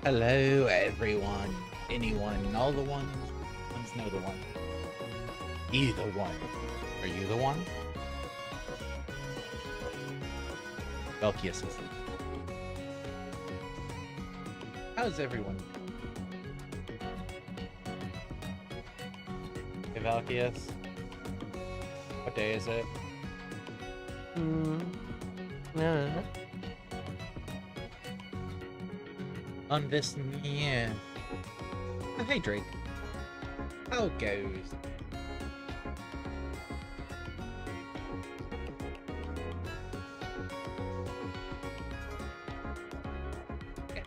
Hello, everyone. Anyone, all the ones. Ones know the one. Either one. Are you the one? Velkius is. How's everyone? Hey, Velkius. What day is it? On this, yeah. Oh, hey, Drake. How goes? Okay.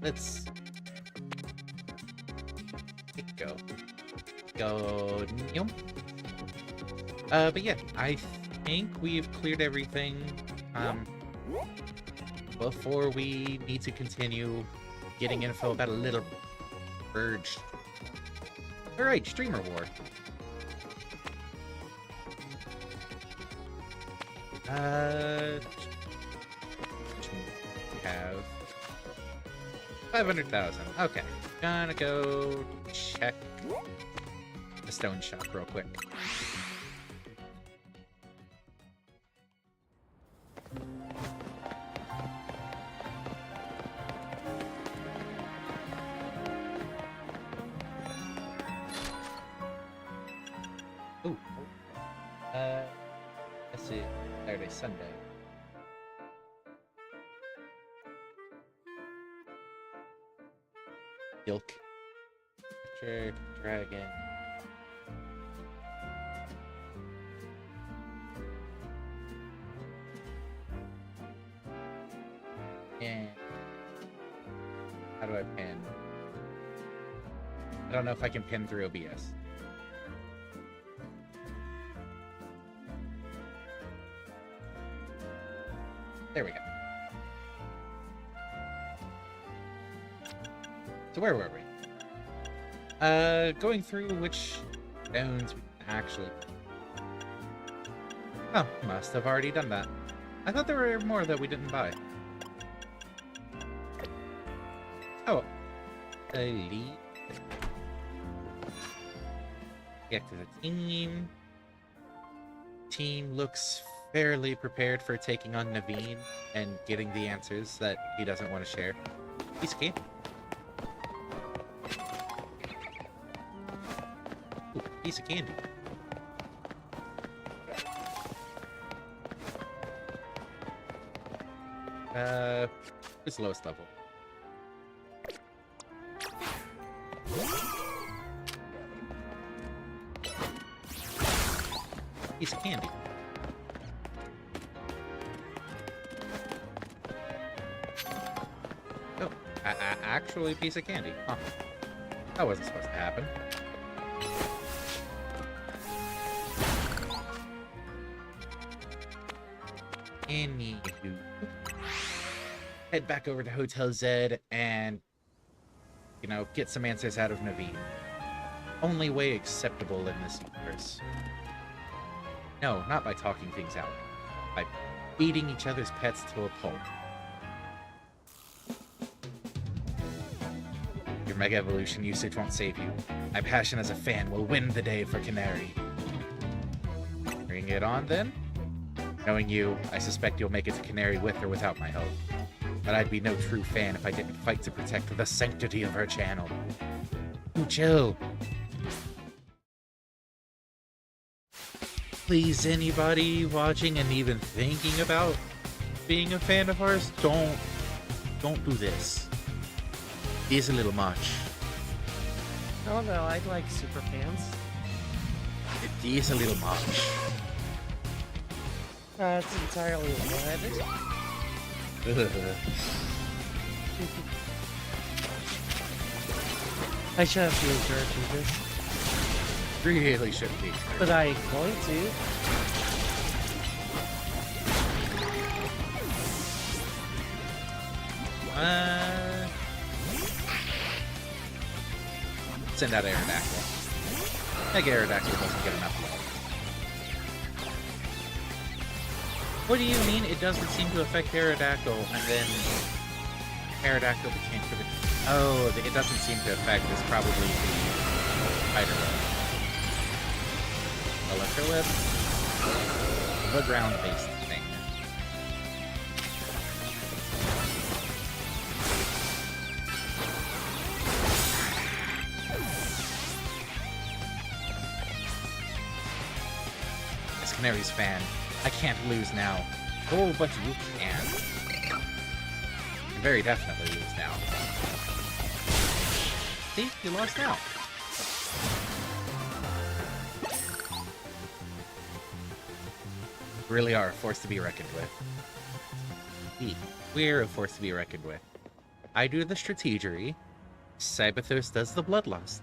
Let's go. Go. But yeah, I think we've cleared everything, before we need to continue getting info about a little bird. Alright, stream reward. We have 500,000. Okay, gonna go check the stone shop real quick. see. Saturday, Sunday. Ilk. Electric Dragon. And how do I pin? I don't know if I can pin through OBS. There we go. So where were we? Going through which stones we can actually... Oh, must have already done that. I thought there were more that we didn't buy. Oh. Elite. Get to the team. Team looks fairly prepared for taking on Naveen and getting the answers that he doesn't want to share. Piece of cake. Ooh, piece of candy. It's the lowest level. Piece of candy. Oh, actually a piece of candy. Huh. That wasn't supposed to happen. Anywho. Head back over to Hotel Zed and, you know, get some answers out of Naveen. Only way acceptable in this universe. No, not by talking things out. By beating each other's pets to a pulp. Your Mega Evolution usage won't save you. My passion as a fan will win the day for Canary. Bring it on, then? Knowing you, I suspect you'll make it to Canary with or without my help. But I'd be no true fan if I didn't fight to protect the sanctity of her channel. Ooh, chill. Please, anybody watching and even thinking about being a fan of ours, don't do this. It's a little much. Oh no, I like super fans. It is a little much. It's entirely what? I shouldn't be encouraging this. Really shouldn't be. But I'm going to. Send out Aerodactyl. I think Aerodactyl doesn't get enough love. What do you mean it doesn't seem to affect Aerodactyl and then Aerodactyl became for the... Oh, it doesn't seem to affect is probably the Spider Web. Electro Web? The ground-based thing. As Canary's fan, I can't lose now. Oh, but you can. You can very definitely lose now. See? You lost now. We really are a force to be reckoned with. We're a force to be reckoned with. I do the strategery. Cyberthos does the bloodlust.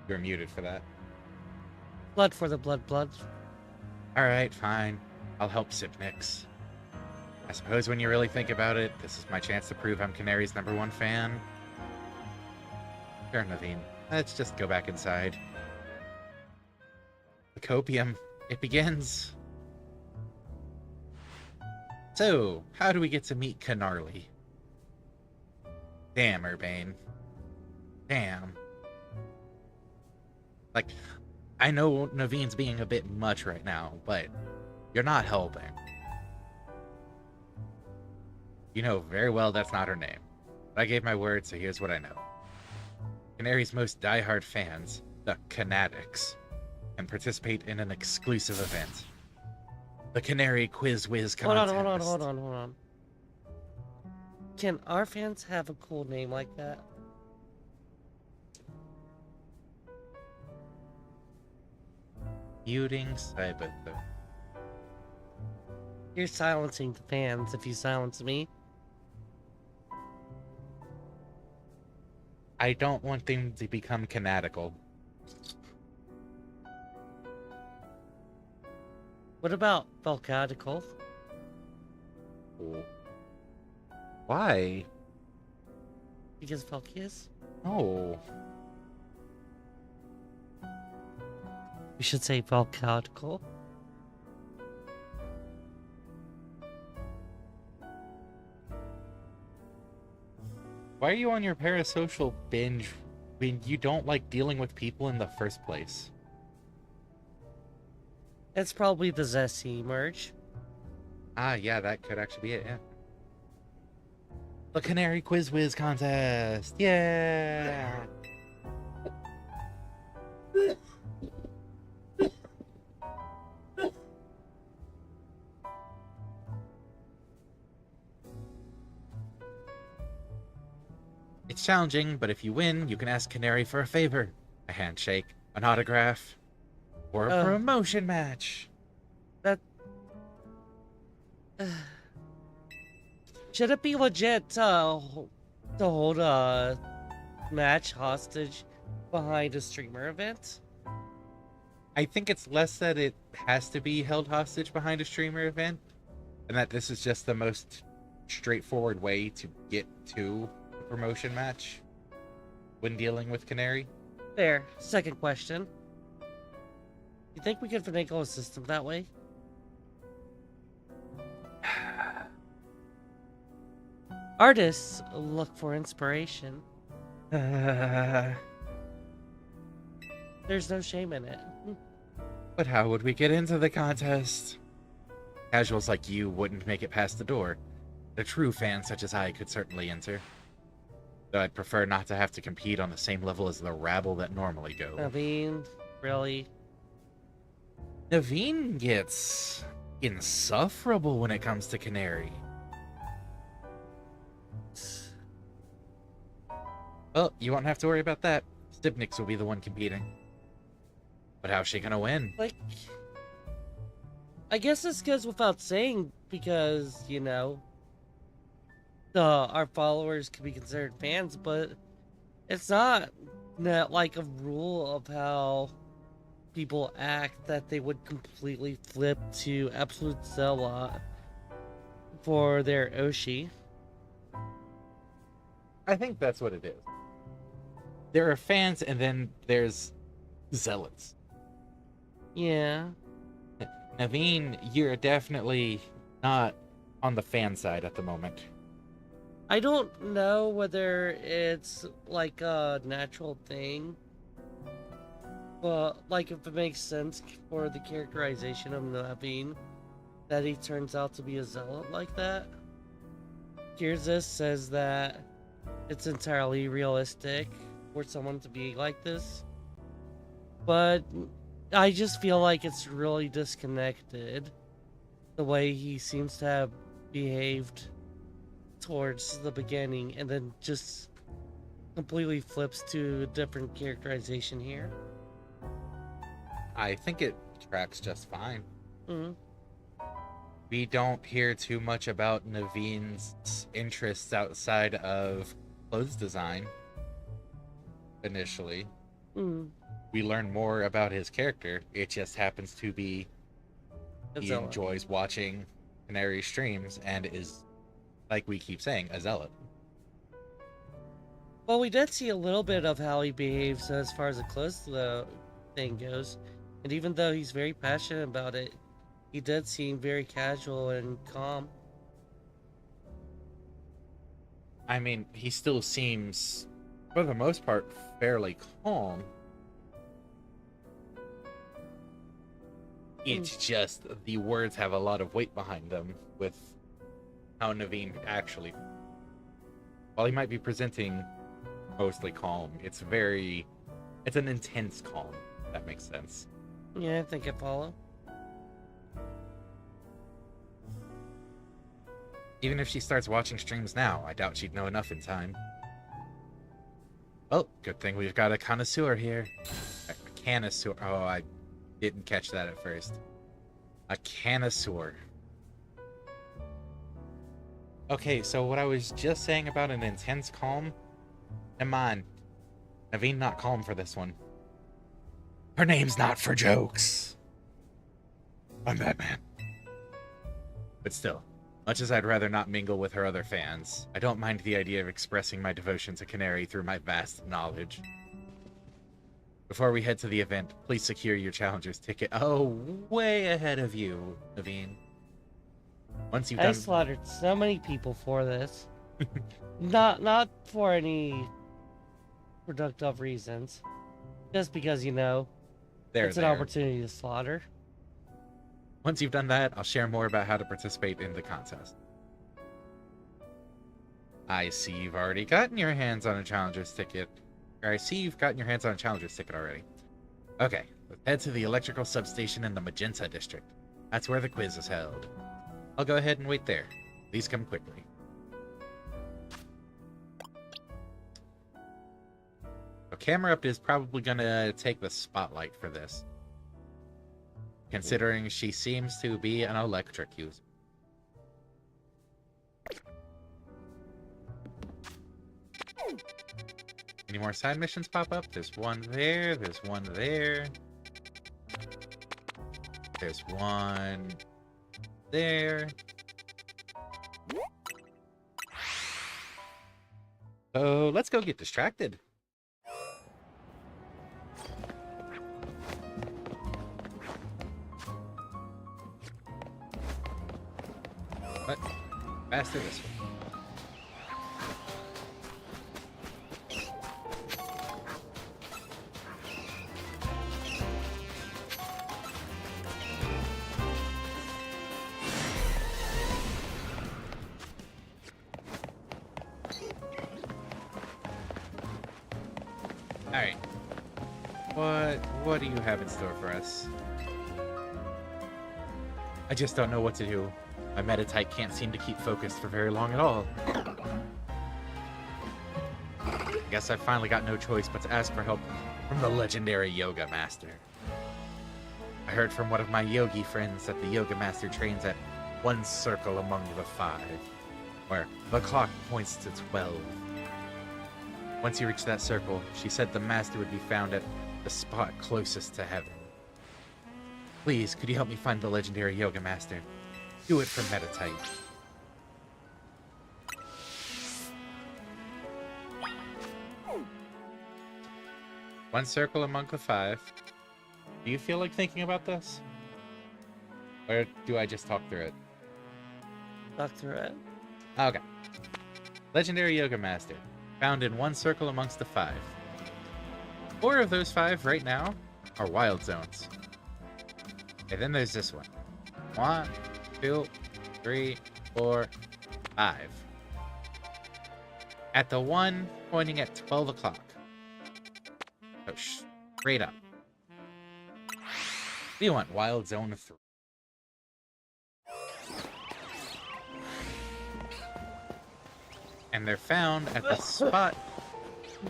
You're muted for that. Blood for the blood. Alright, fine. I'll help Sipnix. I suppose when you really think about it, this is my chance to prove I'm Canary's #1 fan. Sure, Naveen. Let's just go back inside. The copium. It begins. So, how do we get to meet Canarly? Damn, Urbane. Damn. Like, I know Naveen's being a bit much right now, but you're not helping. You know very well that's not her name. But I gave my word, so here's what I know. Canary's most diehard fans, the Canatics, and participate in an exclusive event. The Canary Quiz Whiz Hold contest. hold on. Can our fans have a cool name like that? Muting Cyberthon. You're silencing the fans if you silence me. I don't want them to become canonical. What about Volcadical? Why? Because Volkius? No. We should say Volcadical. Why are you on your parasocial binge when you don't like dealing with people in the first place? It's probably the Zessie merge. Ah, yeah, that could actually be it, yeah. The Canary Quiz Whiz contest! Yeah! It's challenging, but if you win, you can ask Canary for a favor. A handshake, an autograph, or a promotion match. That... Should it be legit to hold a match hostage behind a streamer event? I think it's less that it has to be held hostage behind a streamer event, and that this is just the most straightforward way to get to a promotion match when dealing with Canary. Fair. Second question. You think we could finagle a system that way? Artists look for inspiration. There's no shame in it. But how would we get into the contest? Casuals like you wouldn't make it past the door. A true fan such as I could certainly enter. Though I'd prefer not to have to compete on the same level as the rabble that normally go. Naveen, really? Naveen gets insufferable when it comes to Canary. Well, you won't have to worry about that. Stibnix will be the one competing. But how's she gonna win? Like, I guess this goes without saying because, you know, our followers can be considered fans, but it's not like a rule of how people act that they would completely flip to absolute sellout for their Oshi. I think that's what it is. There are fans, and then there's zealots. Yeah. Naveen, you're definitely not on the fan side at the moment. I don't know whether it's like a natural thing, but like if it makes sense for the characterization of Naveen that he turns out to be a zealot like that. Kirzus says that it's entirely realistic for someone to be like this, but I just feel like it's really disconnected the way he seems to have behaved towards the beginning and then just completely flips to a different characterization here. I think it tracks just fine. Mm-hmm. We don't hear too much about Naveen's interests outside of clothes design initially. Mm-hmm. We learn more about his character. It just happens to be he enjoys watching Canary streams and is, like we keep saying, a zealot. Well, we did see a little bit of how he behaves as far as the clothes thing goes, and even though he's very passionate about it, he did seem very casual and calm. I mean, he still seems, for the most part, fairly calm. It's just the words have a lot of weight behind them with how Naveen actually, while he might be presenting mostly calm, it's an intense calm, if that makes sense. Yeah, I think I follow. Even if she starts watching streams now, I doubt she'd know enough in time. Well, good thing we've got a connoisseur here. A connoisseur. Oh, I didn't catch that at first. A connoisseur. Okay, so what I was just saying about an intense calm, come on. Naveen not calm for this one. Her name's not for jokes. I'm Batman. But still, much as I'd rather not mingle with her other fans, I don't mind the idea of expressing my devotion to Canary through my vast knowledge. Before we head to the event, please secure your challenger's ticket. Oh, way ahead of you, Naveen. Once you've I done... slaughtered so many people for this. Not for any productive reasons. Just because, you know, it's an opportunity to slaughter. Once you've done that, I'll share more about how to participate in the contest. I see you've already gotten your hands on a challenger's ticket. Or I see you've gotten your hands on a challenger's ticket already. Okay, let's head to the electrical substation in the Magenta district. That's where the quiz is held. I'll go ahead and wait there. Please come quickly. So Camera Up is probably gonna take the spotlight for this, considering she seems to be an electric user. Any more side missions pop up? There's one there, there's one there. There's one there. So let's go get distracted. But faster this way. Alright. What do you have in store for us? I just don't know what to do. My Metatite can't seem to keep focused for very long at all. I guess I've finally got no choice but to ask for help from the legendary Yoga Master. I heard from one of my yogi friends that the Yoga Master trains at one circle among the 5, where the clock points to 12. Once you reach that circle, she said the Master would be found at the spot closest to heaven. Please, could you help me find the legendary Yoga Master? Do it for Metatite. One circle among the 5. Do you feel like thinking about this? Or do I just talk through it? Talk through it. Okay. Legendary Yoga Master. Found in one circle amongst the 5. 4 of those 5 right now are wild zones. And then there's this one. 1, 2, 3, 4, 5. At the one pointing at 12 o'clock. So straight up. We want Wild Zone 3. And they're found at the spot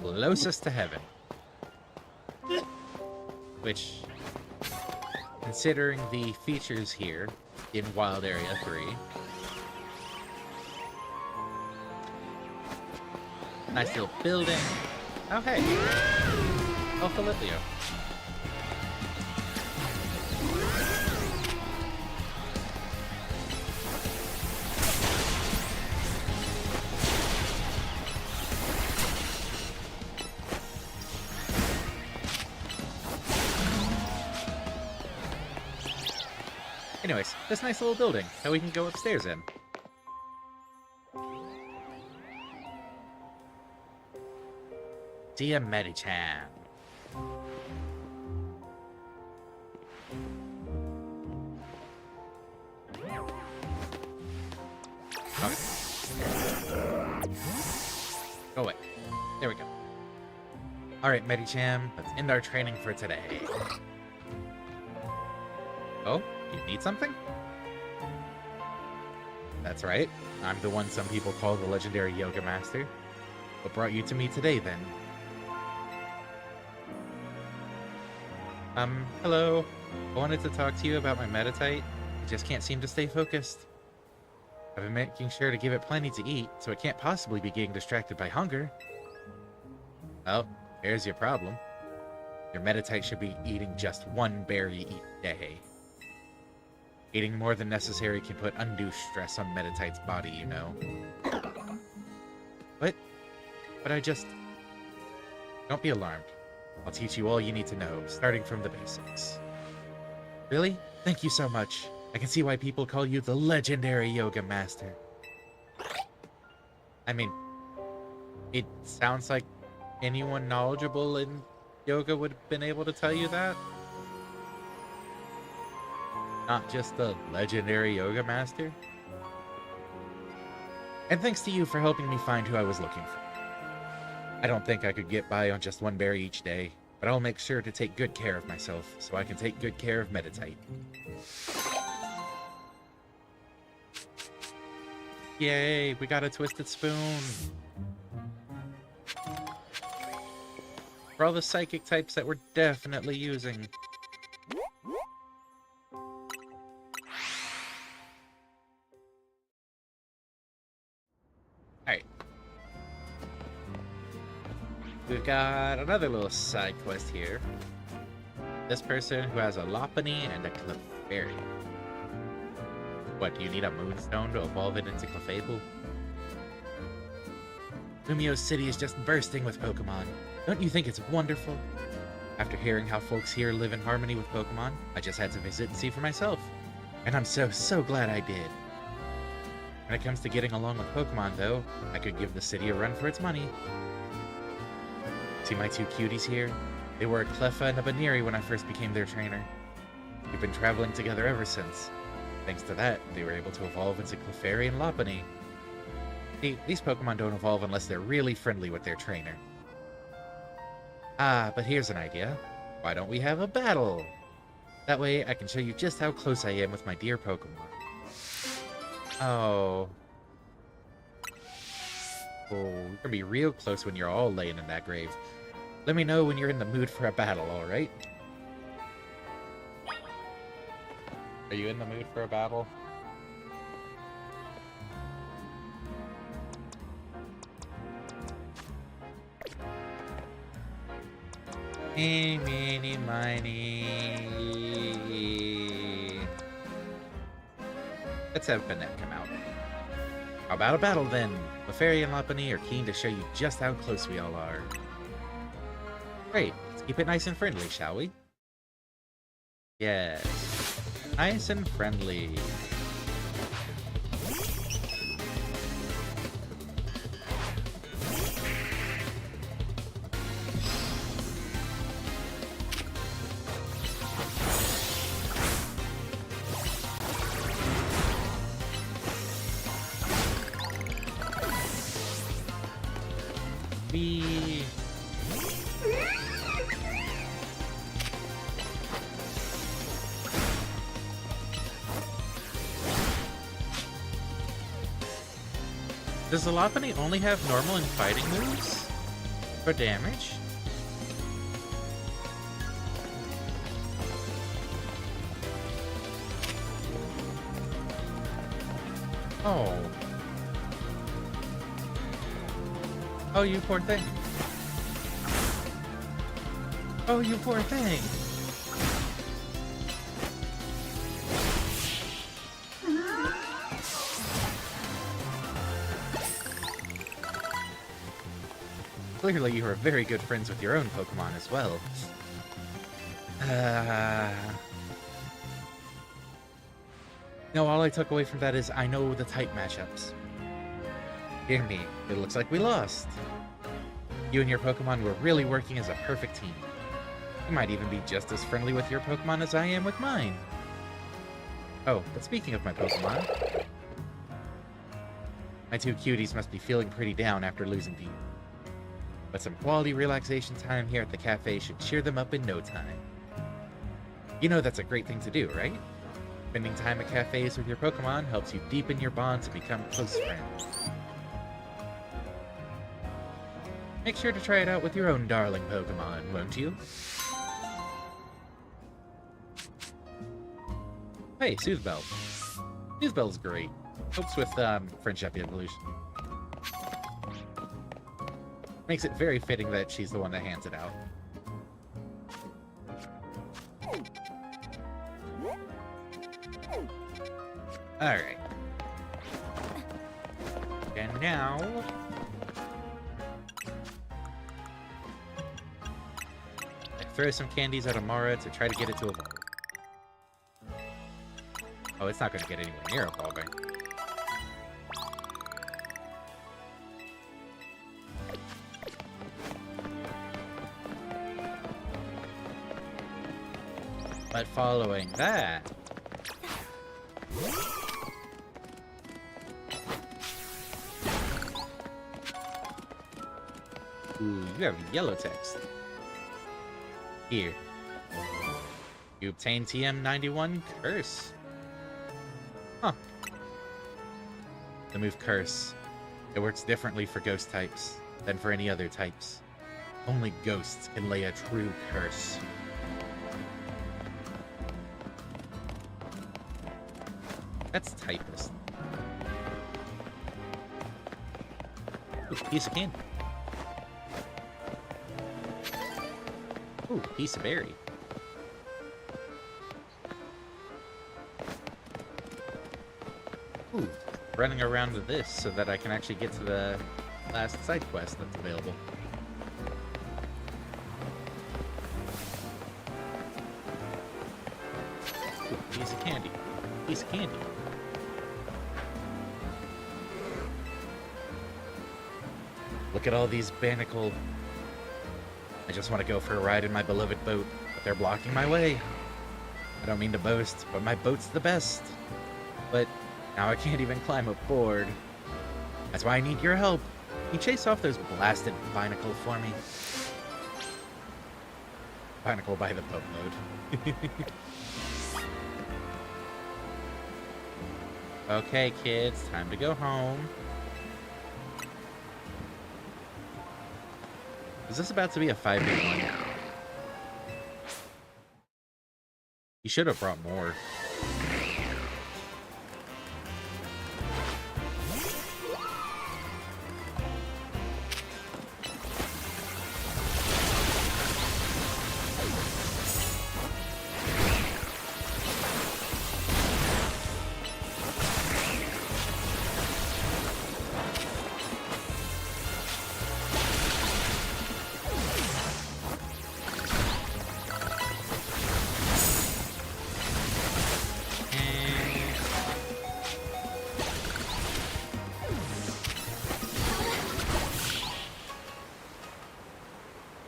closest to heaven. Which, considering the features here in Wild Area 3, nice little building. Oh, hey. Oh, Philippio. Anyways, this nice little building that we can go upstairs in. Dear Medi-chan. Okay. Go away. There we go. Alright, Medi-chan, let's end our training for today. Oh, you need something? That's right. I'm the one some people call the legendary yoga master. What brought you to me today, then? Hello. I wanted to talk to you about my Meditite. I just can't seem to stay focused. I've been making sure to give it plenty to eat, so it can't possibly be getting distracted by hunger. Well, here's your problem. Your Meditite should be eating just one berry each day. Eating more than necessary can put undue stress on Meditite's body, you know. But I just... Don't be alarmed. I'll teach you all you need to know, starting from the basics. Really? Thank you so much. I can see why people call you the legendary yoga master. I mean, it sounds like anyone knowledgeable in yoga would have been able to tell you that. Not just the legendary yoga master. And thanks to you for helping me find who I was looking for. I don't think I could get by on just one berry each day, but I'll make sure to take good care of myself so I can take good care of Meditite. Yay, we got a twisted spoon. For all the psychic types that we're definitely using. Alright. We've got another little side quest here. This person who has a Lopunny and a Clefairy. What, do you need a Moonstone to evolve it into Clefable? Lumio's city is just bursting with Pokemon. Don't you think it's wonderful? After hearing how folks here live in harmony with Pokemon, I just had to visit and see for myself. And I'm so glad I did. When it comes to getting along with Pokemon, though, I could give the city a run for its money. See my two cuties here? They were a Cleffa and a Baneri when I first became their trainer. We've been traveling together ever since. Thanks to that, they were able to evolve into Clefairy and Lopunny. See, these Pokemon don't evolve unless they're really friendly with their trainer. Ah, but here's an idea. Why don't we have a battle? That way, I can show you just how close I am with my dear Pokemon. Oh. Oh, we're gonna be real close when you're all laying in that grave. Let me know when you're in the mood for a battle, alright? Are you in the mood for a battle? Eeny, meeny, miny. Let's have Banette come out. How about a battle then? Clefairy and Lopunny are keen to show you just how close we all are. Great, let's keep it nice and friendly, shall we? Yes, nice and friendly. Wee. Does the Lopunny only have normal and fighting moves? For damage? Oh. Oh, you poor thing. Oh, you poor thing. Clearly, you are very good friends with your own Pokemon as well. No, all I took away from that is I know the type matchups. Hear me, it looks like we lost. You and your Pokemon were really working as a perfect team. You might even be just as friendly with your Pokemon as I am with mine. Oh, but speaking of my Pokemon, my two cuties must be feeling pretty down after losing to you. But some quality relaxation time here at the cafe should cheer them up in no time. You know that's a great thing to do, right? Spending time at cafes with your Pokemon helps you deepen your bonds and become close friends. Make sure to try it out with your own darling Pokemon, won't you? Hey, Soothbell. Soothbell's great. Helps with friendship evolution. Makes it very fitting that she's the one that hands it out. Alright. And now... I throw some candies at Amara to try to get it to evolve. Oh, it's not going to get anywhere near evolving. But following that... Ooh, you have yellow text. Here. You obtain TM91 Curse. Huh. The move Curse. It works differently for ghost types than for any other types. Only ghosts can lay a true curse. That's typist. Ooh, piece of candy. Ooh, piece of berry. Ooh, running around to this so that I can actually get to the last side quest that's available. Ooh, piece of candy. Piece of candy. Look at all these barnacle. I just want to go for a ride in my beloved boat, but they're blocking my way. I don't mean to boast, but my boat's the best. But now I can't even climb aboard. That's why I need your help. Can you chase off those blasted Binacle for me? Binacle by the boatload. Okay, kids, time to go home. Is this about to be a 5v1? You should have brought more.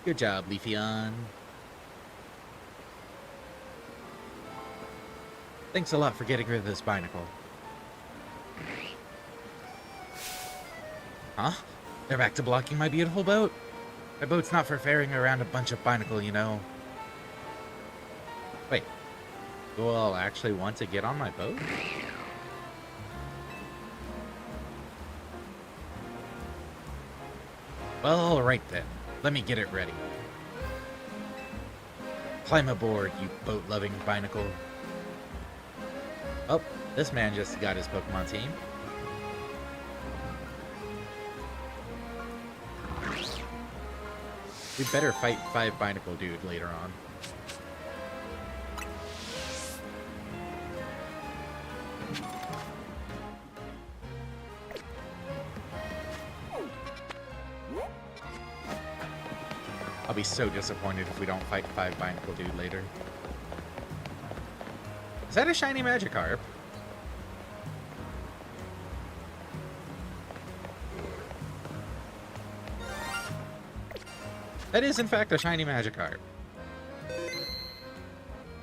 Good job, Leafeon. Thanks a lot for getting rid of this Binacle. Huh? They're back to blocking my beautiful boat? My boat's not for ferrying around a bunch of Binacle, you know. Wait. You all actually want to get on my boat? Well, alright then. Let me get it ready. Climb aboard, you boat-loving Binacle. Oh, this man just got his Pokemon team. We better fight 5 Binacle dude later on. I'll be so disappointed if we don't fight 5 Binacle dude later. Is that a shiny Magikarp? That is in fact a shiny Magikarp.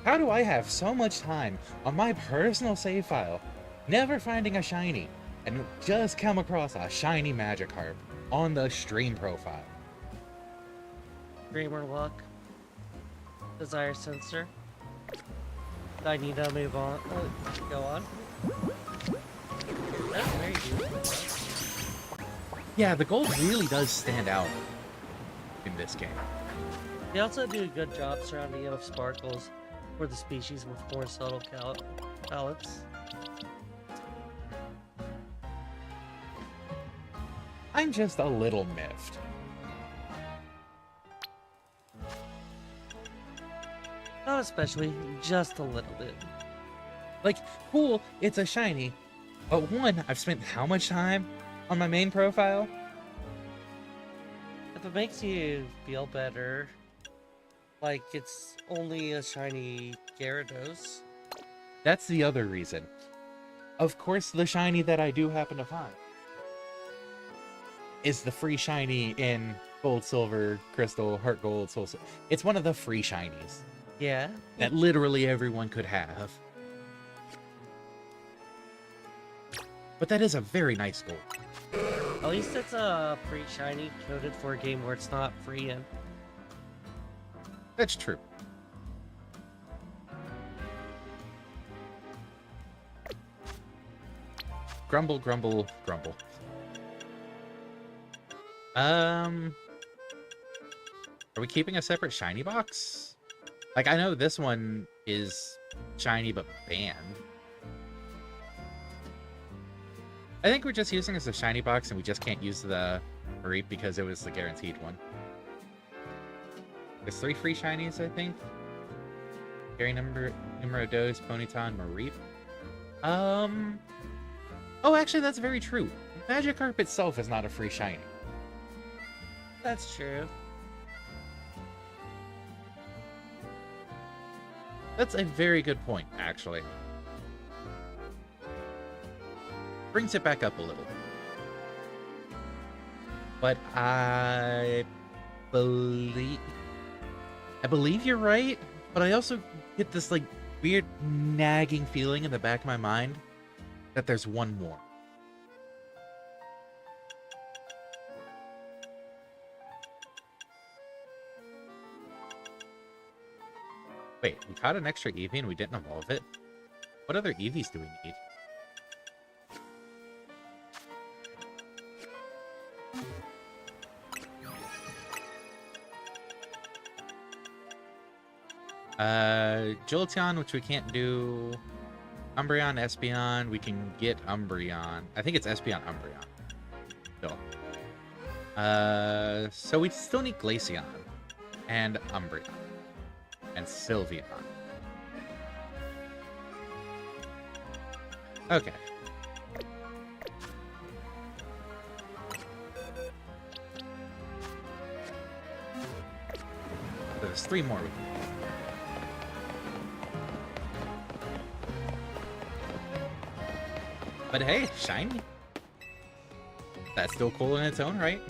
How do I have so much time on my personal save file, never finding a shiny, and just come across a shiny Magikarp on the stream profile? Dreamer luck. Desire sensor. I need to move on. Go on. That's very beautiful. Yeah, the gold really does stand out in this game. They also do a good job surrounding it with sparkles for the species with more subtle palettes. I'm just a little miffed. Not especially, just a little bit. Like, cool, it's a shiny. But one, I've spent how much time on my main profile? If it makes you feel better, like it's only a shiny Gyarados. That's the other reason. Of course, the shiny that I do happen to find is the free shiny in Gold, Silver, Crystal, Heart Gold, Soul Silver. It's one of the free shinies Yeah. that literally everyone could have. But that is a very nice gold. At least it's a free shiny coded for a game where it's not free in. That's true. Grumble, grumble, grumble. Are we keeping a separate shiny box? Like, I know this one is shiny but banned. I think we're just using it as a shiny box and we just can't use the Mareep because it was the guaranteed one. There's 3 free shinies, I think. Gary Numero Dos, Ponyta, and Mareep. Oh, actually, that's very true. Magikarp itself is not a free shiny. That's true. That's a very good point, actually. Brings it back up a little. But I believe you're right, but I also get this like weird nagging feeling in the back of my mind that there's one more. Wait, we caught an extra Eevee and we didn't evolve it? What other Eevees do we need? Jolteon, which we can't do. Umbreon, Espeon, we can get Umbreon. I think it's Espeon, Umbreon. Still. So we still need Glaceon. And Umbreon. And Sylveon. Okay. There's 3 more we can do. But hey, shiny. That's still cool in its own right.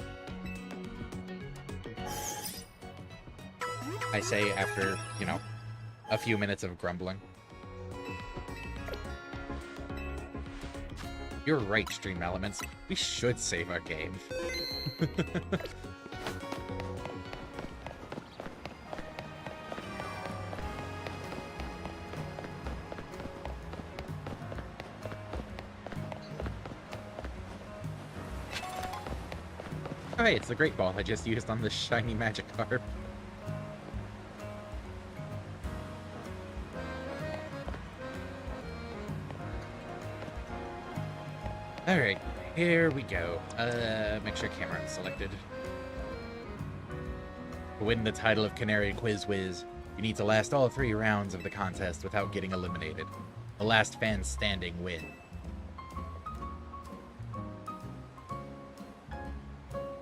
I say after, you know, a few minutes of grumbling. You're right, Stream Elements. We should save our game. Oh, hey, it's the Great Ball I just used on the shiny Magikarp. Alright, here we go. Make sure camera is selected. To win the title of Canary Quiz Wiz, you need to last all 3 rounds of the contest without getting eliminated. The last fan standing win.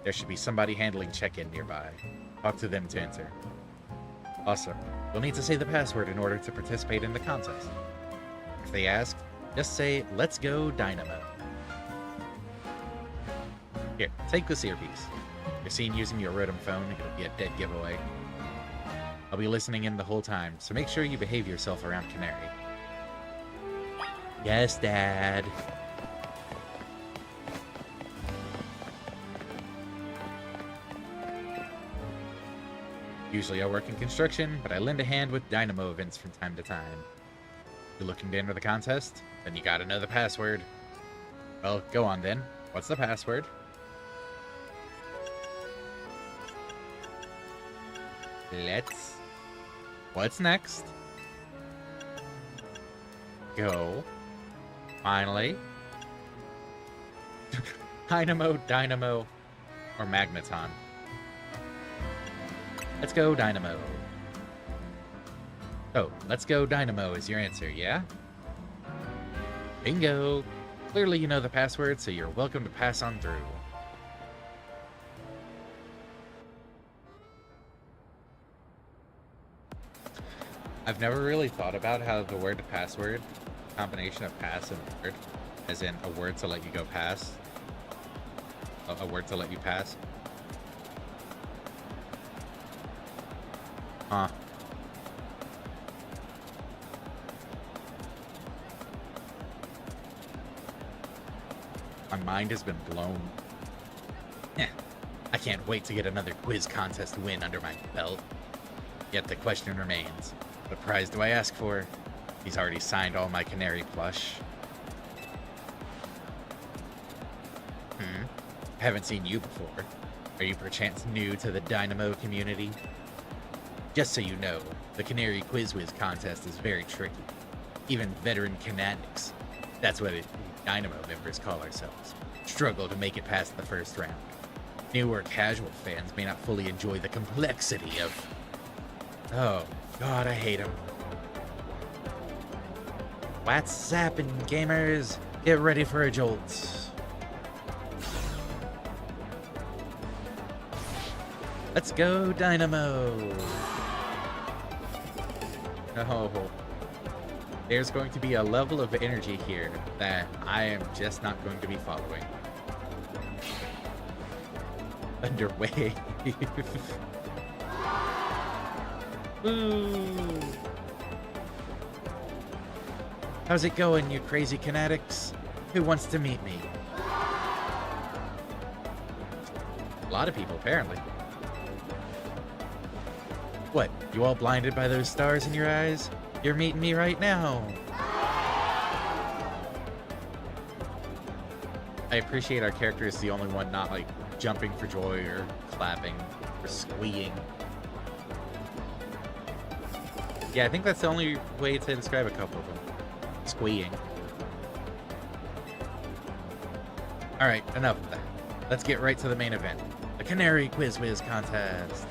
There should be somebody handling check-in nearby. Talk to them to enter. Also, you'll need to say the password in order to participate in the contest. If they ask, just say, "Let's go Dynamo." Here, take this earpiece. You're seen using your Rotom phone, it'll be a dead giveaway. I'll be listening in the whole time, so make sure you behave yourself around Canary. Yes, Dad. Usually I work in construction, but I lend a hand with Dynamo events from time to time. You're looking to enter the contest? Then you gotta know the password. Well, go on then. What's the password? What's next? Go. Finally. Dynamo, or Magneton. Let's go Dynamo. Oh, let's go Dynamo is your answer, yeah? Bingo! Clearly you know the password, so you're welcome to pass on through. I've never really thought about how the word password, combination of pass and word, as in a word to let you go pass, a word to let you pass. Huh. My mind has been blown. I can't wait to get another quiz contest win under my belt. Yet the question remains, what prize do I ask for? He's already signed all my canary plush. I haven't seen you before. Are you perchance new to the Dynamo community? Just so you know, the Canary Quiz Whiz contest is very tricky. Even veteran Canatics, that's what Dynamo members call ourselves, struggle to make it past the first round. New or casual fans may not fully enjoy the complexity of... Oh, God, I hate him. What's zappin', gamers? Get ready for a jolt. Let's go, Dynamo! Oh, there's going to be a level of energy here that I am just not going to be following. Underway. Ooh. How's it going, you crazy Canatics? Who wants to meet me? A lot of people, apparently. What, you all blinded by those stars in your eyes? You're meeting me right now. I appreciate our character is the only one not, like, jumping for joy or clapping or squeeing. Yeah, I think that's the only way to describe a couple of them. Squeeing. Alright, enough of that. Let's get right to the main event. The Canary Quiz Whiz contest.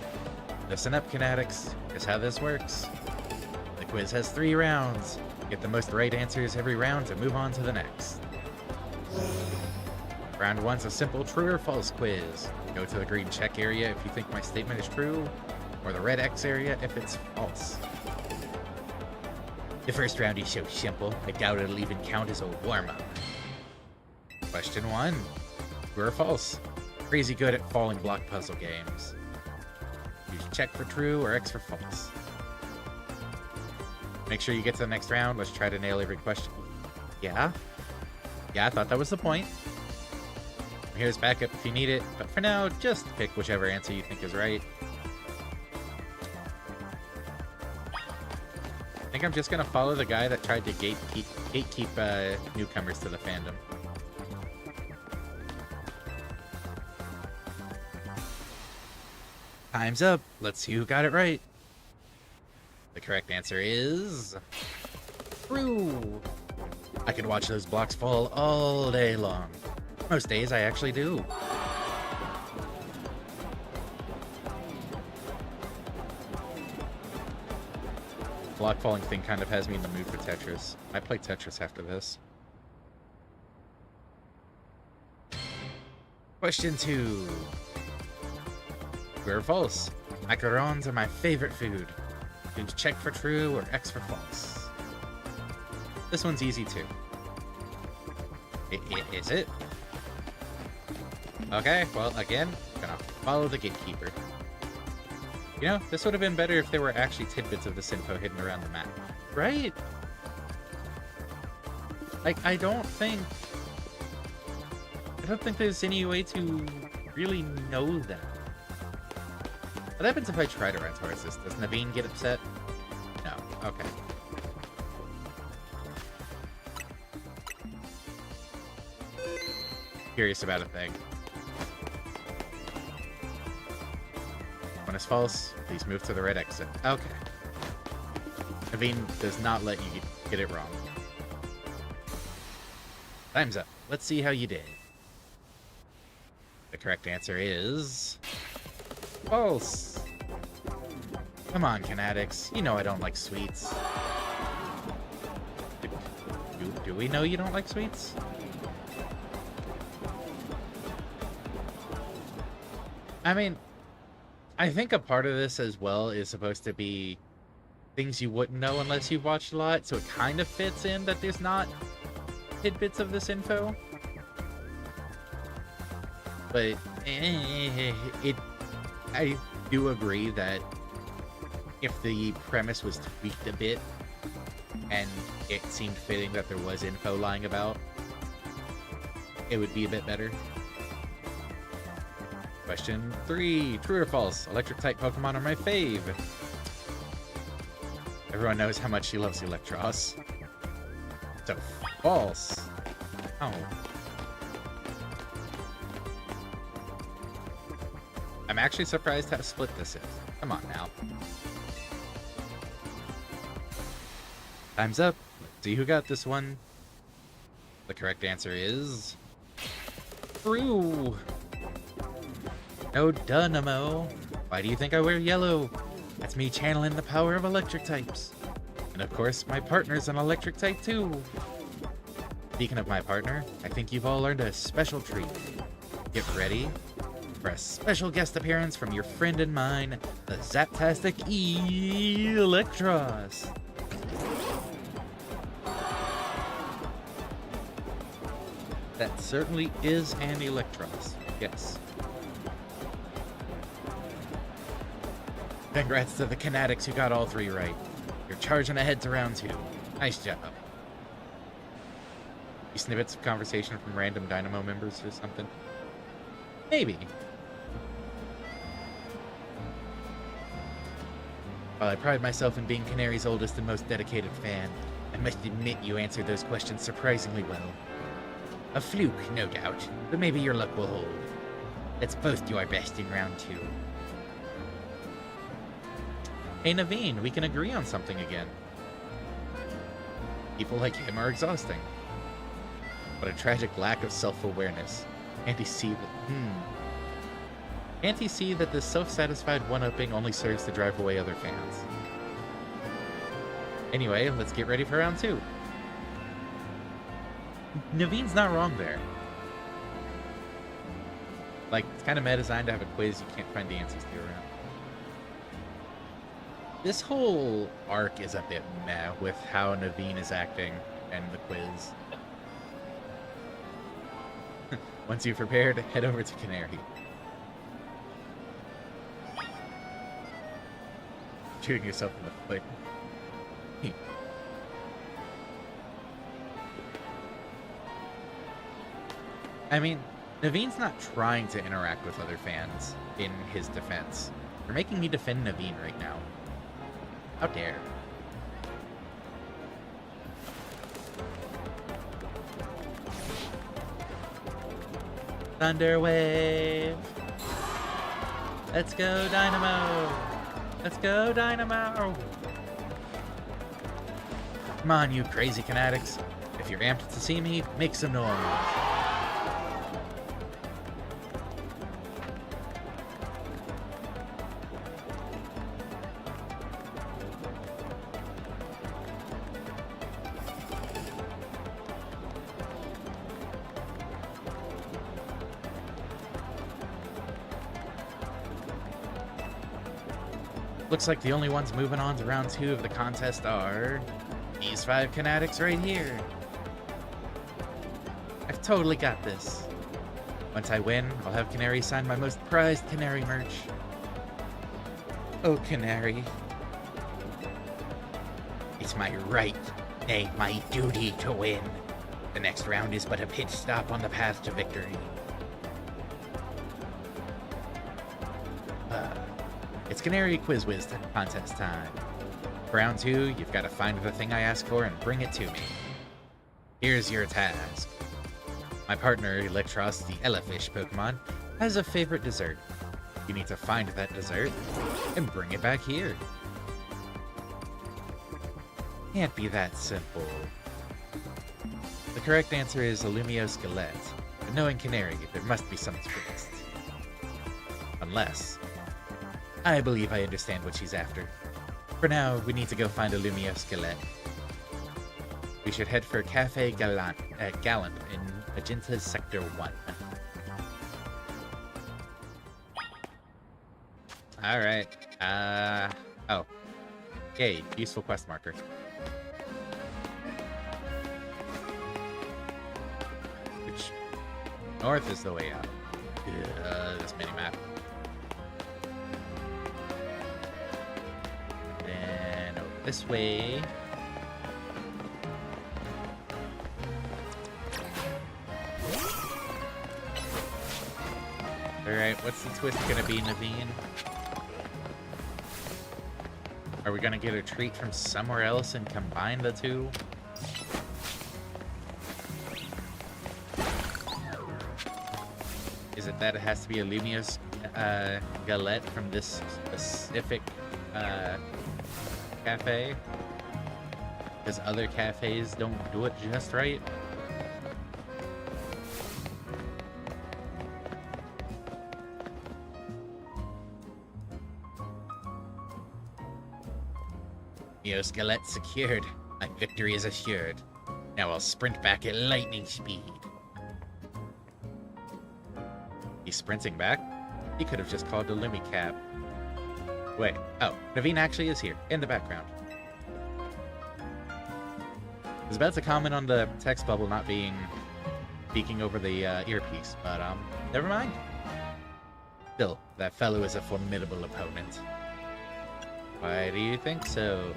Listen up, Canatics. Here's how this works. The quiz has 3 rounds. Get the most right answers every round to move on to the next. Round 1's a simple true or false quiz. Go to the green check area if you think my statement is true, or the red X area if it's false. The first round is so simple, I doubt it'll even count as a warm-up. Question 1. True or false? Crazy good at falling block puzzle games. Use check for true or X for false. Make sure you get to the next round. Let's try to nail every question. Yeah? Yeah, I thought that was the point. Here's backup if you need it, but for now, just pick whichever answer you think is right. I think I'm just gonna follow the guy that tried to gatekeep newcomers to the fandom. Time's up. Let's see who got it right. The correct answer is... true! I could watch those blocks fall all day long. Most days I actually do. Block falling thing kind of has me in the mood for Tetris. I play Tetris after this. Question 2. True or false? Macarons are my favorite food. You can check for true or X for false. This one's easy too. Is it? Okay, well, again, gonna follow the gatekeeper. You know, this would have been better if there were actually tidbits of this info hidden around the map. Right? Like, I don't think there's any way to really know that. What happens if I try to run towards this? Does Naveen get upset? No. Okay. curious about a thing. When it's false, please move to the red exit. Okay. Naveen does not let you get it wrong. Time's up. Let's see how you did. The correct answer is... false. Come on, Canatics. You know I don't like sweets. Do we know you don't like sweets? I mean, I think a part of this as well is supposed to be things you wouldn't know unless you've watched a lot, so it kind of fits in that there's not tidbits of this info. But I do agree that if the premise was tweaked a bit and it seemed fitting that there was info lying about, it would be a bit better. Question 3. True or false? Electric type Pokemon are my fave. Everyone knows how much she loves Electros. So, false. Oh. I'm actually surprised how split this is. Come on now. Time's up. Let's see who got this one. The correct answer is... true. No Dynamo. Why do you think I wear yellow? That's me channeling the power of electric types. And of course, my partner's an electric type too. Speaking of my partner, I think you've all earned a special treat. Get ready for a special guest appearance from your friend and mine, the Zaptastic Electros. That certainly is an Electros, yes. Congrats to the Canatics who got all 3 right. You're charging ahead to round 2. Nice job. You snippets of conversation from random Dynamo members or something? Maybe. While I pride myself in being Canary's oldest and most dedicated fan, I must admit you answered those questions surprisingly well. A fluke, no doubt, but maybe your luck will hold. Let's both do our best in round 2. Hey Naveen, we can agree on something again. People like him are exhausting. What a tragic lack of self-awareness. Can't he see that this self-satisfied one-upping only serves to drive away other fans? Anyway, let's get ready for round 2. Naveen's not wrong there. Like, it's kind of meta-designed to have a quiz you can't find the answers to around. This whole arc is a bit meh with how Naveen is acting and the quiz. Once you've prepared, head over to Canary. Shooting yourself in the foot. I mean, Naveen's not trying to interact with other fans in his defense. You're making me defend Naveen right now. How dare. Thunder Wave. Let's go, Dynamo. Let's go, Dynamo. Come on, you crazy Canatics. If you're amped to see me, make some noise. Looks like the only ones moving on to round 2 of the contest are these 5 Canatics right here. I've totally got this. Once I win, I'll have Canary sign my most prized Canary merch. Oh, Canary. It's my right, nay, my duty to win. The next round is but a pit stop on the path to victory. It's Canary Quiz Wiz contest time. For round 2, you've got to find the thing I asked for and bring it to me. Here's your task. My partner, Electros, the Elefish Pokemon, has a favorite dessert. You need to find that dessert and bring it back here. Can't be that simple. The correct answer is a Lumiosquelette. But knowing Canary, there must be some twist. Unless... I believe I understand what she's after. For now, we need to go find a Lumiosquelette. We should head for Cafe Gallant in Magenta's Sector 1. Alright. Oh. Yay, useful quest marker. Which... north is the way out. This mini-map. Then over this way... Alright, what's the twist gonna be, Naveen? Are we gonna get a treat from somewhere else and combine the two? Is it that it has to be a Lumios galette from this specific cafe? Because other cafes don't do it just right? Skelette secured. My victory is assured. Now I'll sprint back at lightning speed. He's sprinting back? He could have just called the Lumicab. Wait, oh, Naveen actually is here, in the background. I was about to comment on the text bubble not being... speaking over the earpiece, but, never mind. Still, that fellow is a formidable opponent. Why do you think so?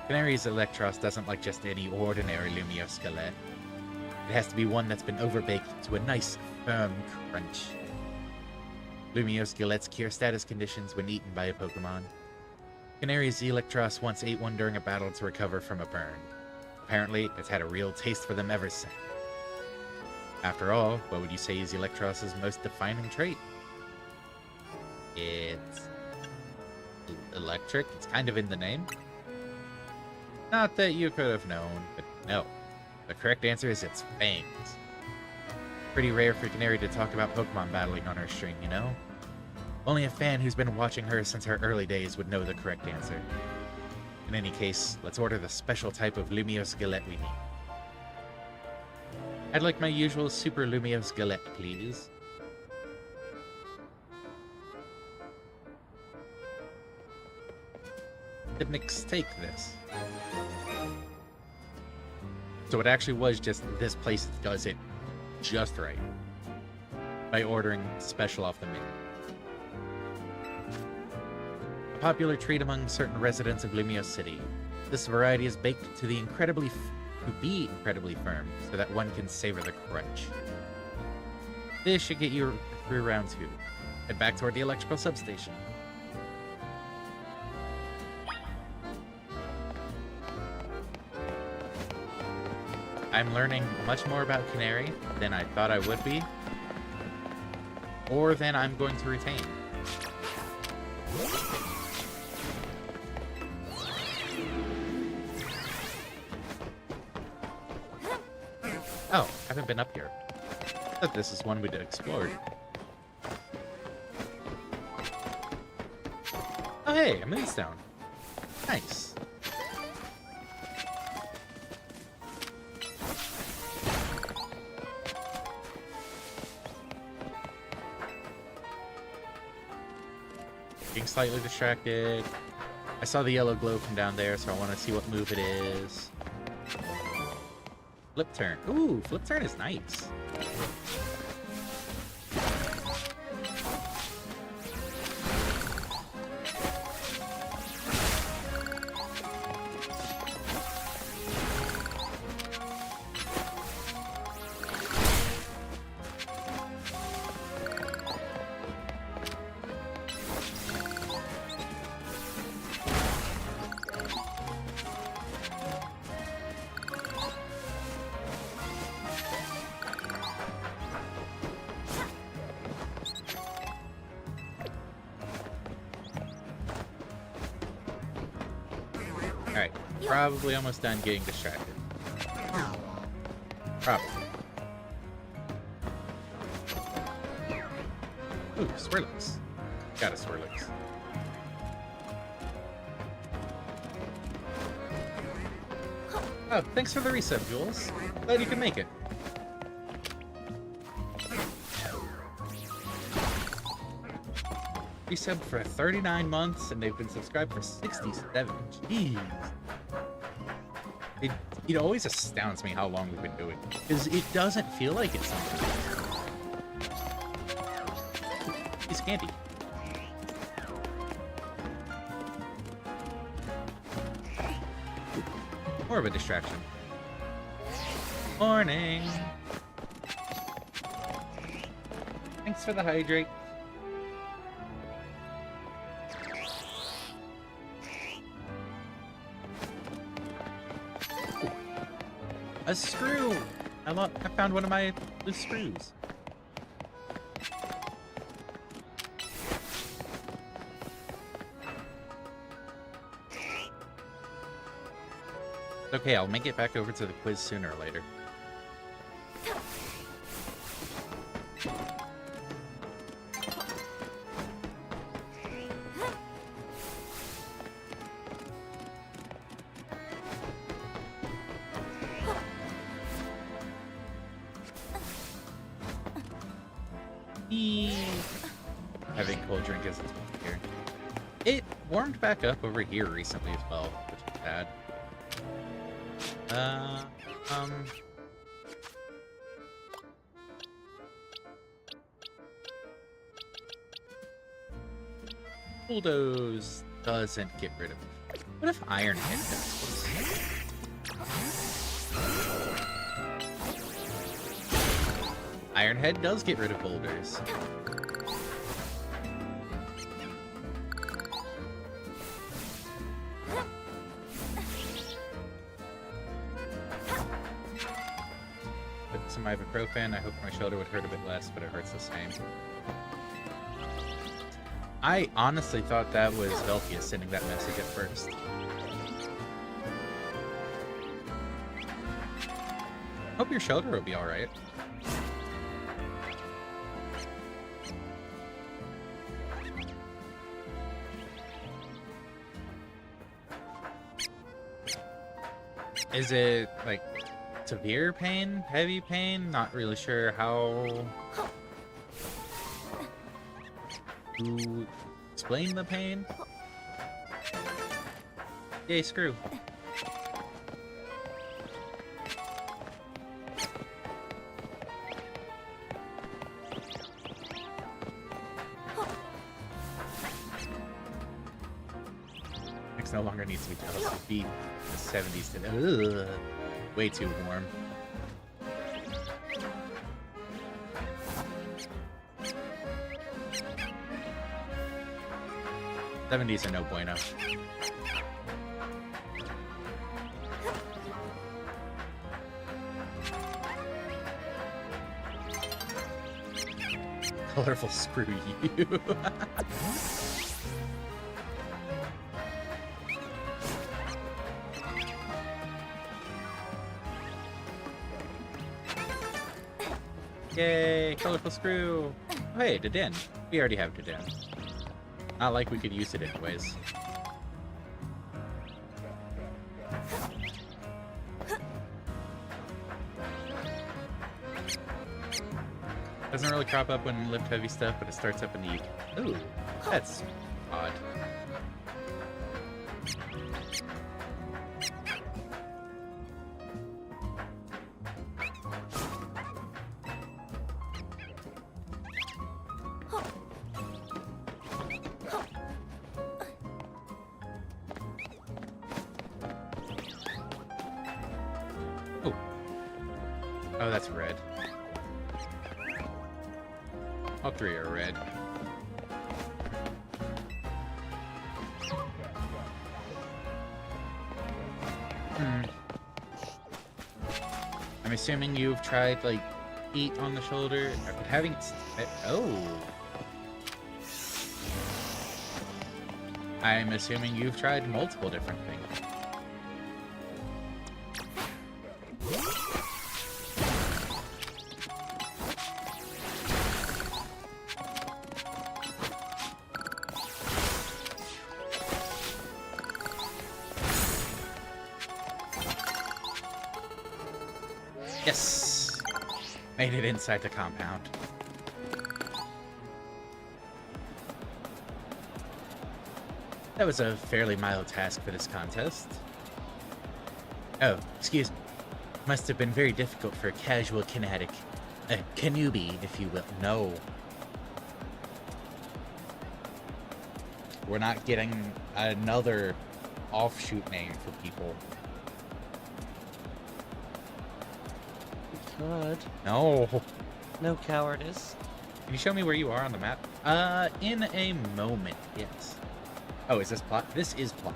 Canary's Electros doesn't like just any ordinary Lumiosquelette. It has to be one that's been overbaked to a nice, firm crunch. Lumiosquelette's cure status conditions when eaten by a Pokemon. Canary's Electros once ate one during a battle to recover from a burn. Apparently, it's had a real taste for them ever since. After all, what would you say is Electros' most defining trait? It's... electric. It's kind of in the name. Not that you could have known, but no. The correct answer is its fangs. Pretty rare for Canary to talk about Pokemon battling on her stream, you know? Only a fan who's been watching her since her early days would know the correct answer. In any case, let's order the special type of Lumiosquelette we need. I'd like my usual Super Lumiosquelette, please. Nix, take this. So it actually was just this place does it just right by ordering special off the menu. A popular treat among certain residents of Lumios City, this variety is baked to be incredibly firm so that one can savor the crunch. This should get you through round 2. Head back toward the electrical substation. I'm learning much more about Canary than I thought I would be, or than I'm going to retain. Oh, I haven't been up here. I thought this is one we'd explored. Oh hey, a moonstone. Nice. Being slightly distracted. I saw the yellow glow from down there, so I want to see what move it is. Flip turn. Ooh, flip turn is nice. probably almost done getting distracted. Probably. Ooh, Swirlix. Got a Swirlix. Oh, thanks for the resub, Jules. Glad you could make it. Resubbed for 39 months, and they've been subscribed for 67. Jeez. It always astounds me how long we've been doing it, because it doesn't feel like it sometimes. It's candy. More of a distraction. Morning! Thanks for the hydrate. Ooh. A screw! I found one of my loose screws. Okay, I'll make it back over to the quiz sooner or later. Having cold drink isn't here. It warmed back up over here recently as well, which is bad. Bulldoze doesn't get rid of it. What if Iron Head does? Iron Head does get rid of boulders. Put some ibuprofen. I hope my shoulder would hurt a bit less, but it hurts the same. I honestly thought that was Veltia sending that message at first. Hope your shoulder will be alright. Is it, like, severe pain? Heavy pain? Not really sure how to explain the pain. Yay, screw. X no longer needs to be jealous of beat the 70s to way too warm. '70s are no bueno. Colorful screw you. Yay, colorful screw. Oh, hey, Deden. We already have Deden. Not like we could use it anyways. Doesn't really crop up when lift heavy stuff, but it starts up in the... Ooh, that's odd. Oh, that's red. All three are red. I'm assuming you've tried, like, heat on the shoulder, but having it... Oh! I'm assuming you've tried multiple different things. Yes! Made it inside the compound. That was a fairly mild task for this contest. Oh, excuse me. Must have been very difficult for a casual kinetic. A newbie, if you will. No. We're not getting another offshoot name for people. God. No. No cowardice. Can you show me where you are on the map? In a moment, yes. Oh, is this plot? This is plot.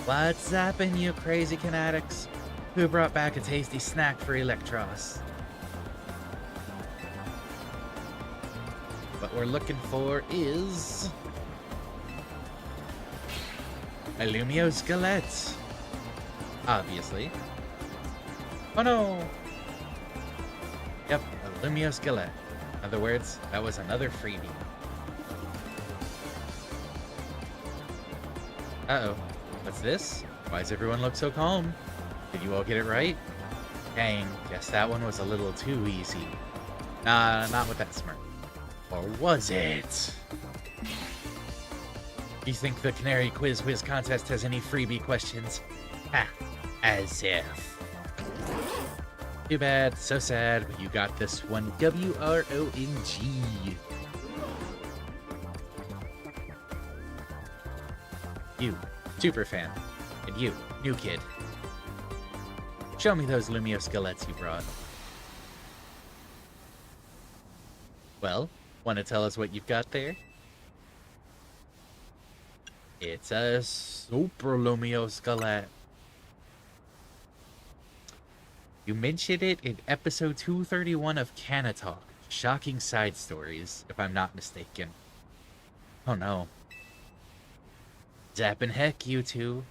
What's zapping, you crazy kinetics? Who brought back a tasty snack for Electros? What we're looking for is... a Lumiosquelette. Obviously. Oh no! Yep, a Lumiosquelette. In other words, that was another freebie. Uh-oh. What's this? Why does everyone look so calm? Did you all get it right? Dang, guess that one was a little too easy. Nah, not with that smirk. Or was it? You think the Canary Quiz Whiz contest has any freebie questions? Ha! As if. Too bad, so sad, but you got this one. WRONG. You, super fan. And you, new kid. Show me those Lumiosquelettes you brought. Well, want to tell us what you've got there? It's a super Lumiosquelette. You mentioned it in episode 231 of Canna Talk. Shocking side stories, if I'm not mistaken. Oh no. Zappin' heck, you two.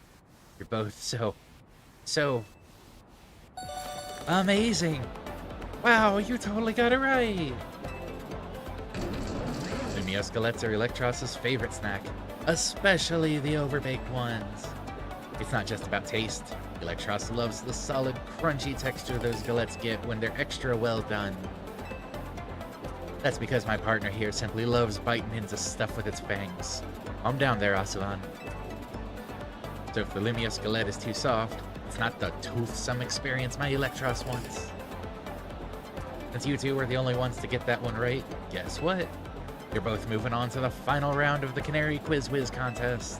You're both so amazing. Wow, you totally got it right. Lumiosquelettes are Electros' favorite snack, especially the overbaked ones. It's not just about taste. Electros loves the solid, crunchy texture those galettes get when they're extra well done. That's because my partner here simply loves biting into stuff with its fangs. Calm down there, Asuan. So if the Lumiosquelette is too soft, it's not the toothsome experience my Electros wants. Since you two were the only ones to get that one right, guess what? You're both moving on to the final round of the Canary Quiz Whiz contest.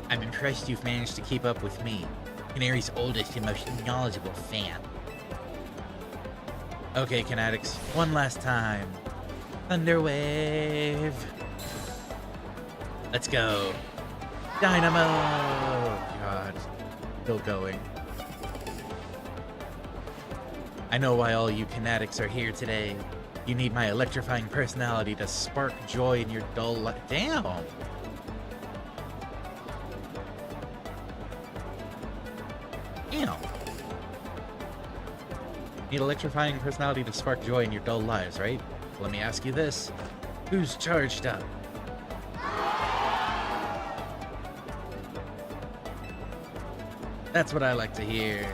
I'm impressed you've managed to keep up with me, Canary's oldest and most knowledgeable fan. Okay, Kinetics, one last time. Thunderwave. Let's go. Dynamo! God, still going. I know why all you Kinetics are here today. You need my electrifying personality to spark joy in your dull life. Damn! Damn! Need electrifying personality to spark joy in your dull lives, right? Let me ask you this. Who's charged up? That's what I like to hear.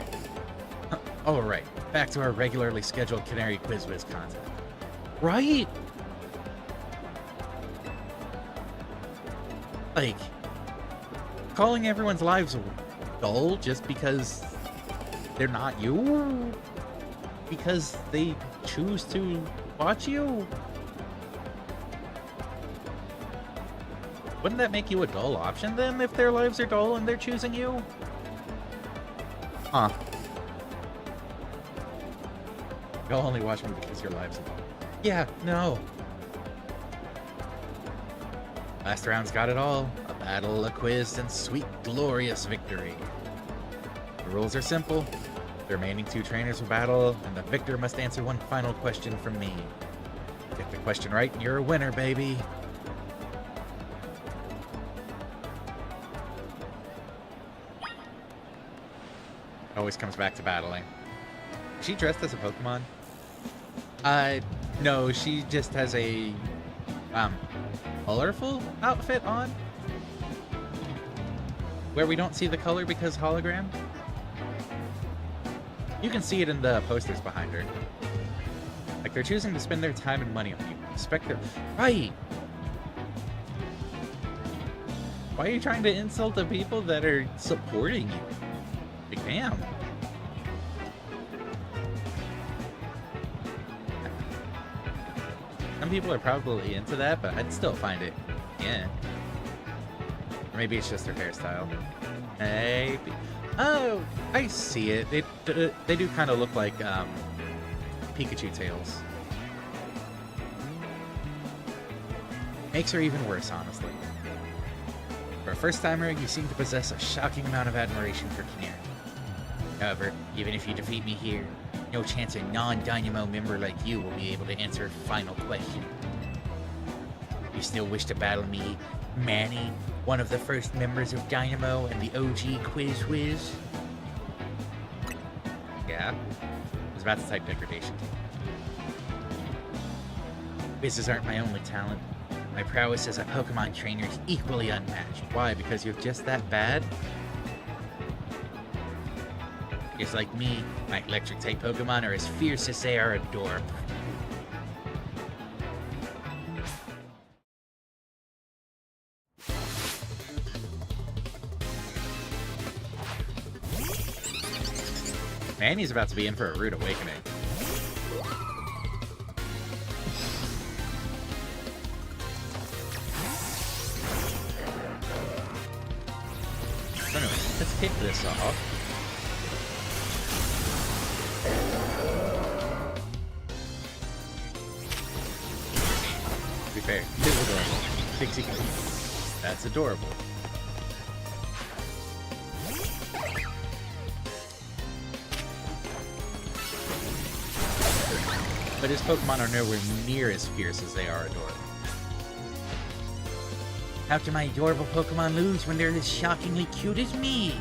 Alright, back to our regularly scheduled Canary Quiz Whiz content. Right? Like, calling everyone's lives dull just because they're not you? Because they choose to watch you? Wouldn't that make you a dull option then, if their lives are dull and they're choosing you? Huh. You'll only watch me because your lives are dull. Yeah, no. Last round's got it all. A battle, a quiz, and sweet, glorious victory. The rules are simple. The remaining two trainers will battle, and the victor must answer one final question from me. Get the question right, and you're a winner, baby. Always comes back to battling. Is she dressed as a Pokemon? No, she just has a, colorful outfit on. where we don't see the color because hologram. You can see it in the posters behind her. Like, they're choosing to spend their time and money on you. Expect their... Right! Why are you trying to insult the people that are supporting you? Like, damn. Some people are probably into that, but I'd still find it, yeah. Or maybe it's just their hairstyle. Maybe. Oh, I see it. They do kind of look like Pikachu tails. Makes her even worse, honestly. For a first-timer, you seem to possess a shocking amount of admiration for Canary. However, even if you defeat me here, no chance a non-Dynamo member like you will be able to answer a final question. You still wish to battle me, Manny, one of the first members of Dynamo and the OG Quiz Whiz? Yeah? I was about to type degradation. Quizzes aren't my only talent. My prowess as a Pokemon trainer is equally unmatched. Why? Because you're just that bad? Just like me, my electric-type Pokemon are as fierce as they are adorable. Manny's about to be in for a rude awakening. So anyway, let's kick this off. To be fair, it is adorable. Pixie King. That's adorable. But his Pokemon are nowhere near as fierce as they are adorable. How can my adorable Pokemon lose when they're as shockingly cute as me?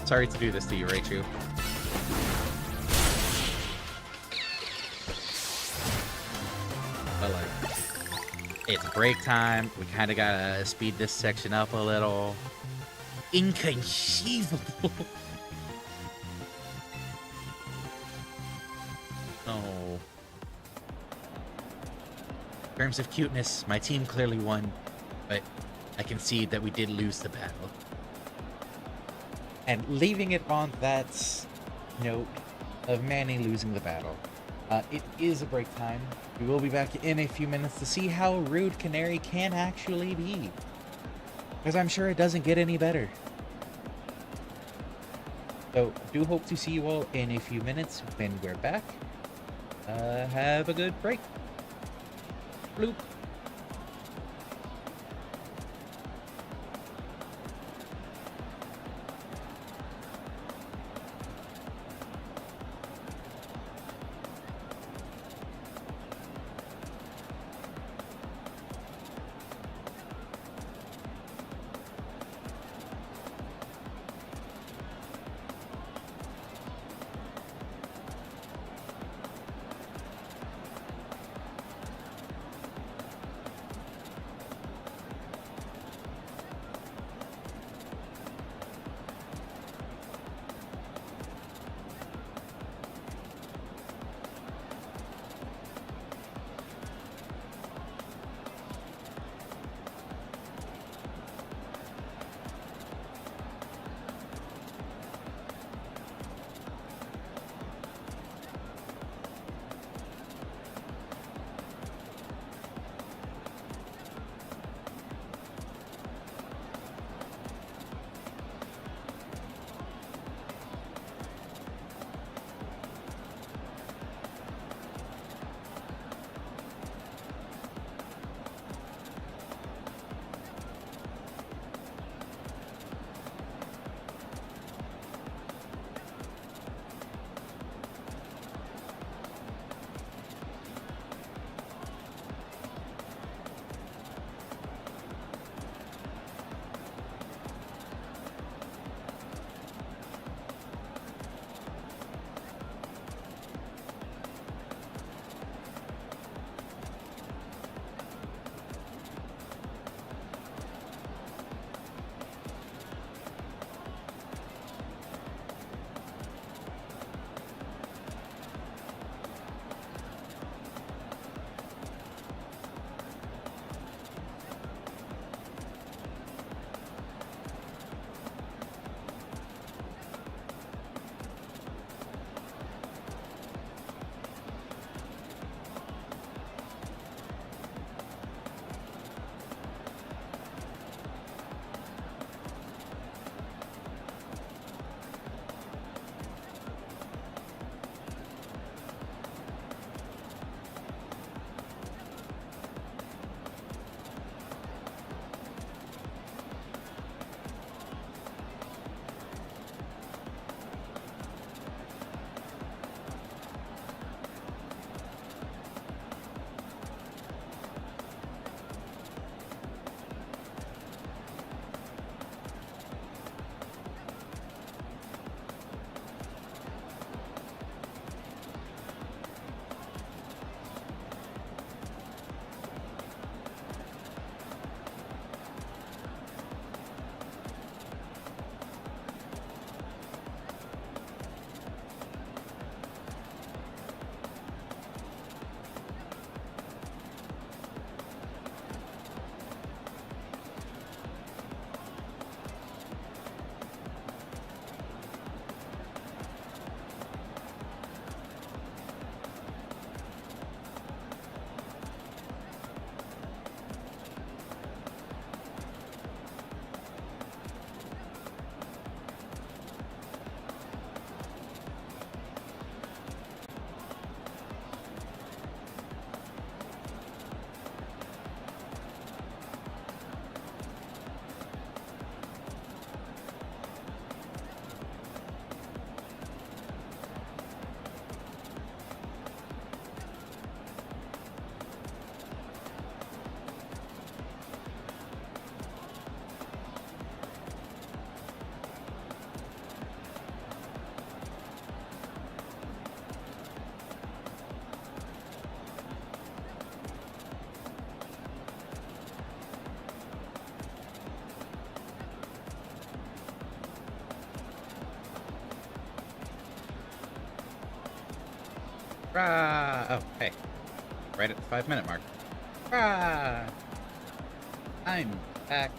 Sorry to do this to you, Raichu. But like, it's break time. We kind of gotta speed this section up a little. Inconceivable. Oh. In terms of cuteness, my team clearly won, but I concede that we did lose the battle. And leaving it on that note of Manny losing the battle, it is a break time. We will be back in a few minutes to see how rude Canary can actually be. Because I'm sure it doesn't get any better. So, do hope to see you all in a few minutes when we're back. Have a good break. Bloop. Rah! Oh, hey. Right at the 5-minute mark. Rah! I'm back.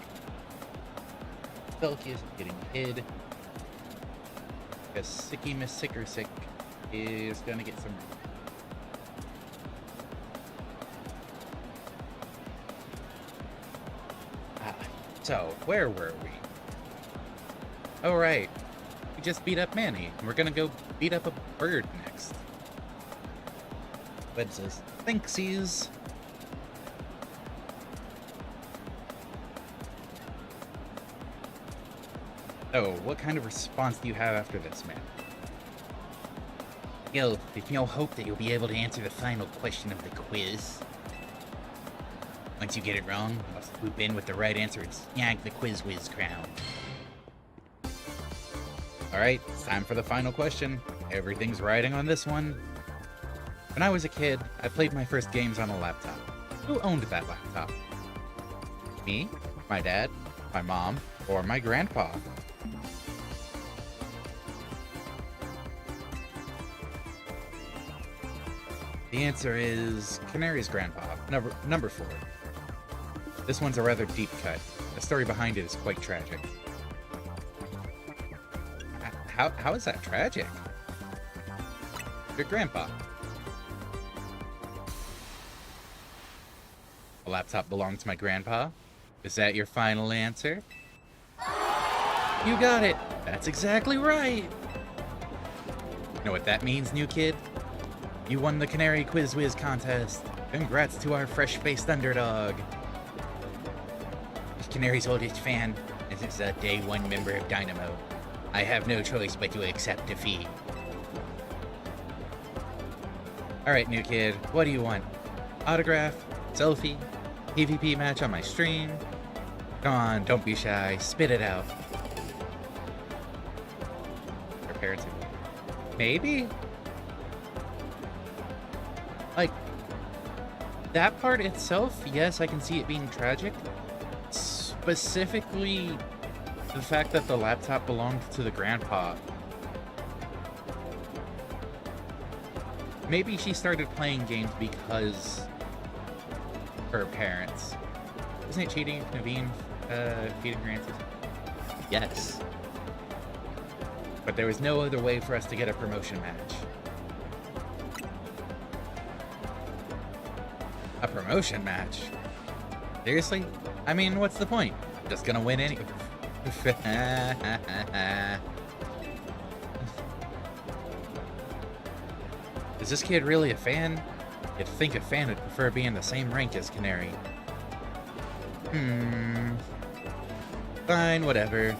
Silky is getting hid. Because Sicky Miss Sicker Sick is gonna get some. So, where were we? Oh, right. We just beat up Manny, and we're gonna go beat up a bird next. Web says, thanksies. So, what kind of response do you have after this, man? If you'll hope that you'll be able to answer the final question of the quiz. Once you get it wrong, I'll swoop in with the right answer and snag the Quiz Whiz crown. Alright, it's time for the final question. Everything's riding on this one. When I was a kid, I played my first games on a laptop. Who owned that laptop? Me, my dad, my mom, or my grandpa? The answer is Canary's grandpa, number 4. This one's a rather deep cut. The story behind it is quite tragic. How is that tragic? Your grandpa. A laptop belonged to my grandpa? Is that your final answer? You got it! That's exactly right! You know what that means, new kid? You won the Canary Quiz Whiz contest. Congrats to our fresh-faced underdog. Canary's oldest fan, and is a day 1 member of Dynamo. I have no choice but to accept defeat. Alright, new kid, what do you want? Autograph? Selfie? PvP match on my stream? Come on, don't be shy. Spit it out. Our parents are... Maybe? Like, that part itself, yes, I can see it being tragic. Specifically, the fact that the laptop belonged to the grandpa. Maybe she started playing games because her parents. Isn't it cheating if Naveen feeding her answers? Yes. But there was no other way for us to get a promotion match. A promotion match? Seriously? I mean, what's the point? Just gonna win anyway. Is this kid really a fan? You'd think a fan would prefer being the same rank as Canary. Fine, whatever.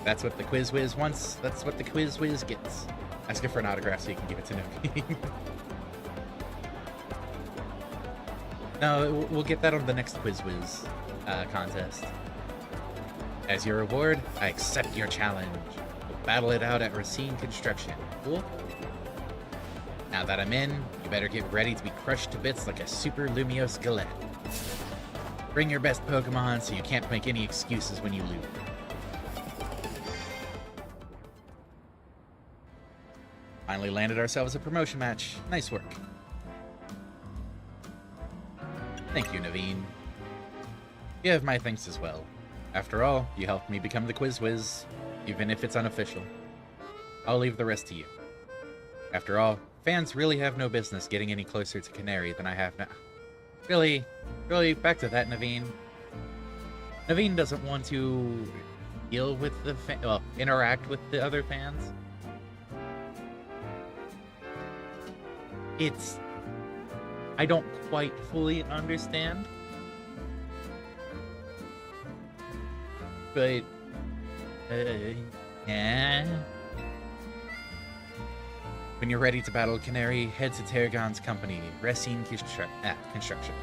That's what the Quiz Whiz wants. That's what the Quiz Whiz gets. Ask her for an autograph so you can give it to Naveen. No, we'll get that on the next Quiz Whiz contest. As your reward, I accept your challenge. We'll battle it out at Racine Construction. Cool? Now that I'm in, you better get ready to be crushed to bits like a Super Lumio Skelet. Bring your best Pokemon so you can't make any excuses when you lose. Finally landed ourselves a promotion match. Nice work. Thank you, Naveen. You have my thanks as well. After all, you helped me become the Quiz Whiz, even if it's unofficial. I'll leave the rest to you. After all, fans really have no business getting any closer to Canary than I have now. Really, back to that, Naveen. Naveen doesn't want to deal with the interact with the other fans. I don't quite fully understand. But, yeah. When you're ready to battle Canary, head to Tarragon's company, Racine Construction.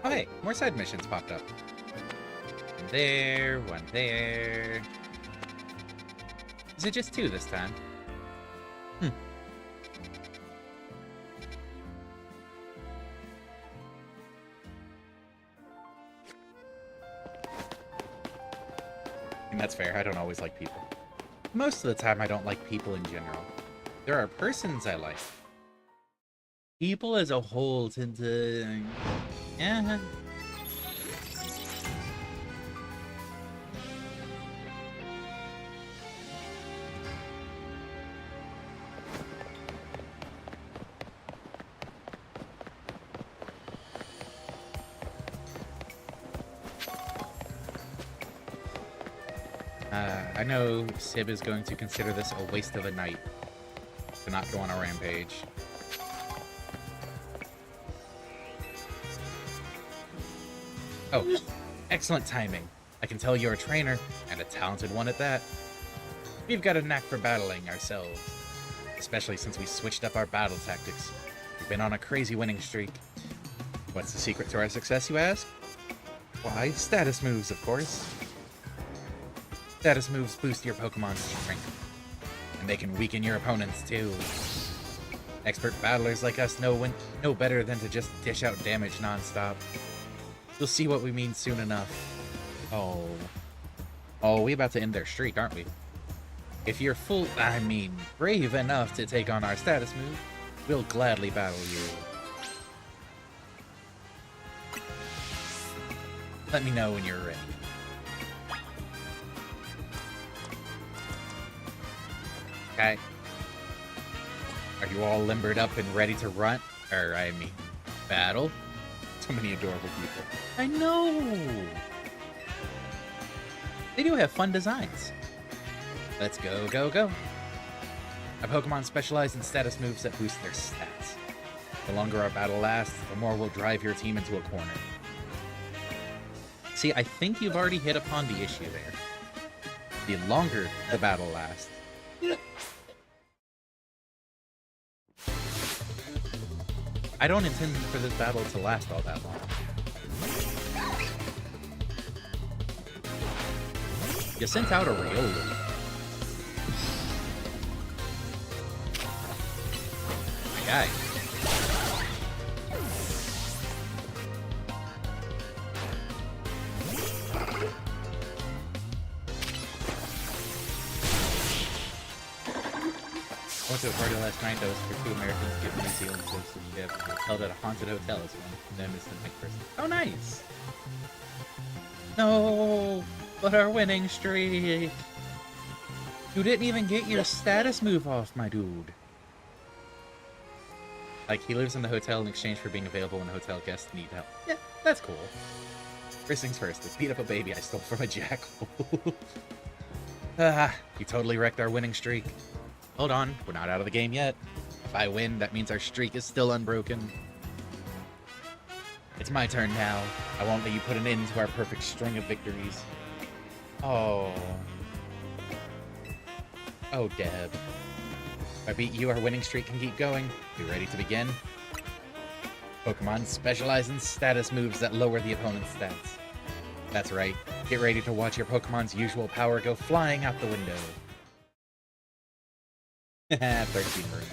Oh hey, more side missions popped up. One there, one there. Is it just 2 this time? And that's fair, I don't always like people. Most of the time, I don't like people in general. There are persons I like. People as a whole tend to... Yeah. I know Sib is going to consider this a waste of a night to not go on a rampage. Oh, excellent timing. I can tell you're a trainer, and a talented one at that. We've got a knack for battling ourselves, especially since we switched up our battle tactics. We've been on a crazy winning streak. What's the secret to our success, you ask? Why, status moves, of course. Status moves boost your Pokemon's strength, and they can weaken your opponents too. Expert battlers like us know better than to just dish out damage non-stop. You'll see what we mean soon enough. Oh, we about to end their streak, aren't we? If you're brave enough to take on our status move, we'll gladly battle you. Let me know when you're ready. Okay. Are you all limbered up and ready to run? Battle? So many adorable people. I know! They do have fun designs. Let's go, go, go. Our Pokemon specialize in status moves that boost their stats. The longer our battle lasts, the more we'll drive your team into a corner. See, I think you've already hit upon the issue there. The longer the battle lasts, I don't intend for this battle to last all that long. You sent out a Riolu. My guy. I went to a party last night that was for 2 Americans giving New Zealand citizenship. It was held at a haunted hotel as one. Them is the next person. Oh, nice! No, but our winning streak. You didn't even get your status move off, my dude. Like, he lives in the hotel in exchange for being available when hotel guests need help. Yeah, that's cool. First things first, let's beat up a baby I stole from a jackal. You totally wrecked our winning streak. Hold on, we're not out of the game yet. If I win, that means our streak is still unbroken. It's my turn now. I won't let you put an end to our perfect string of victories. Oh. Oh, Deb. If I beat you, our winning streak can keep going. You ready to begin? Pokemon specialize in status moves that lower the opponent's stats. That's right. Get ready to watch your Pokemon's usual power go flying out the window. 13 Marine.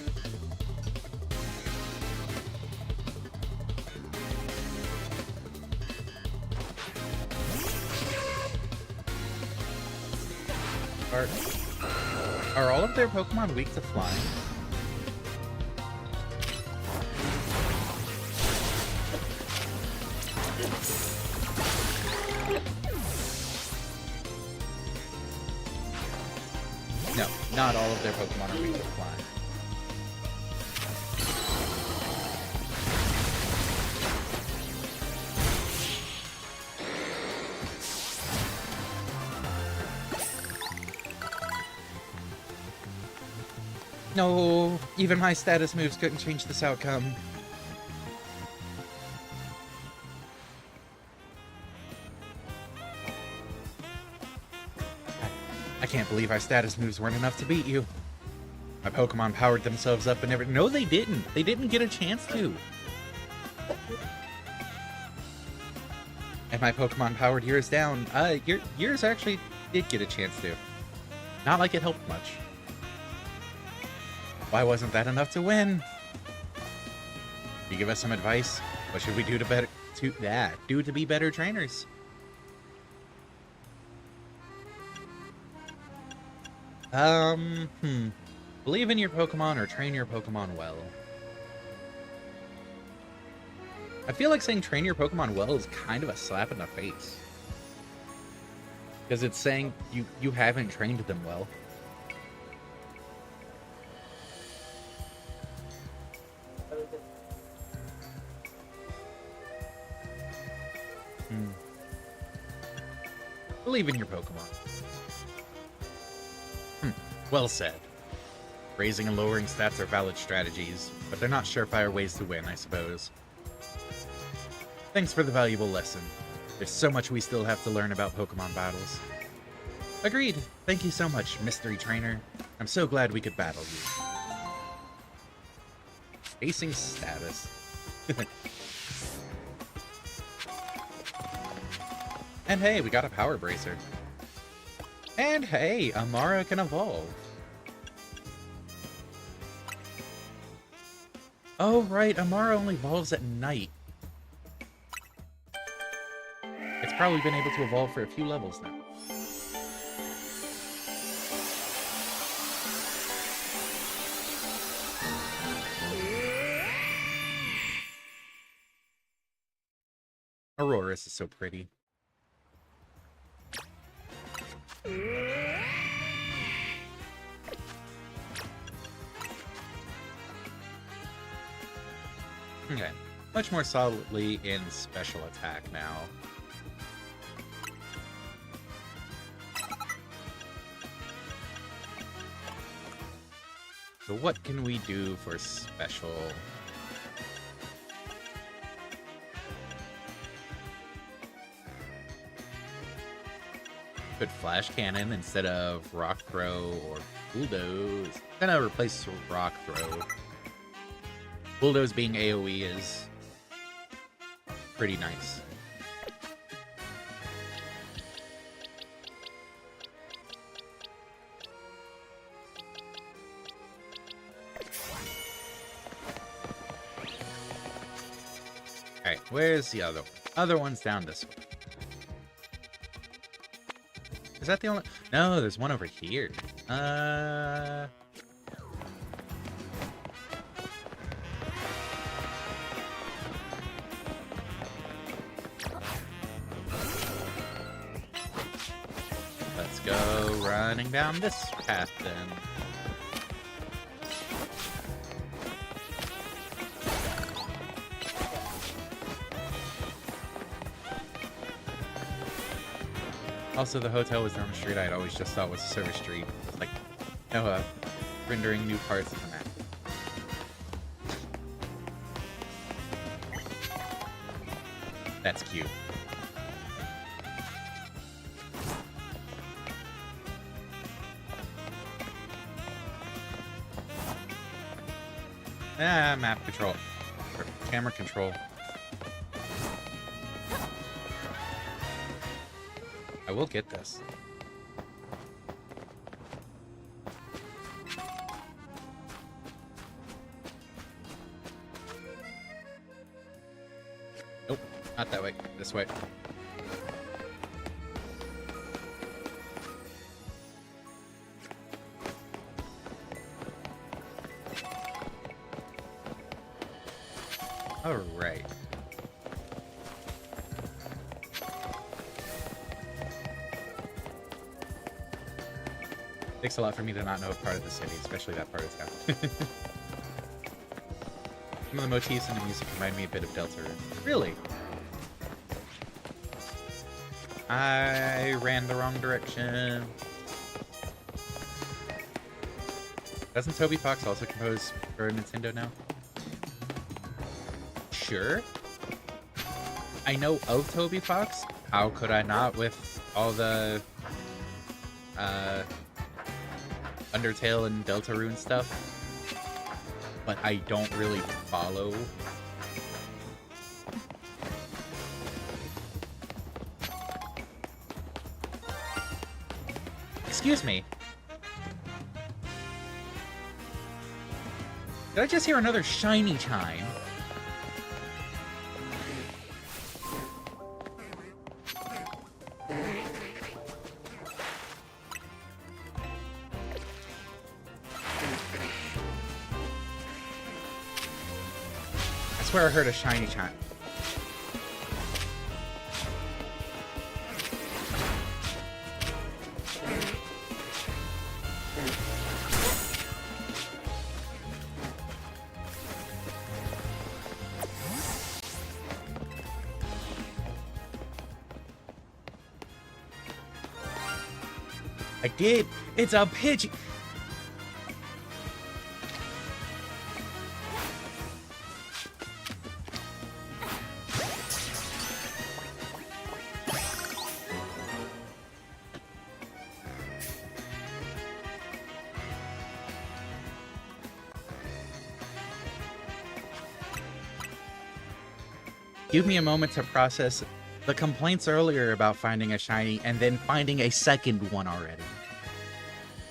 Are all of their Pokemon weak to flying? No, not all of their Pokemon are weak to flying. No, even my status moves couldn't change this outcome. I can't believe our status moves weren't enough to beat you. My Pokemon powered themselves up and everything. No, they didn't. They didn't get a chance to. And my Pokemon powered yours down. Yours actually did get a chance to. Not like it helped much. Why wasn't that enough to win? You give us some advice? What should we do to be better trainers? Hmm. Believe in your Pokemon or train your Pokemon well. I feel like saying train your Pokemon well is kind of a slap in the face. Because it's saying you haven't trained them well. Hmm. Believe in your Pokemon. Well said. Raising and lowering stats are valid strategies, but they're not surefire ways to win, I suppose. Thanks for the valuable lesson. There's so much we still have to learn about Pokemon battles. Agreed. Thank you so much, Mystery Trainer. I'm so glad we could battle you. Facing status. And hey, we got a Power Bracer. And hey, Amara can evolve. Oh, right, Amara only evolves at night. It's probably been able to evolve for a few levels now. Auroras is so pretty. Okay, much more solidly in special attack now. So what can we do for special? Could Flash Cannon instead of Rock Throw or Bulldoze. I'm gonna replace Rock Throw. Bulldoze being AoE is pretty nice. Alright, where's the other one? Other one's down this way. Is that the only... No, there's one over here. Let's go running down this path then. Also, the hotel was down the street I had always just thought was a service street. It's like, no, rendering new parts of the map. That's cute. Ah, map control. Or camera control. I will get this. Nope, not that way. This way. All right. Takes a lot for me to not know a part of the city, especially that part of town. Some of the motifs in the music remind me a bit of Deltarune. Really? I ran the wrong direction. Doesn't Toby Fox also compose for Nintendo now? Sure. I know of Toby Fox. How could I not with all the Undertale and Deltarune stuff? But I don't really follow. Excuse me. Did I just hear another shiny chime? swear I heard a shiny chime. I did! It's a Pidgey! Give me a moment to process the complaints earlier about finding a shiny and then finding a second one already.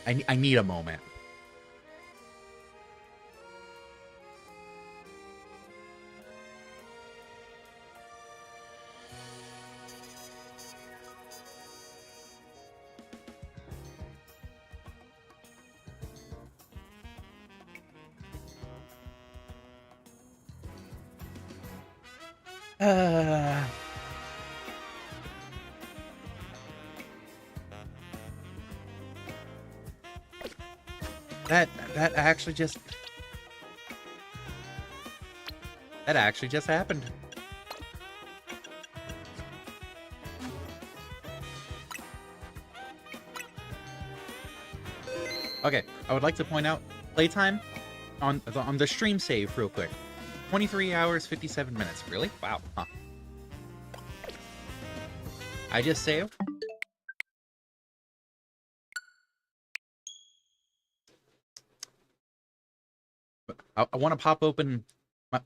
I need a moment. That actually just happened. Okay, I would like to point out playtime on the stream save real quick. 23 hours, 57 minutes. Really? Wow. Huh. I just saved. I want to pop open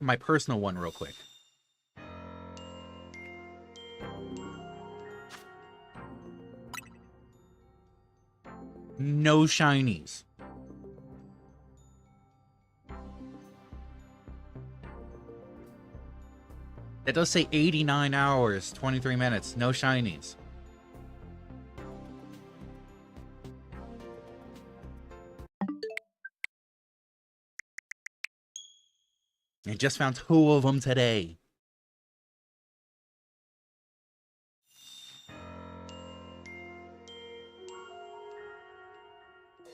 my personal one real quick. No shinies. It does say 89 hours, 23 minutes. No shinies. I just found 2 of them today.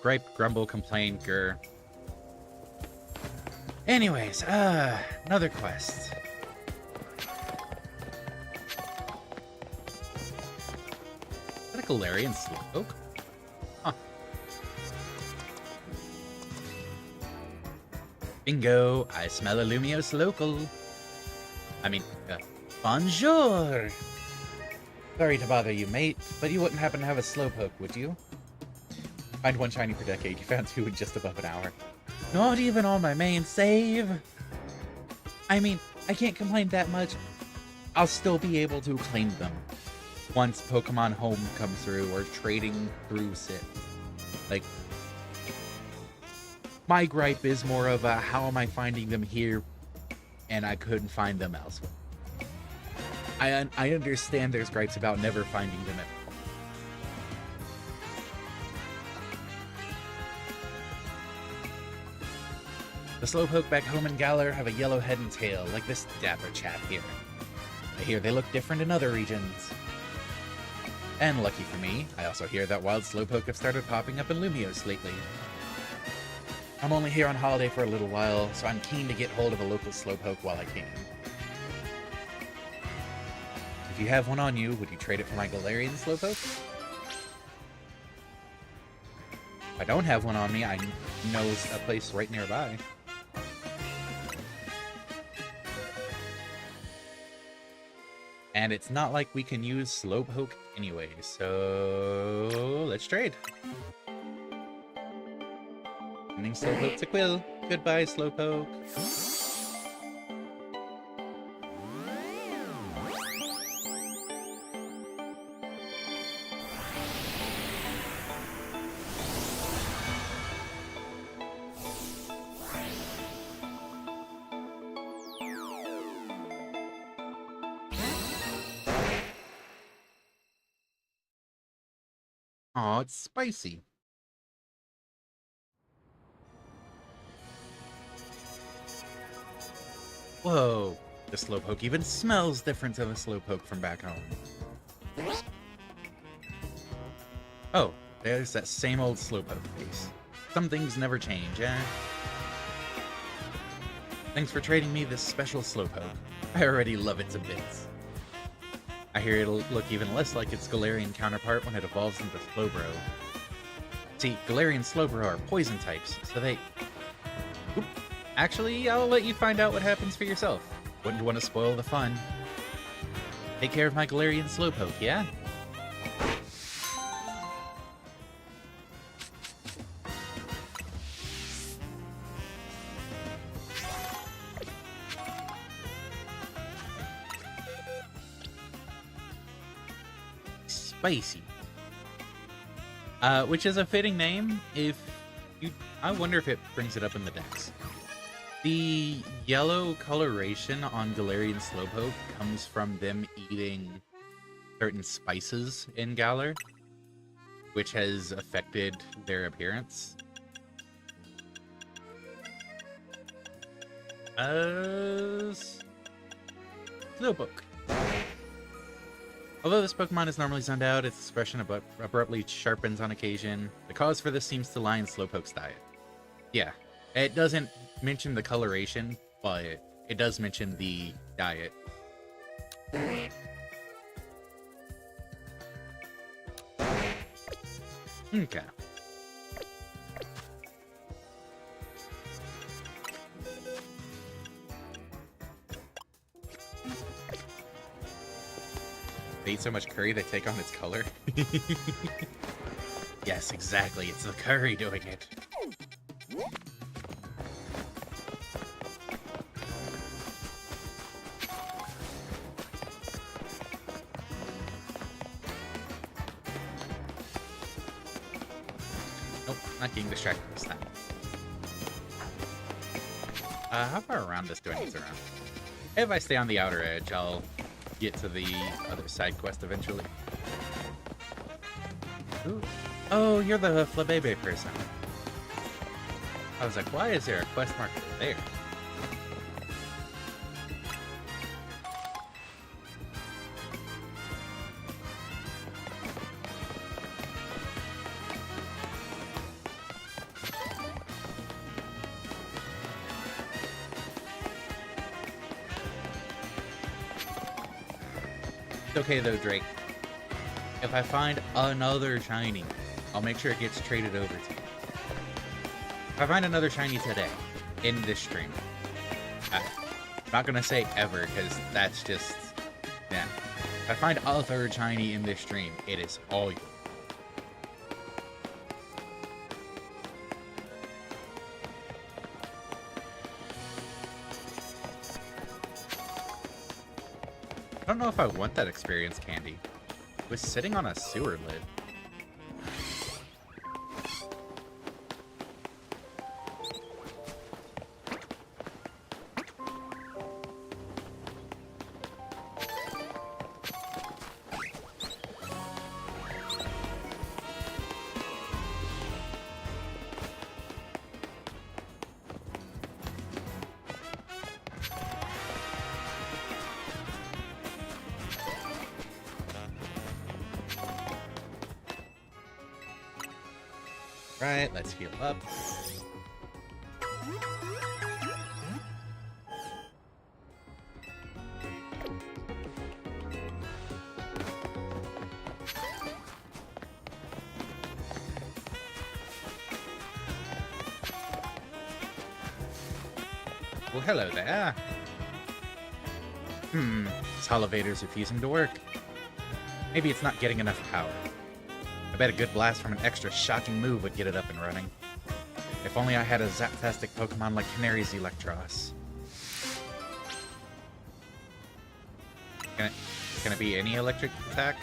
Gripe, grumble, complain, grr. Anyways, another quest. Is that a Galarian Slowpoke? Huh. Bingo! I smell a Lumiose local. I mean, bonjour! Sorry to bother you, mate, but you wouldn't happen to have a Slowpoke, would you? Find 1 shiny per decade. You found 2 in just above an hour. Not even on my main save! I mean, I can't complain that much. I'll still be able to claim them once Pokemon Home comes through, or trading through Sit. Like, my gripe is more of a, how am I finding them here and I couldn't find them elsewhere. I understand there's gripes about never finding them at all. The Slowpoke back home in Galar have a yellow head and tail, like this dapper chap here. I hear they look different in other regions. And lucky for me, I also hear that wild Slowpoke have started popping up in Lumiose lately. I'm only here on holiday for a little while, so I'm keen to get hold of a local Slowpoke while I can. If you have one on you, would you trade it for my Galarian Slowpoke? If I don't have one on me, I know a place right nearby. And it's not like we can use Slowpoke anyway, so let's trade. Sending Slowpoke to Quill. Goodbye, Slowpoke. Aw, it's spicy. Whoa, the Slowpoke even smells different to the Slowpoke from back home. Oh, there's that same old Slowpoke face. Some things never change, eh? Thanks for trading me this special Slowpoke. I already love it to bits. I hear it'll look even less like its Galarian counterpart when it evolves into Slowbro. See, Galarian and Slowbro are poison types, so they... Oop. Actually, I'll let you find out what happens for yourself. Wouldn't want to spoil the fun. Take care of my Galarian Slowpoke, yeah? Spicy. Which is a fitting name if you... I wonder if it brings it up in the dex. The yellow coloration on Galarian Slowpoke comes from them eating certain spices in Galar, which has affected their appearance. Slowpoke. Although this Pokemon is normally zoned out, its expression abruptly sharpens on occasion. The cause for this seems to lie in Slowpoke's diet. Yeah, it doesn't mention the coloration, but it does mention the diet. Okay. They eat so much curry they take on its color. Yes, exactly. It's the curry doing it. Nope, not getting distracted this time. How far around this do I need to run? If I stay on the outer edge, I'll get to the other side quest eventually. Ooh. Oh, you're the Flabebe person. I was like, why is there a quest marker there? It's okay though, Drake. If I find another shiny, I'll make sure it gets traded over to you. If I find another shiny today, in this stream, I'm not gonna say ever, because that's just... yeah. If I find a third shiny in this stream, it is all yours. I don't know if I want that experience candy. It was sitting on a sewer lid. Right, let's heal up. Well, hello there. This elevator's refusing to work. Maybe it's not getting enough power. I bet a good blast from an extra shocking move would get it up and running. If only I had a Zaptastic Pokemon like Canary's Electros. Can it be any electric attack?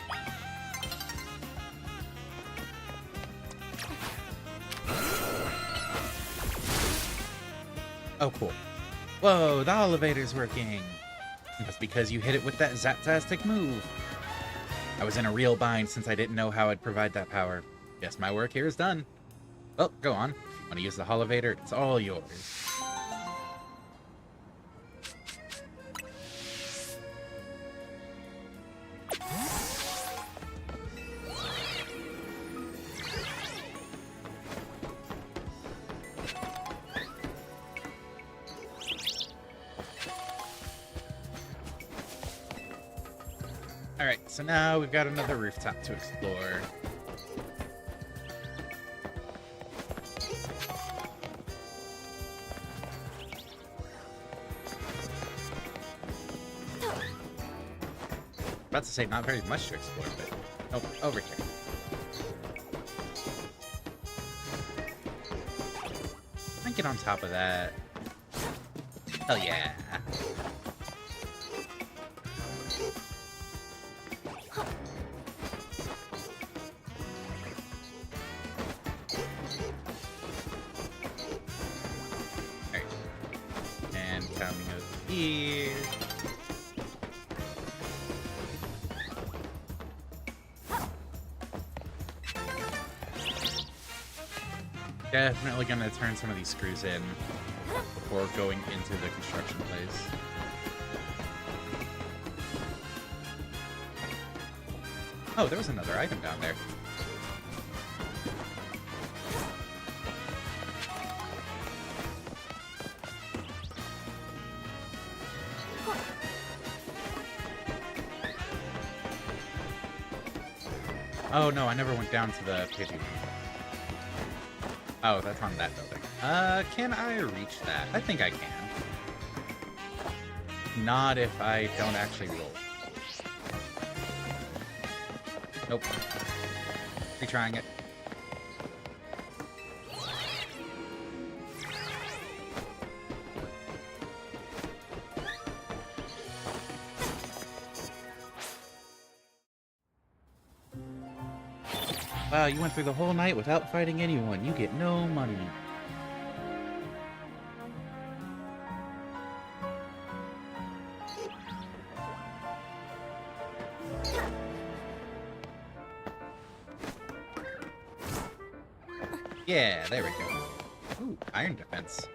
Oh, cool. Whoa, the elevator's working! That's because you hit it with that Zaptastic move. I was in a real bind since I didn't know how I'd provide that power. Guess my work here is done. Well, go on. If you want to use the Holovator, it's all yours. Alright, so now we've got another rooftop to explore. About to say not very much to explore, but over here. I can get on top of that. Hell yeah. Alright. And coming over here. Definitely gonna turn some of these screws in before going into the construction place. Oh, there was another item down there. Oh no, I never went down to the piggy one. Oh, that's on that building. Can I reach that? I think I can. Not if I don't actually roll. Nope. Retrying it. Wow, you went through the whole night without fighting anyone. You get no money. Yeah, there we go. Ooh, iron defense.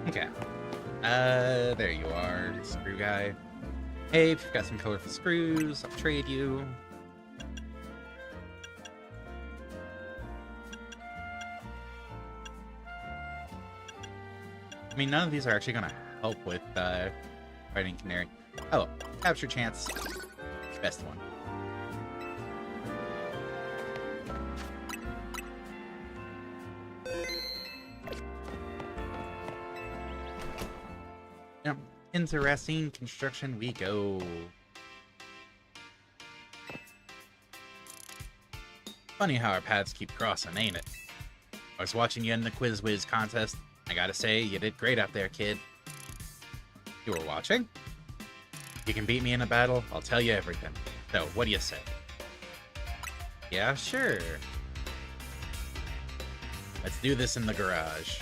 Okay. There you are, screw guy. Hey, if you've got some colorful screws, I'll trade you. I mean, none of these are actually gonna help with, fighting Canary. Oh, capture chance. Best one. Yep, interesting construction we go. Funny how our paths keep crossing, ain't it? I was watching you in the Quiz Whiz contest. I gotta say, you did great out there, kid. You were watching? If you can beat me in a battle, I'll tell you everything. So, what do you say? Yeah, sure. Let's do this in the garage.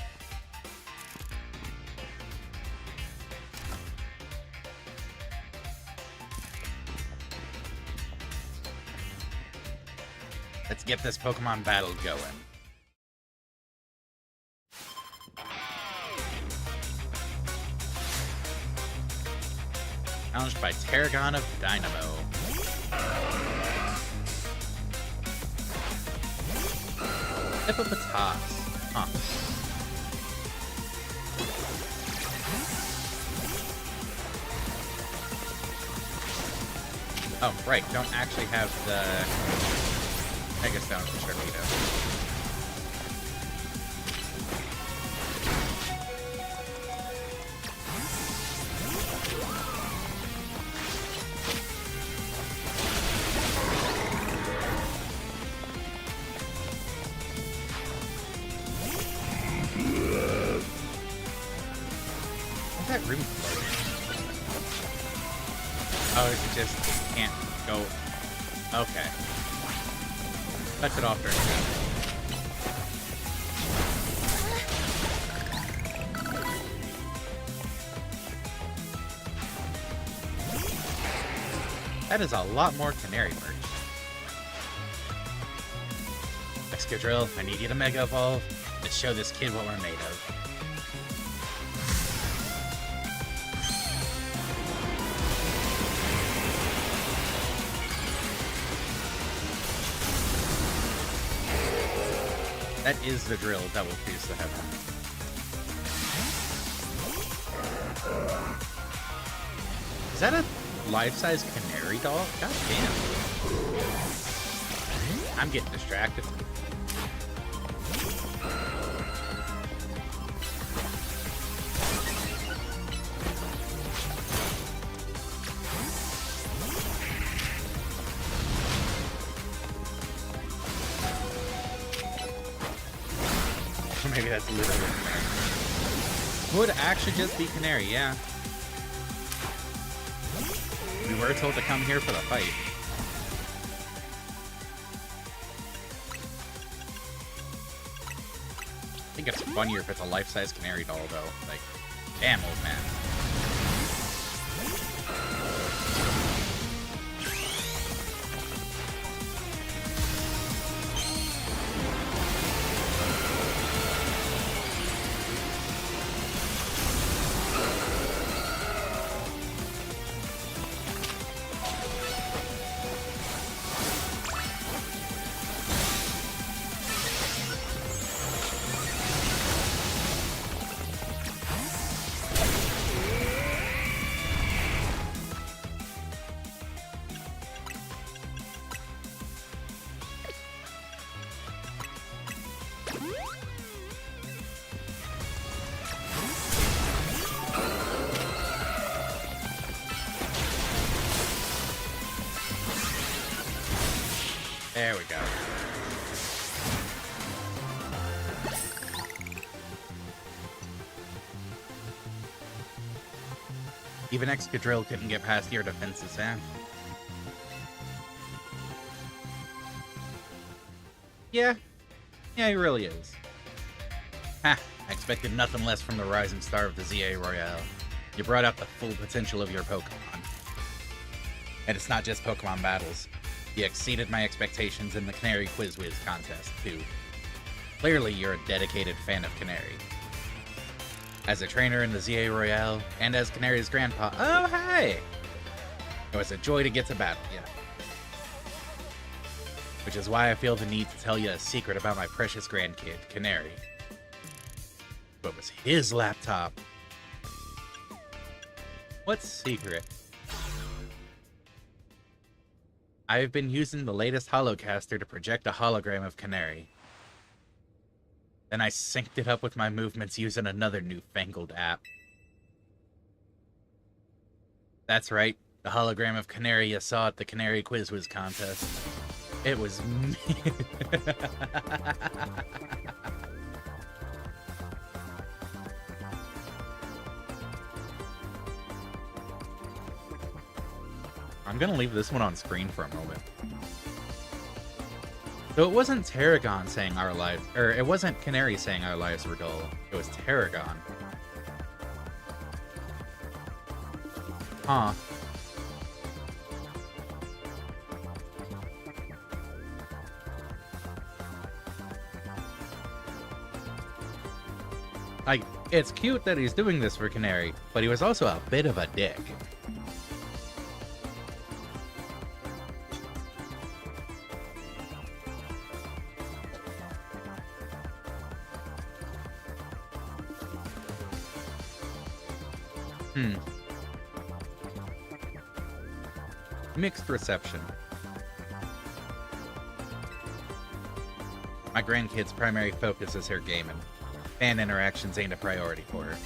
Let's get this Pokemon battle going. Challenged by Tarragon of Dynamo. Hippopotas. Huh. Oh, right. Don't actually have the Mega Stone for Sharpedo. That room floating? Oh, it just can't go. Okay. Touch it off during that. That is a lot more Canary merch. Excadrill, I need you to Mega Evolve. Let's show this kid what we're made of. That is the drill that will pierce the heaven. Is that a life-size canary doll? God damn. I'm getting distracted. Maybe that's literally a canary. Would actually just be canary, yeah. We were told to come here for the fight. I think it's funnier if it's a life-size canary doll, though. Like, damn, old man. There we go. Even Excadrill couldn't get past your defenses, eh? Yeah. Yeah, he really is. Ha! I expected nothing less from the rising star of the ZA Royale. You brought out the full potential of your Pokemon. And it's not just Pokemon battles. You exceeded my expectations in the Canary Quiz Whiz contest, too. Clearly, you're a dedicated fan of Canary. As a trainer in the ZA Royale, and as Canary's grandpa, oh, hey! It was a joy to get to battle you. Which is why I feel the need to tell you a secret about my precious grandkid, Canary. But it was his laptop. What secret? I've been using the latest holocaster to project a hologram of Canary. Then I synced it up with my movements using another newfangled app. That's right, the hologram of Canary you saw at the Canary Quiz Whiz contest. It was me. I'm gonna leave this one on screen for a moment. So it wasn't Tarragon saying our lives, or it wasn't Canary saying our lives were dull. It was Tarragon. Huh. Like, it's cute that he's doing this for Canary, but he was also a bit of a dick. Mixed reception. My grandkid's primary focus is her gaming. Fan interactions ain't a priority for her.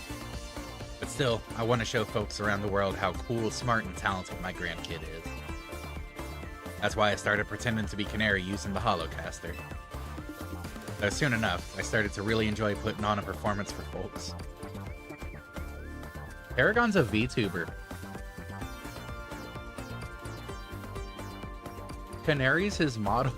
But still, I want to show folks around the world how cool, smart, and talented my grandkid is. That's why I started pretending to be Canary using the holocaster. Though soon enough, I started to really enjoy putting on a performance for folks. Paragon's a VTuber. Canary's his model.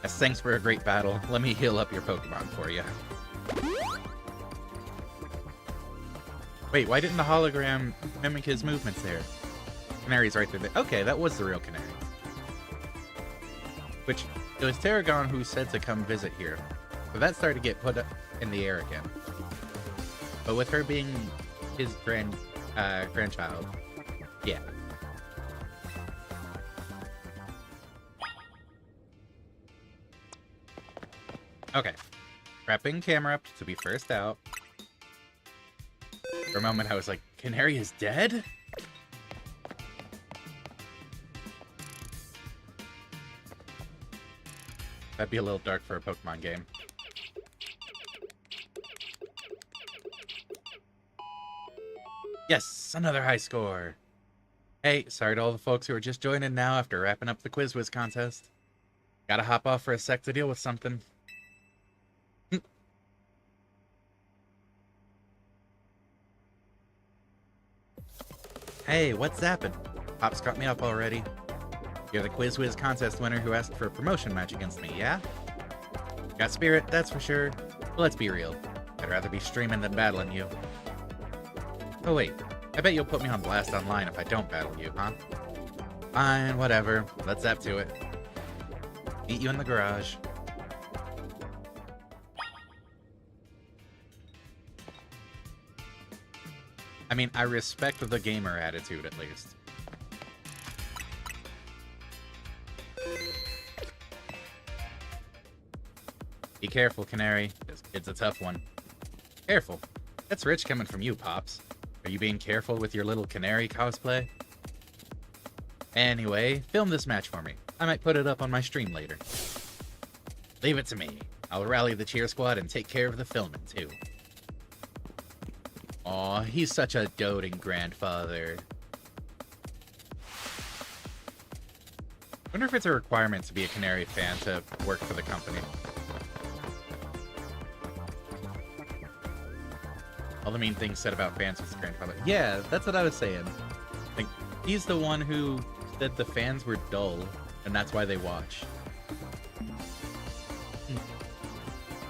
Yes, thanks for a great battle. Let me heal up your Pokemon for you. Wait, why didn't the hologram mimic his movements there? Canary's right there. Okay, that was the real Canary. Which, it was Tarragon who said to come visit here. But that started to get put up in the air again. But with her being his grandchild, yeah. Okay. Prepping camera up to be first out. For a moment I was like, Canary is dead? That'd be a little dark for a Pokemon game. Yes, another high score. Hey, sorry to all the folks who are just joining now after wrapping up the Quiz Whiz contest. Gotta hop off for a sec to deal with something. Hey, what's zappin'? Pop's caught me up already. You're the Quiz Whiz contest winner who asked for a promotion match against me, yeah? Got spirit, that's for sure. But let's be real. I'd rather be streaming than battling you. Oh wait, I bet you'll put me on blast online if I don't battle you, huh? Fine, whatever. Let's zap to it. Meet you in the garage. I mean, I respect the gamer attitude at least. Be careful, Canary. This kid's a tough one. Careful. That's rich coming from you, Pops. Are you being careful with your little Canary cosplay? Anyway, film this match for me. I might put it up on my stream later. Leave it to me. I'll rally the cheer squad and take care of the filming, too. Aw, he's such a doting grandfather. Wonder if it's a requirement to be a Canary fan to work for the company. All the mean things said about fans with his grandfather. Yeah, that's what I was saying. Like, he's the one who said the fans were dull, and that's why they watch.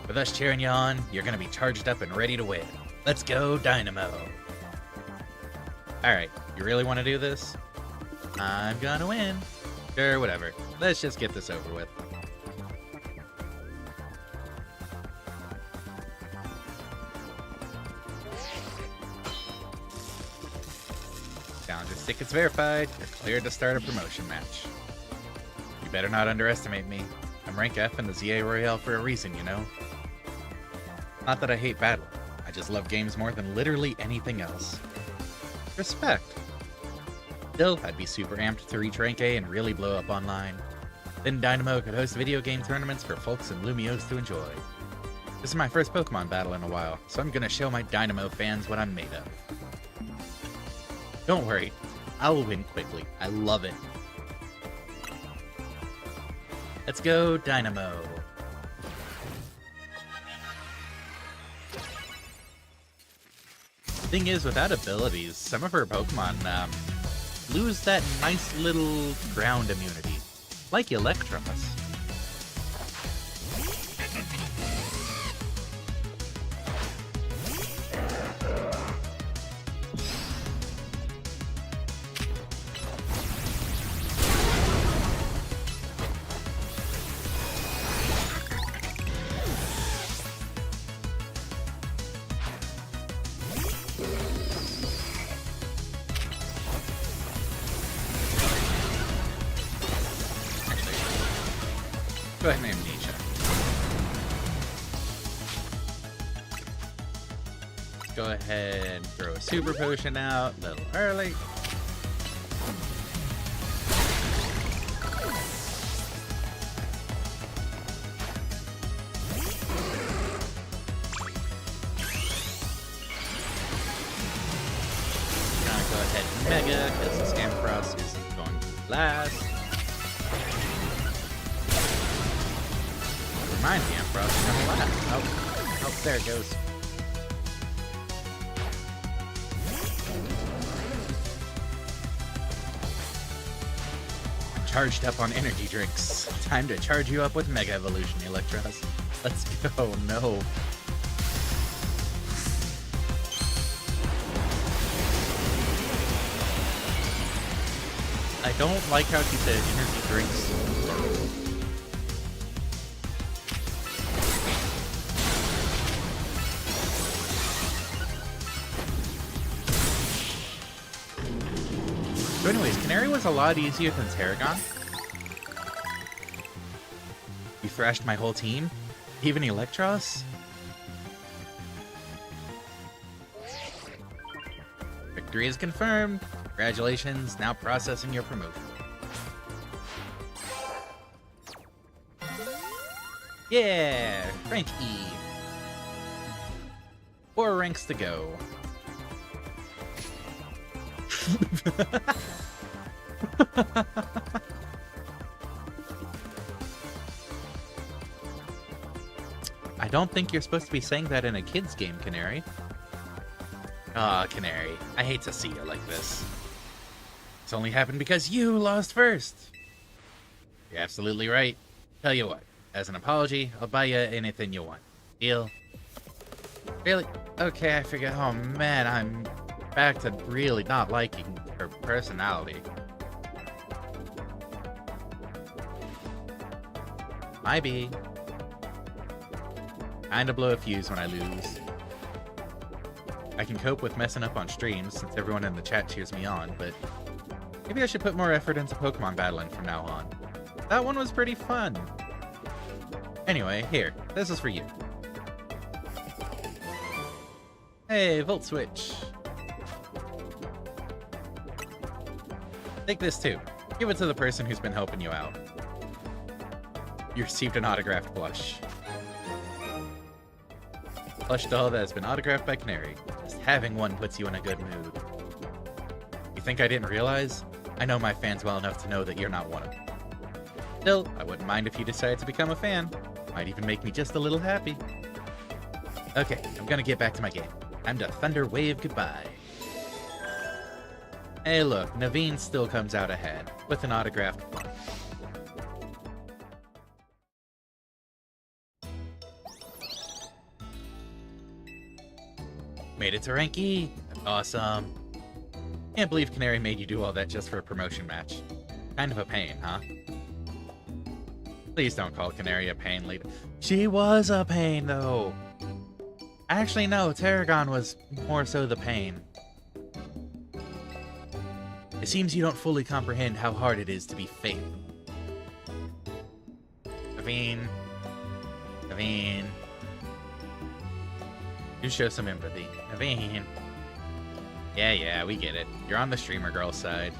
With us cheering you on, you're gonna be charged up and ready to win. Let's go, Dynamo! Alright, you really want to do this? I'm gonna win. Sure, whatever. Let's just get this over with. Challenges tickets verified. You're cleared to start a promotion match. You better not underestimate me. I'm rank F in the ZA Royale for a reason, you know? Not that I hate battle. I just love games more than literally anything else. Respect. Still, I'd be super amped to reach rank A and really blow up online. Then Dynamo could host video game tournaments for folks in Lumiose to enjoy. This is my first Pokemon battle in a while, so I'm gonna show my Dynamo fans what I'm made of. Don't worry, I will win quickly. I love it. Let's go, Dynamo. Thing is, without abilities, some of her Pokemon lose that nice little ground immunity, like Electros. Go ahead and amnesia. Let's go ahead and throw a super potion out a little early. Gonna go ahead and mega because the Scamfrost isn't going to last. Remind me, Ampharos is gonna last. Oh, there it goes. I'm charged up on energy drinks. Time to charge you up with Mega Evolution, Electros. Let's go, no. I don't like how she said energy drinks. But anyways, Canary was a lot easier than Tarragon. You thrashed my whole team? Even Electros? Victory is confirmed. Congratulations, now processing your promotion. Yeah, rank E. 4 ranks to go. I don't think you're supposed to be saying that in a kid's game, Canary. Aw, Canary, I hate to see you like this. It's only happened because you lost first. You're absolutely right. Tell you what, as an apology, I'll buy you anything you want. Deal? Really? Okay, I figure, oh man, I'm back to really not liking her personality. Might be. Kinda blow a fuse when I lose. I can cope with messing up on streams since everyone in the chat cheers me on, but maybe I should put more effort into Pokemon battling from now on. That one was pretty fun. Anyway, here, this is for you. Hey, Volt Switch. Take this too. Give it to the person who's been helping you out. You received an autographed plush. Plush doll that has been autographed by Canary. Just having one puts you in a good mood. You think I didn't realize? I know my fans well enough to know that you're not one of them. Still, I wouldn't mind if you decided to become a fan. Might even make me just a little happy. Okay, I'm gonna get back to my game. Time to thunder wave goodbye. Hey look, Naveen still comes out ahead, with an autographed plush. Made it to rank E. That's awesome. Can't believe Canary made you do all that just for a promotion match. Kind of a pain, huh? Please don't call Canary a pain, leader. She was a pain, though. Actually, no, Tarragon was more so the pain. It seems you don't fully comprehend how hard it is to be Fate. Naveen. You show some empathy. Naveen. Yeah, we get it. You're on the streamer girl side.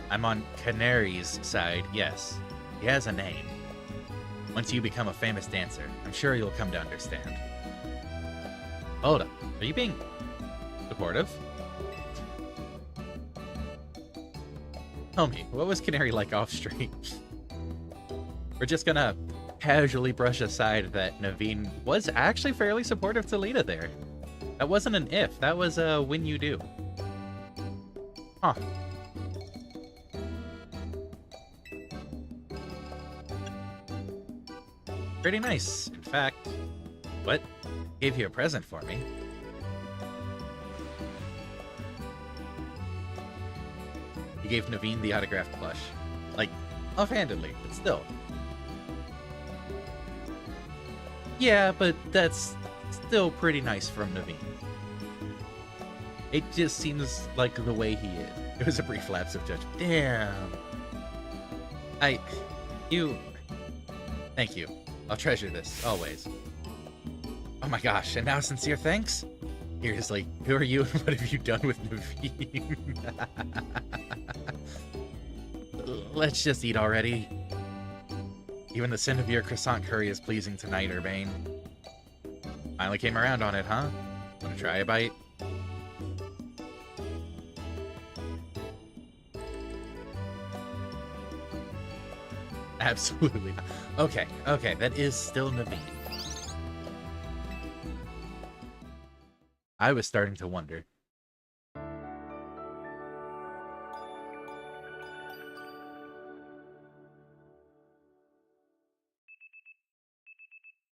I'm on Canary's side, yes. He has a name. Once you become a famous dancer, I'm sure you'll come to understand. Hold up. Are you being supportive? Tell me, what was Canary like off stream? We're just gonna casually brush aside that Naveen was actually fairly supportive to Lita there. That wasn't an if, that was a when you do. Huh. Pretty nice. In fact, what? Gave you a present for me. You gave Naveen the autographed plush. Like, offhandedly, but still. Yeah, but that's still pretty nice from Naveen. It just seems like the way he is. It was a brief lapse of judgment. Damn. Thank you. I'll treasure this, always. Oh my gosh, and now sincere thanks? Seriously, who are you and what have you done with Naveen? Let's just eat already. Even the scent of your croissant curry is pleasing tonight, Urbane. Finally came around on it, huh? Wanna try a bite? Absolutely not. Okay, that is still Naveen. I was starting to wonder.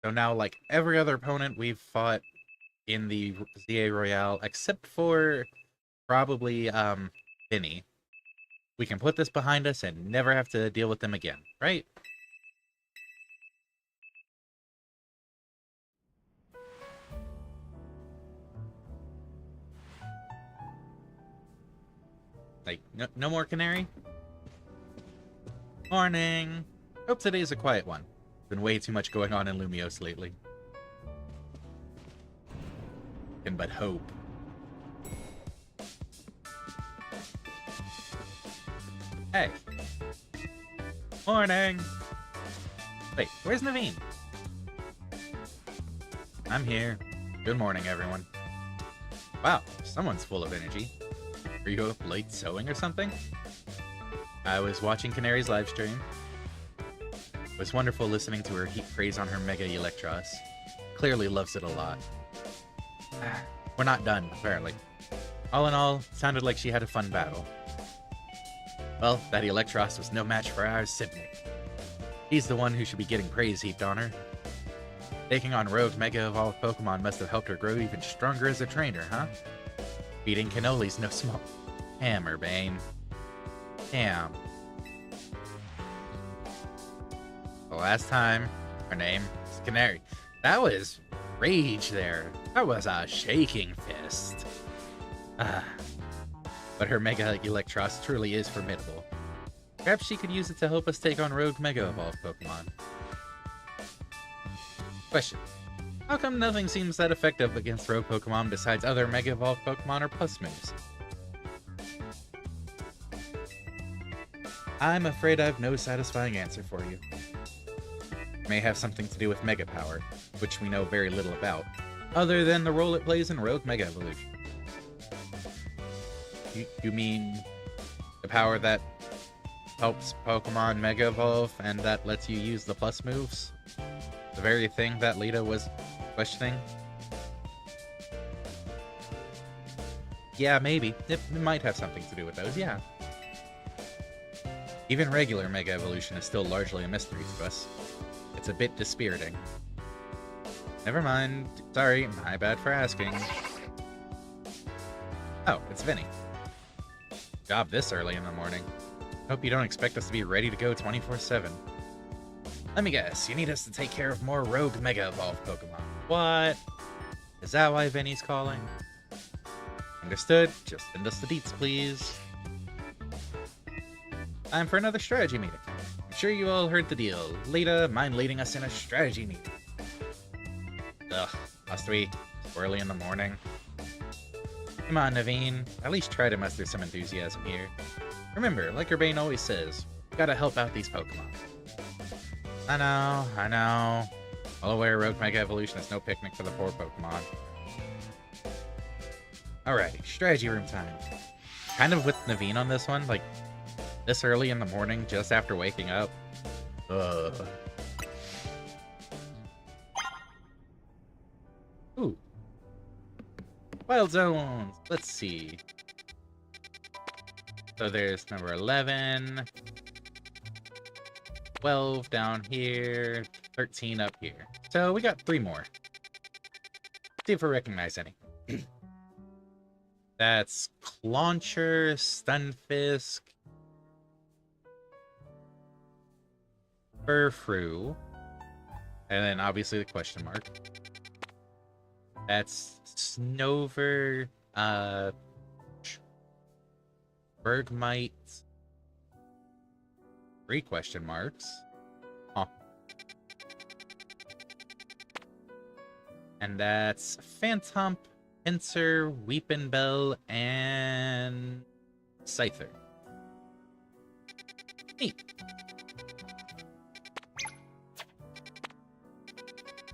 So now, like every other opponent we've fought in the ZA Royale, except for probably Vinny, we can put this behind us and never have to deal with them again, right? Like, no more canary? Morning! Hope today's a quiet one. Been way too much going on in Lumios lately. Can but hope. Hey. Morning! Wait, where's Naveen? I'm here. Good morning, everyone. Wow, someone's full of energy. Are you up late sewing or something? I was watching Canary's live stream. It was wonderful listening to her heap praise on her Mega Electros. Clearly loves it a lot. We're not done, apparently. All in all, sounded like she had a fun battle. Well, that Electros was no match for our Sydney. He's the one who should be getting praise heaped on her. Taking on rogue Mega Evolved Pokemon must have helped her grow even stronger as a trainer, huh? Beating Cannoli's no small... Hammerbane. Damn. The last time, her name was Canary. That was rage there. That was a shaking fist. But her Mega Electros truly is formidable. Perhaps she could use it to help us take on rogue Mega Evolved Pokemon. Question. How come nothing seems that effective against rogue Pokemon besides other Mega Evolved Pokemon or Plus moves? I'm afraid I've no satisfying answer for you. It may have something to do with Mega Power, which we know very little about, other than the role it plays in rogue Mega Evolution. You mean the power that helps Pokemon Mega Evolve and that lets you use the Plus moves? The very thing that Lita was questioning? Yeah, maybe. It might have something to do with those, yeah. Even regular Mega Evolution is still largely a mystery to us. It's a bit dispiriting. Never mind. Sorry, my bad for asking. Oh, it's Vinny. Job this early in the morning. Hope you don't expect us to be ready to go 24/7. Let me guess, you need us to take care of more rogue Mega Evolved Pokemon. What? Is that why Vinny's calling? Understood. Just send us the deets, please. Time for another strategy meeting. I'm sure you all heard the deal. Lita, mind leading us in a strategy meeting? Ugh, must we? It's early in the morning. Come on, Naveen. At least try to muster some enthusiasm here. Remember, like Urbane always says, you gotta help out these Pokemon. I know. Well aware Rogue Mega Evolution is no picnic for the poor Pokemon. Alrighty, strategy room time. Kind of with Naveen on this one, like, this early in the morning, just after waking up. Ugh. Ooh. Wild Zones! Let's see. So there's number 11. 12 down here. 13 up here. So we got 3 more. See if we recognize any. That's Clauncher, Stunfisk, Furfrou, and then obviously the question mark. That's Snover, Bergmite, 3 question marks. Huh. And that's Phantom, Pinsir, Weepinbell, and Scyther. Neat.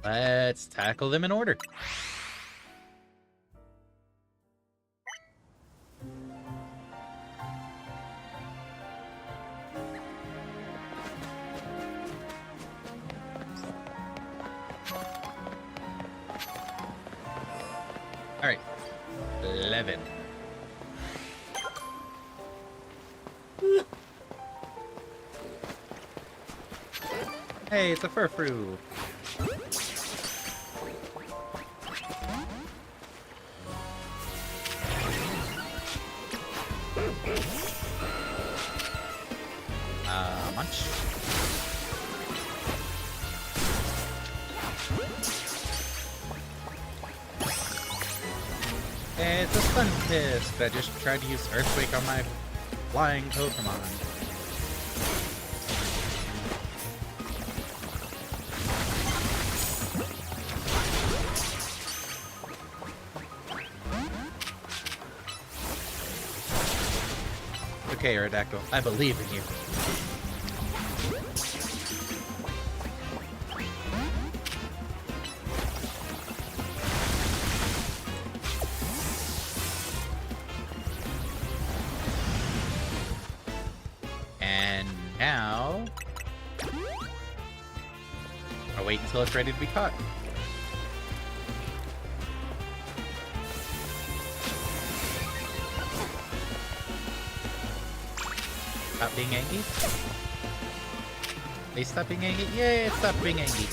Let's tackle them in order. All right, 11. Hey, it's a Furfrou. Munch. It's a Stunfisk that just tried to use Earthquake on my flying Pokemon. Okay, Aerodactyl, I believe in you. And now... I'll wait until it's ready to be caught. Stop being angry? They stop being angry? Yay, it stopped being angry.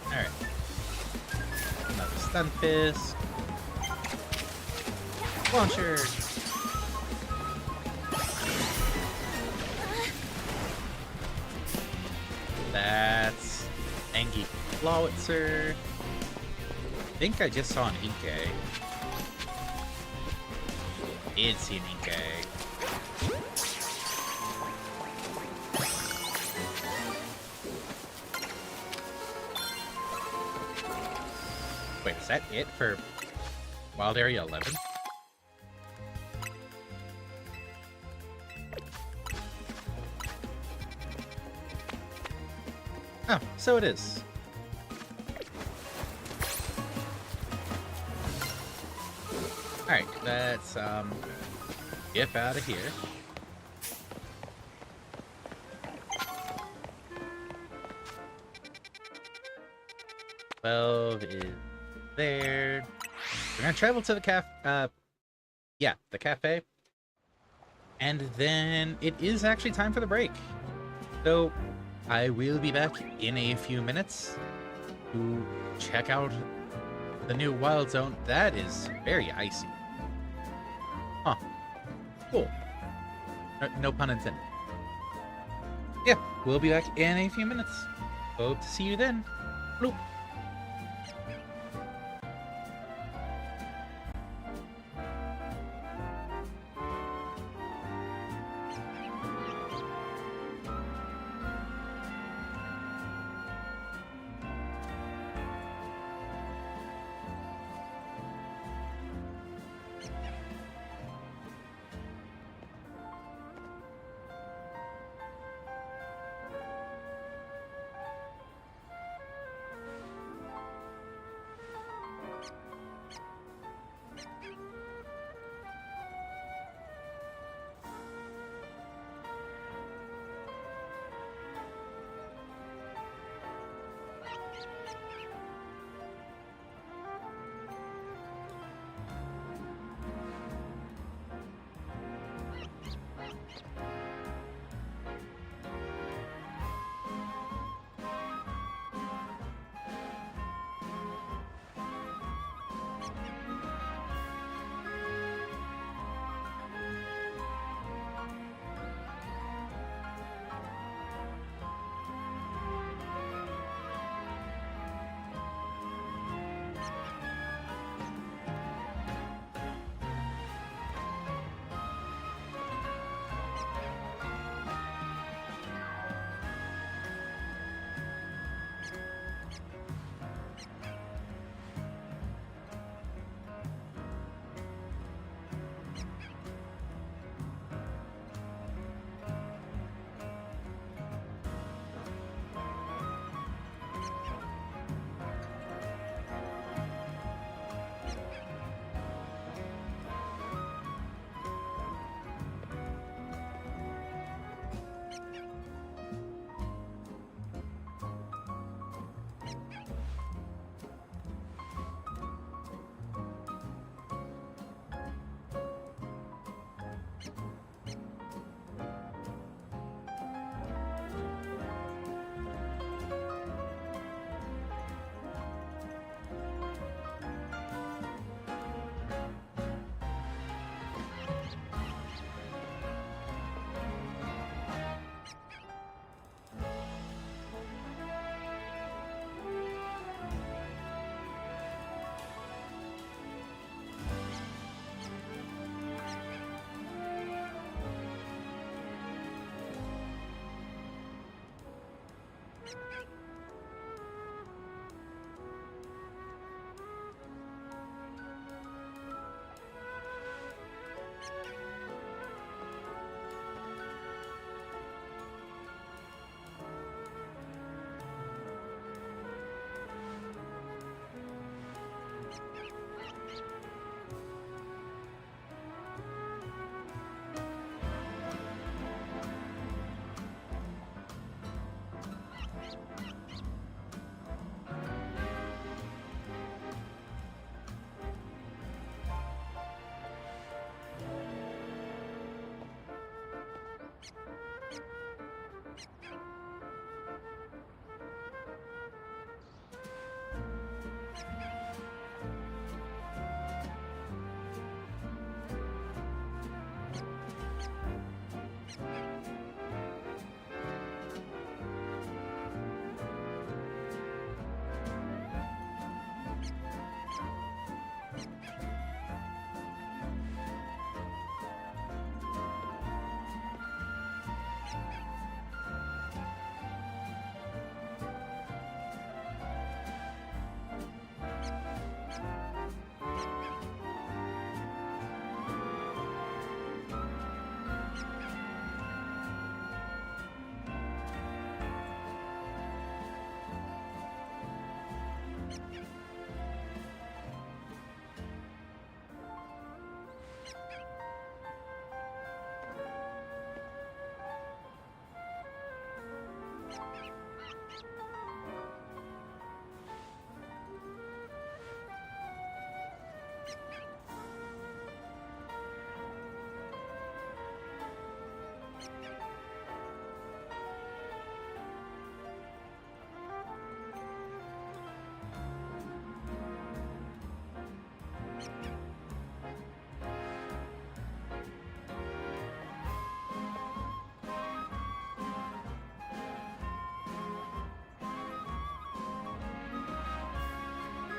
Alright. Another Stunfisk. Launcher! That's Angie. Flowitzer. I think I just saw an Inkay. Did see an Inkay. Wait, is that it for Wild Area 11? Oh, so it is. Alright, let's, get out of here. $12 is there. We're gonna travel to the the cafe. And then it is actually time for the break. So, I will be back in a few minutes to check out the new Wild Zone. That is very icy. Huh. Cool. No pun intended. Yeah, we'll be back in a few minutes. Hope to see you then. Bloop.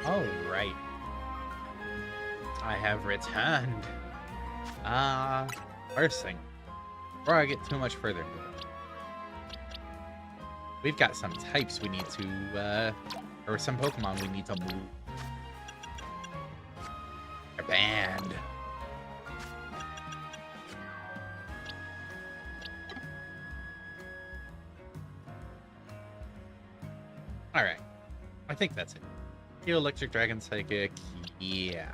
All right. I have returned. First thing, before I get too much further, we've got some types we need to, or some Pokemon we need to move. They're banned. Alright. I think that's it. Steel, Electric, Dragon, Psychic, yeah.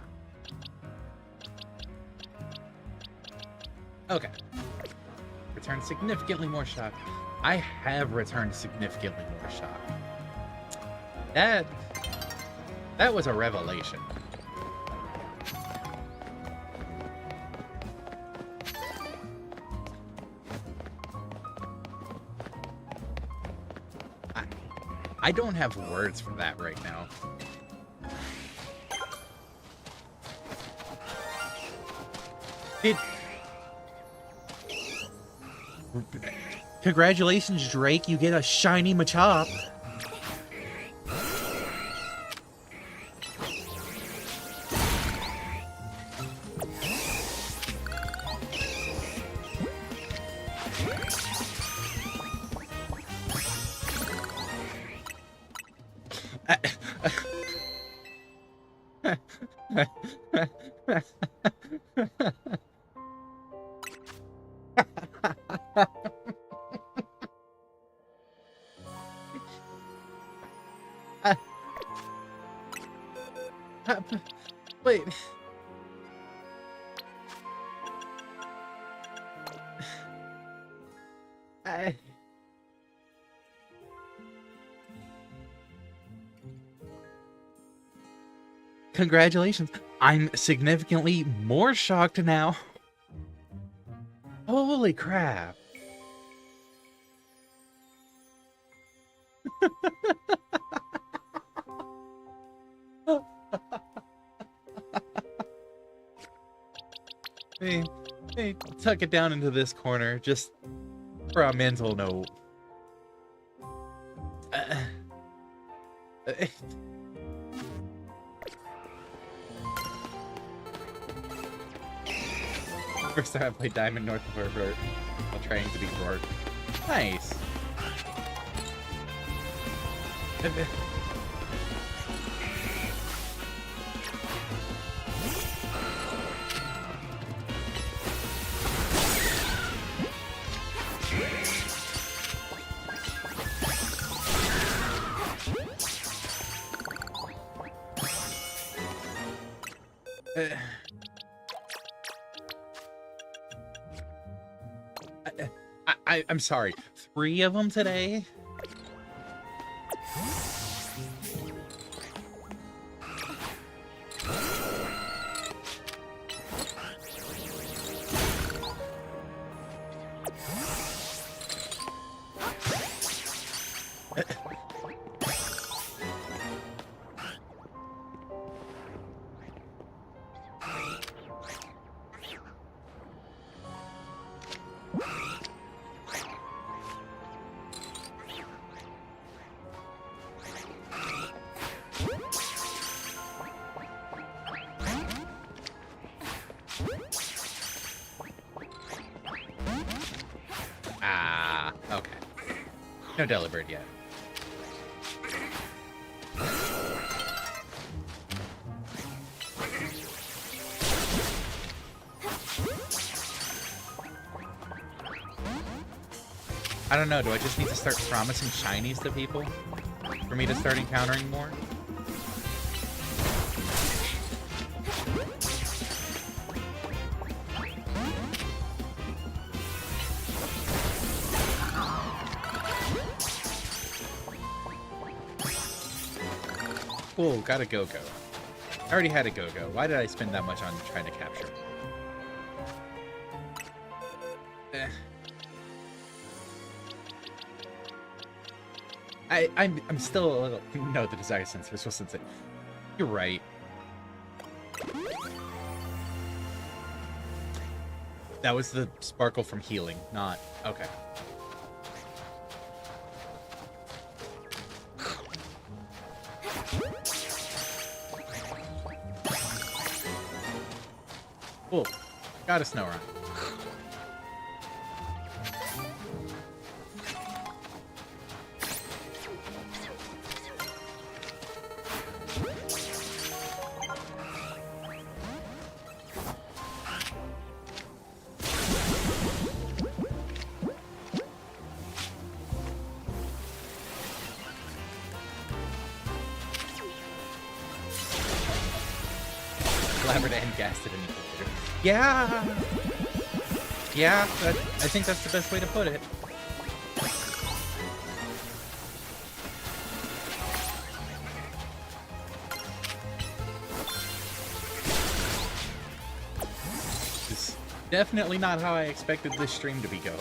Okay. Return significantly more shock. I have returned significantly more shock. That was a revelation. I don't have words for that right now. Congratulations, Drake. You get a shiny Machop. Wait. Congratulations. I'm significantly more shocked now. Holy crap. Hey, tuck it down into this corner, just for a mental note. First time I played Diamond North of River while trying to be Rourke. Nice. I'm sorry. 3 of them today? Ah, okay. No Delibird yet. I don't know, do I just need to start promising shinies to people for me to start encountering more? Cool, got a Go-Go. I already had a Go-Go. Why did I spend that much on trying to capture it? I'm still a little... No, the desire sensor was supposed to say... You're right. That was the sparkle from healing, not... Okay. Cool. Got a Snow Run. Labrador and Gasted and Equalizer. Yeah! Yeah, I think that's the best way to put it. This is definitely not how I expected this stream to be going.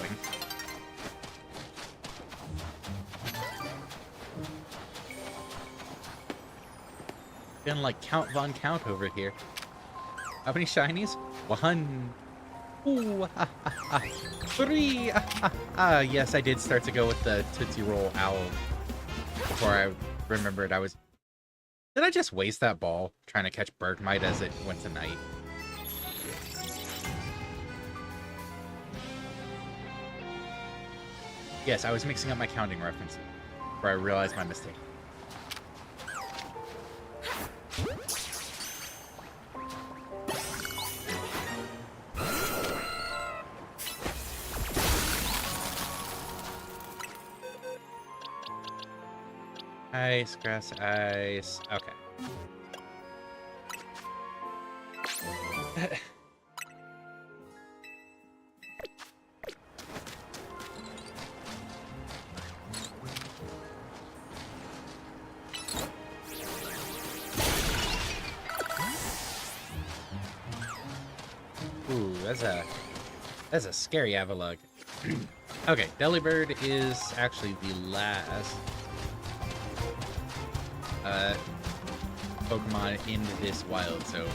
Been like Count Von Count over here. How many shinies? 1. Ooh, 3. Yes, I did start to go with the Tootsie Roll Owl before I remembered I was... Did I just waste that ball trying to catch Bergmite as it went to night? Yes, I was mixing up my counting references before I realized my mistake. Ice, grass, ice. Okay. Ooh, that's a scary Avalugg. Okay, Delibird is actually the last Pokemon in this wild zone.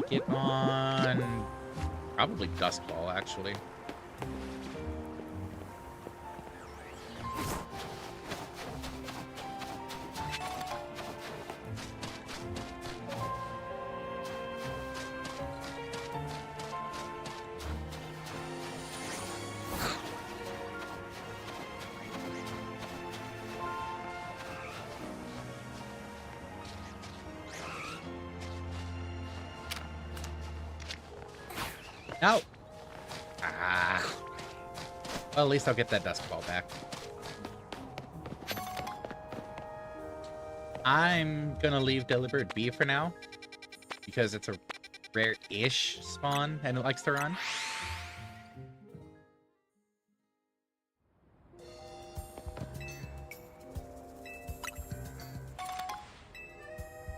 Get on probably Duskball, actually. No! Ah. Well, at least I'll get that dusk ball back. I'm gonna leave Deliberate B for now, because it's a rare-ish spawn, and it likes to run.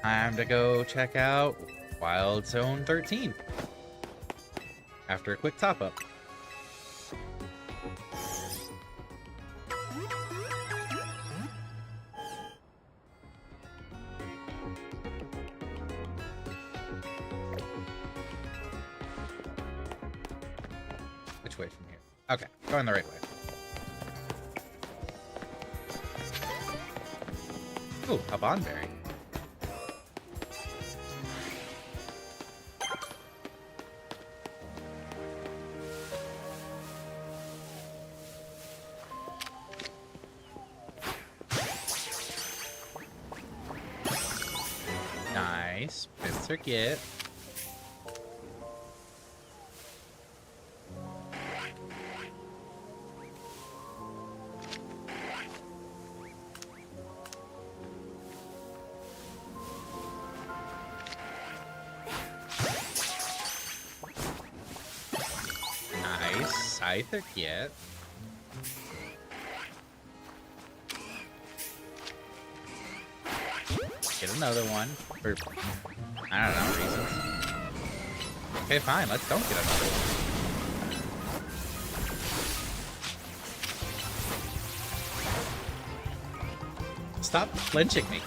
Time to go check out Wild Zone 13 after a quick top-up. Which way from here? Okay, going the right way. Ooh, a Bonberry. Nice. Good circuit. Nice. Scyther yet. Get another one. For, I don't know, reasons. Okay, fine. Let's don't get another one. Stop flinching me.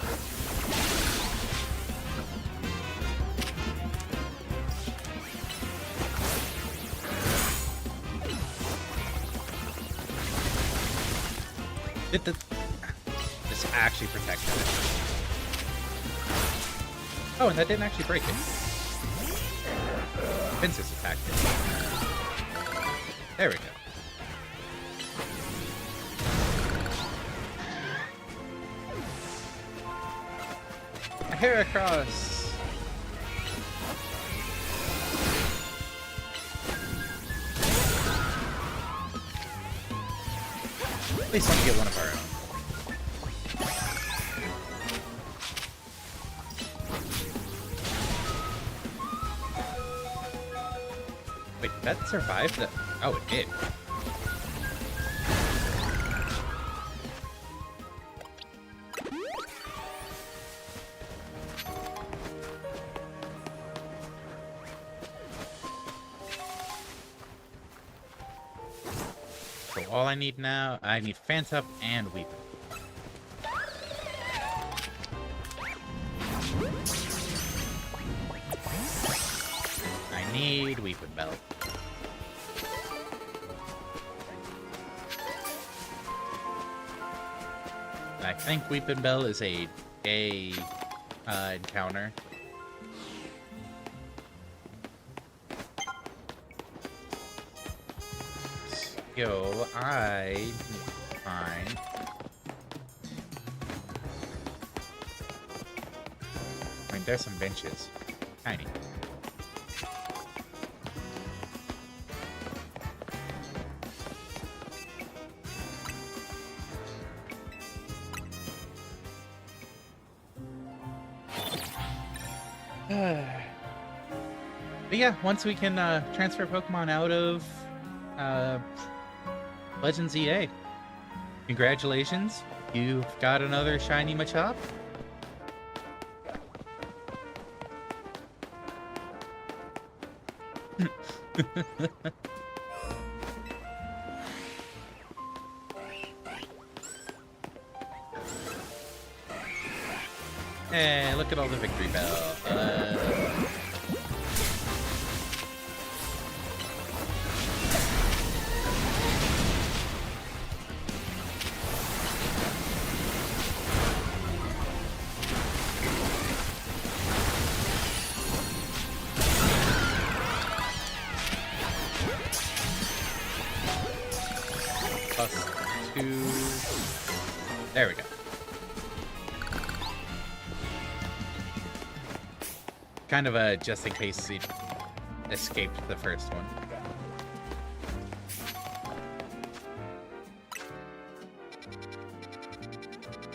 This actually protected it. Oh, and that didn't actually break it. Vince's attacked it. There we go. A hair across. At least want to get one of our own. Wait, did that survive the... Oh, it did. So all I need now, I need Phantup and Weeping. I need Weeping Bell. And I think Weeping Bell is a day encounter. So I need to find... I mean, there's some benches. Tiny. But yeah, once we can transfer Pokemon out of Legends EA, congratulations, you've got another shiny Machop. Hey, look at all the victory bell. +2. There we go. Kind of a just in case it escaped the first one.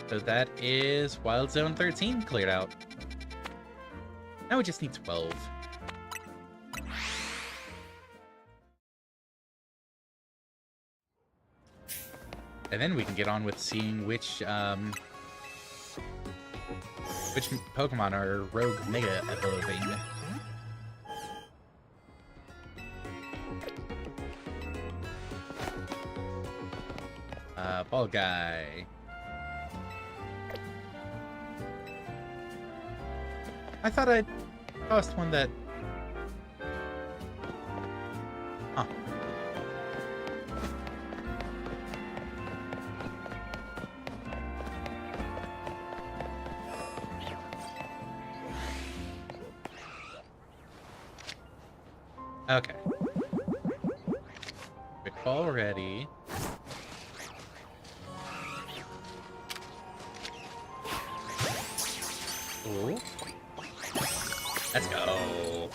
So that is Wild Zone 13 cleared out. Now we just need 12. And then we can get on with seeing which Pokemon are Rogue Mega evolving. Ball Guy. I thought I'd tossed one that... Huh. Okay. Quick ball ready. Ooh. Let's go.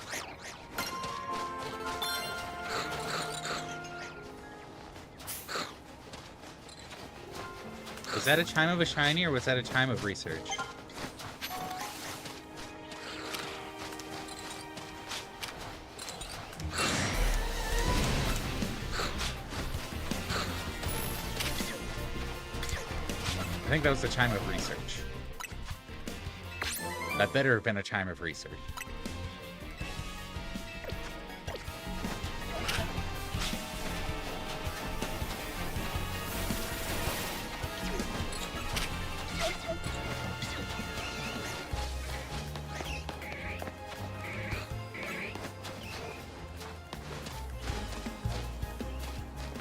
Was that a chime of a shiny or was that a chime of research? I think that was the chime of research. That better have been a chime of research.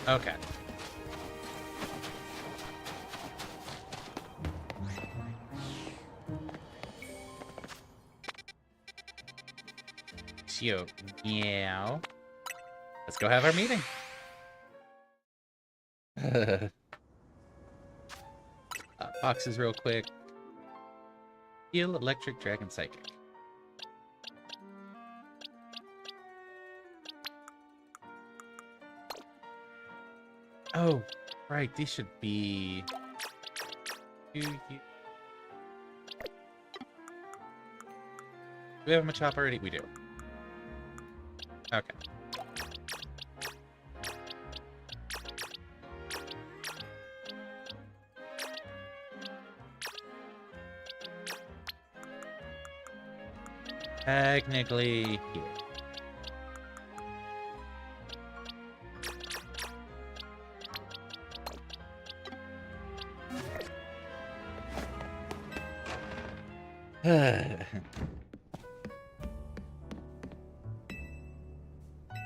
Okay. Shio, meow. Let's go have our meeting. Boxes real quick. Heal, electric, dragon, psychic. Oh, right. These should be... Do we have a Machop already? We do. Okay. Technically here.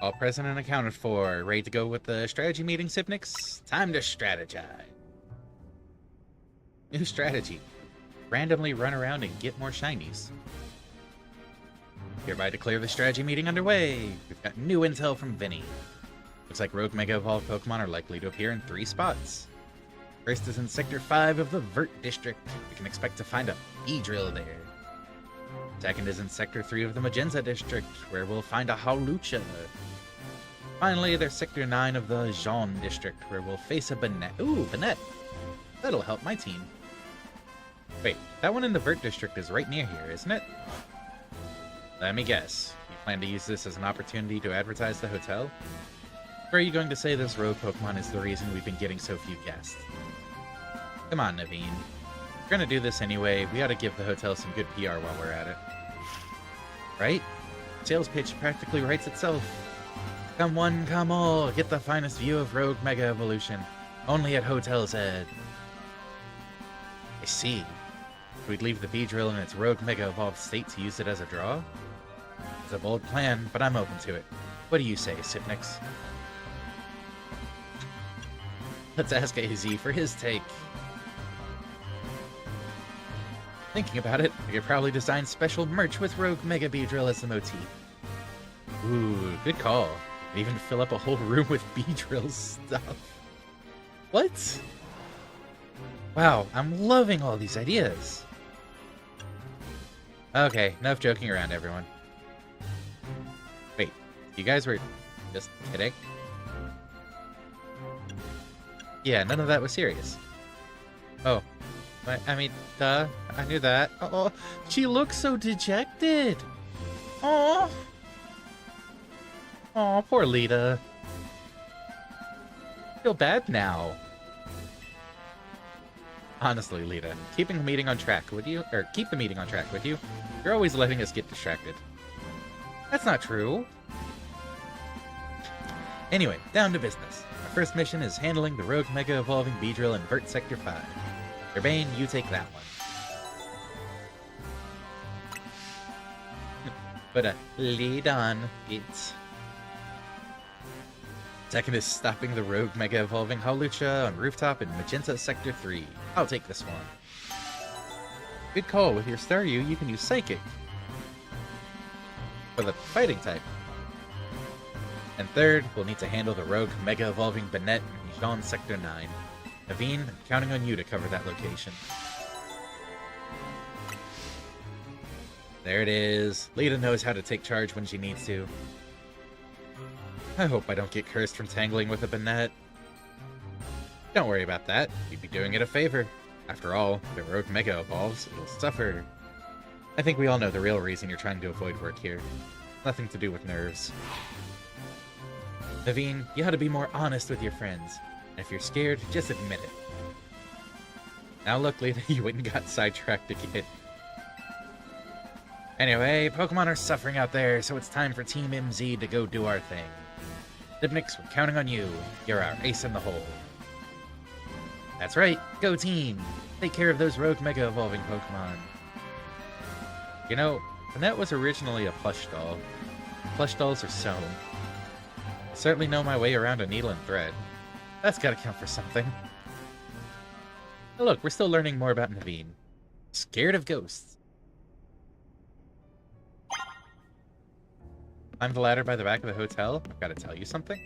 All present and accounted for. Ready to go with the strategy meeting, Sipnix? Time to strategize. New strategy. Randomly run around and get more shinies. Hereby declare the strategy meeting underway. We've got new intel from Vinny. Looks like Rogue Mega Evolved Pokemon are likely to appear in 3 spots. First is in Sector 5 of the Vert District. We can expect to find a Beedrill there. Second is in Sector 3 of the Magenta District, where we'll find a Hawlucha. Finally, there's Sector 9 of the Jean District, where we'll face a Banette. Ooh, Banette! That'll help my team. Wait, that one in the Vert District is right near here, isn't it? Let me guess. You plan to use this as an opportunity to advertise the hotel? Or are you going to say this rogue Pokemon is the reason we've been getting so few guests? Come on, Naveen. If we're gonna do this anyway, we ought to give the hotel some good PR while we're at it. Right? Sales pitch practically writes itself. Come one, come all, get the finest view of Rogue Mega Evolution. Only at Hotel Zed. I see. We'd leave the Beedrill in its Rogue Mega Evolved state to use it as a draw? It's a bold plan, but I'm open to it. What do you say, Sipnix? Let's ask AZ for his take. Thinking about it, we could probably design special merch with Rogue Mega Beedrill as the motif. Ooh, good call. And even fill up a whole room with Beedrill stuff. What? Wow, I'm loving all these ideas. Okay, enough joking around, everyone. Wait, you guys were just kidding? Yeah, none of that was serious. Oh, I mean, duh. I knew that. Oh, she looks so dejected. Oh. Oh, poor Lita. Feel bad now. Honestly, Lita, keeping the meeting on track, would you? Or keep the meeting on track, would you? You're always letting us get distracted. That's not true. Anyway, down to business. Our first mission is handling the rogue Mega Evolving Beedrill in Vert Sector 5. Urbane, you take that one. But lead on it. Second is stopping the rogue Mega Evolving Hawlucha on Rooftop in Magenta Sector 3. I'll take this one. Good call. With your Staryu, you can use Psychic for the fighting type. And third, we'll need to handle the rogue Mega Evolving Banette in Jean Sector 9. Naveen, I'm counting on you to cover that location. There it is. Lita knows how to take charge when she needs to. I hope I don't get cursed from tangling with a Banette. Don't worry about that. You'd be doing it a favor. After all, if the rogue Mega evolves, it'll suffer. I think we all know the real reason you're trying to avoid work here. Nothing to do with nerves. Naveen, you ought to be more honest with your friends. And if you're scared, just admit it. Now look, Lita, you went and got sidetracked again. Anyway, Pokemon are suffering out there, so it's time for Team MZ to go do our thing. Dibnix, we're counting on you. You're our ace in the hole. That's right, go team! Take care of those rogue Mega Evolving Pokemon. You know, Banette was originally a plush doll. Plush dolls are sewn. I certainly know my way around a needle and thread. That's gotta count for something. Oh, look, we're still learning more about Naveen. Scared of ghosts. Climb the ladder by the back of the hotel. I've got to tell you something.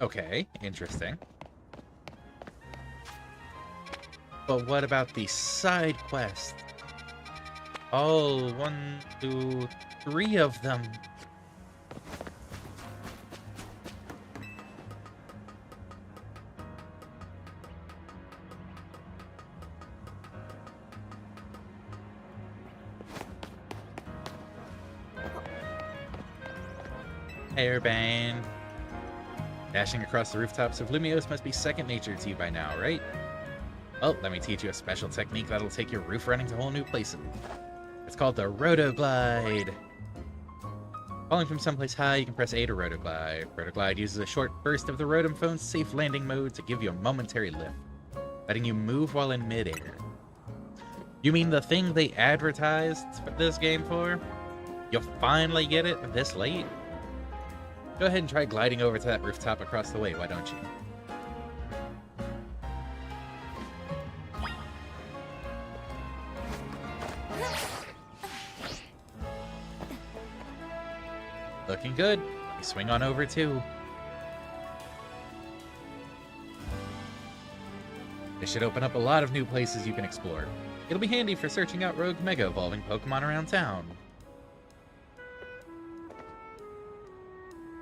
Okay, interesting. But what about the side quest? Oh, 1, 2, 3 of them. Airbane. Dashing across the rooftops of Lumiose must be second nature to you by now, right? Well, let me teach you a special technique that'll take your roof running to whole new places. It's called the Rotoglide. Falling from someplace high, you can press A to Rotoglide. Rotoglide uses a short burst of the Rotom phone's safe landing mode to give you a momentary lift, letting you move while in midair. You mean the thing they advertised this game for? You'll finally get it this late? Go ahead and try gliding over to that rooftop across the way, why don't you? Looking good. You swing on over too. This should open up a lot of new places you can explore. It'll be handy for searching out rogue Mega Evolving Pokemon around town.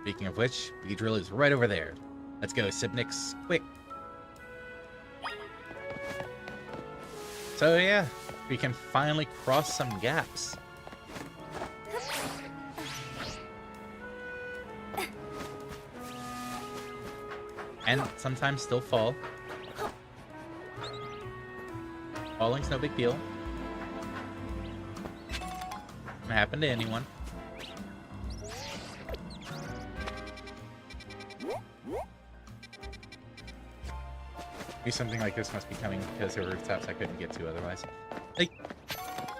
Speaking of which, Beedrill is right over there. Let's go, Sibnix, quick. So yeah, we can finally cross some gaps. And sometimes still fall. Falling's no big deal. Can happen to anyone. Maybe something like this must be coming because there were rooftops I couldn't get to otherwise. Like,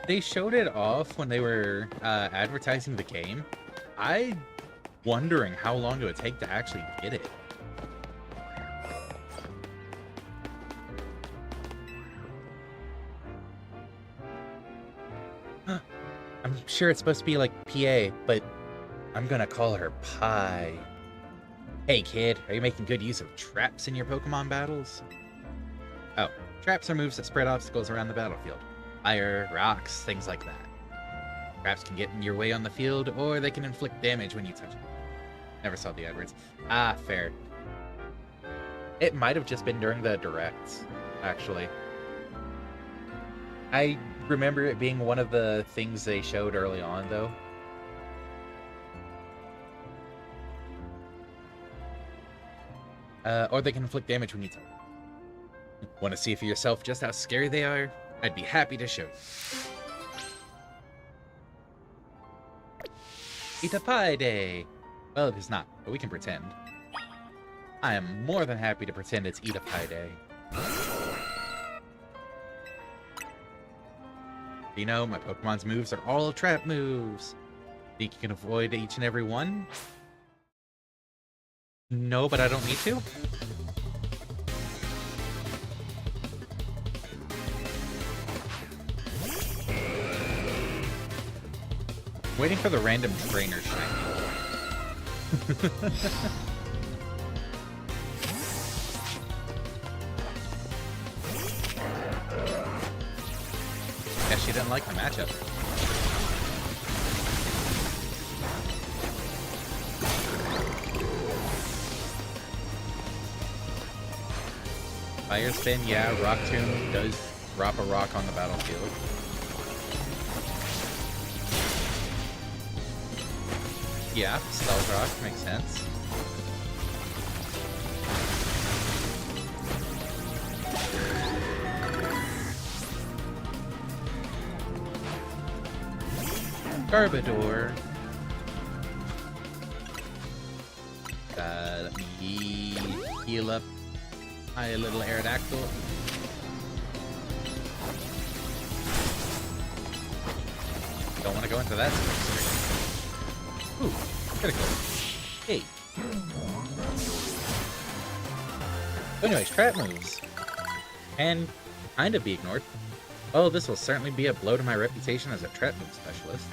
they showed it off when they were advertising the game. I'm wondering how long it would take to actually get it. I'm sure it's supposed to be like PA, but I'm gonna call her Pie. Hey kid, are you making good use of traps in your Pokemon battles? Oh, traps are moves that spread obstacles around the battlefield. Fire, rocks, things like that. Traps can get in your way on the field, or they can inflict damage when you touch them. Never saw the AdWords. Ah, fair. It might have just been during the direct, actually. I remember it being one of the things they showed early on, though. Or they can inflict damage when you touch. Want to see for yourself just how scary they are? I'd be happy to show you. Eat a pie day! Well, it is not, but we can pretend. I am more than happy to pretend it's Eat a Pie Day. You know, my Pokemon's moves are all trap moves. Think you can avoid each and every one? No, but I don't need to? Waiting for the random trainer shiny. Guess she didn't like the matchup. Fire Spin, yeah, Rock Tomb does drop a rock on the battlefield. Yeah, Stealth Rock makes sense. Garbodor. Let me heal up my little Aerodactyl. Don't want to go into that space. Ooh, critical. Hey. Anyways, trap moves. And kind of be ignored. Oh, this will certainly be a blow to my reputation as a trap move specialist.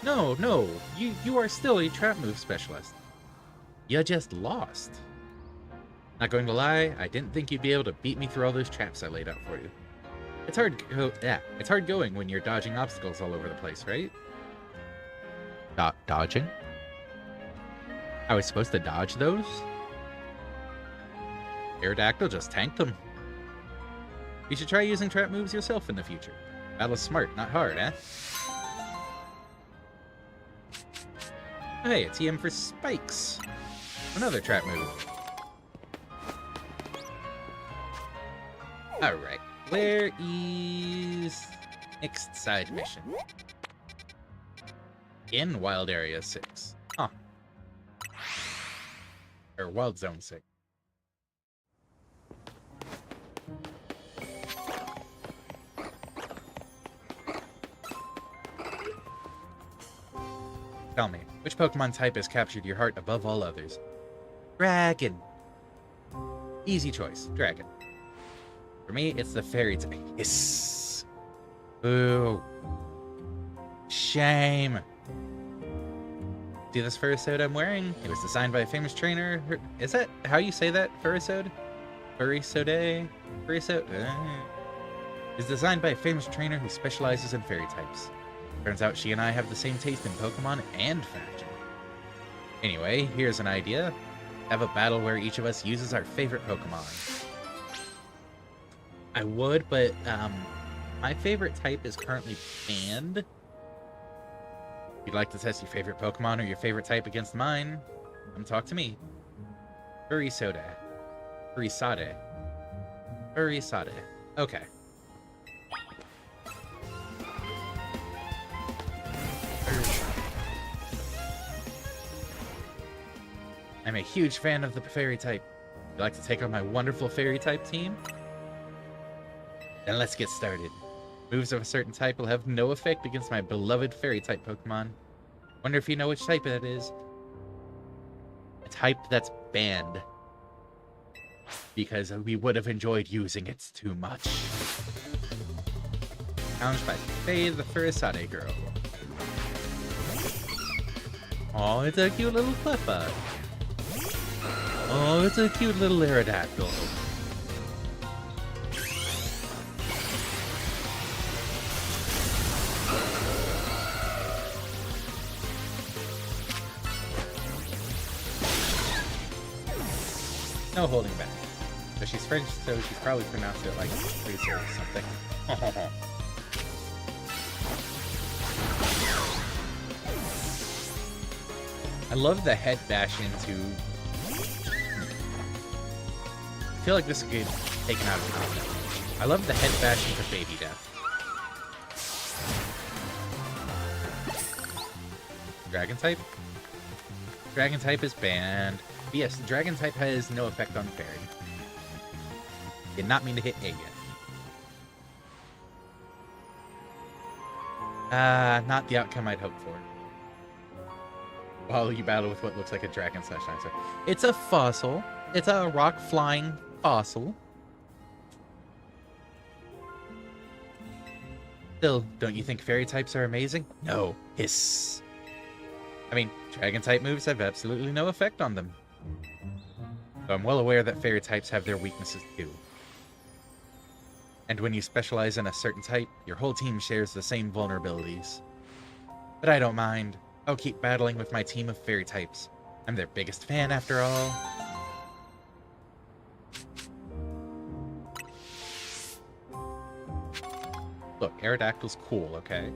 No, you are still a trap move specialist. You just lost. Not going to lie, I didn't think you'd be able to beat me through all those traps I laid out for you. It's hard going when you're dodging obstacles all over the place, right? Dodging? I was supposed to dodge those? Aerodactyl just tanked them. You should try using trap moves yourself in the future. Battle smart, not hard, eh? Oh, hey, a TM for Spikes. Another trap move. Alright, where is next side mission? In Wild Area 6. Huh. Or Wild Zone 6. Tell me, which Pokemon type has captured your heart above all others? Dragon. Easy choice, Dragon. For me, it's the Fairy type. Yes. Boo. Shame. See this Furisode I'm wearing? It was designed by a famous trainer. Is that how you say that? Furisode? Furisode? Furisode? Is designed by a famous trainer who specializes in fairy types. Turns out she and I have the same taste in Pokemon and fashion. Anyway, here's an idea. Have a battle where each of us uses our favorite Pokemon. I would, but my favorite type is currently banned. If you'd like to test your favorite Pokemon or your favorite type against mine, come talk to me. Furisode. Furisade. Furisade. Okay. I'm a huge fan of the fairy type. Would you like to take on my wonderful fairy type team? Then let's get started. Moves of a certain type will have no effect against my beloved fairy type Pokemon. Wonder if you know which type that is. A type that's banned. Because we would have enjoyed using it too much. Challenged by Faye the Furisade girl. Oh, it's a cute little Cleffa. Oh, it's a cute little Aerodactyl. No holding back. But she's French, so she's probably pronounced it like Freezer or something. I love the head bash into... I feel like this could get taken out of context. I love the head bash into baby death. Dragon type? Dragon type is banned. But yes, dragon type has no effect on fairy. Did not mean to hit A yet. Not the outcome I'd hoped for. While you battle with what looks like a dragon / dinosaur. It's a fossil. It's a rock-flying fossil. Still, don't you think fairy types are amazing? No. Hiss. I mean, dragon type moves have absolutely no effect on them. So I'm well aware that fairy types have their weaknesses too. And when you specialize in a certain type, your whole team shares the same vulnerabilities. But I don't mind. I'll keep battling with my team of fairy types. I'm their biggest fan after all. Look, Aerodactyl's cool, okay?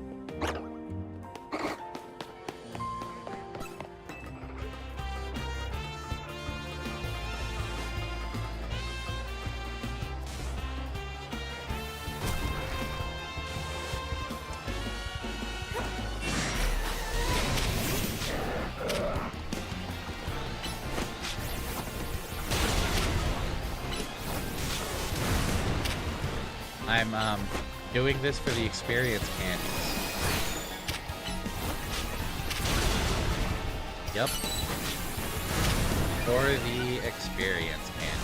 I'm doing this for the experience candies. Yep. For the experience candies.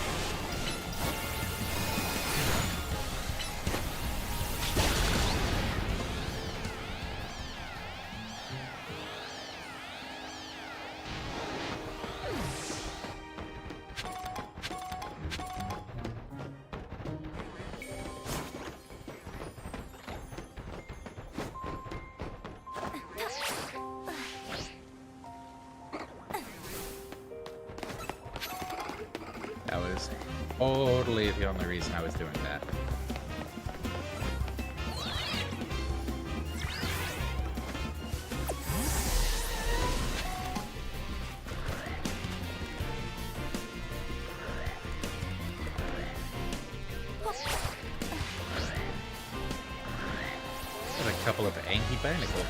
That was totally the only reason I was doing that. There's a couple of Anki barnacles.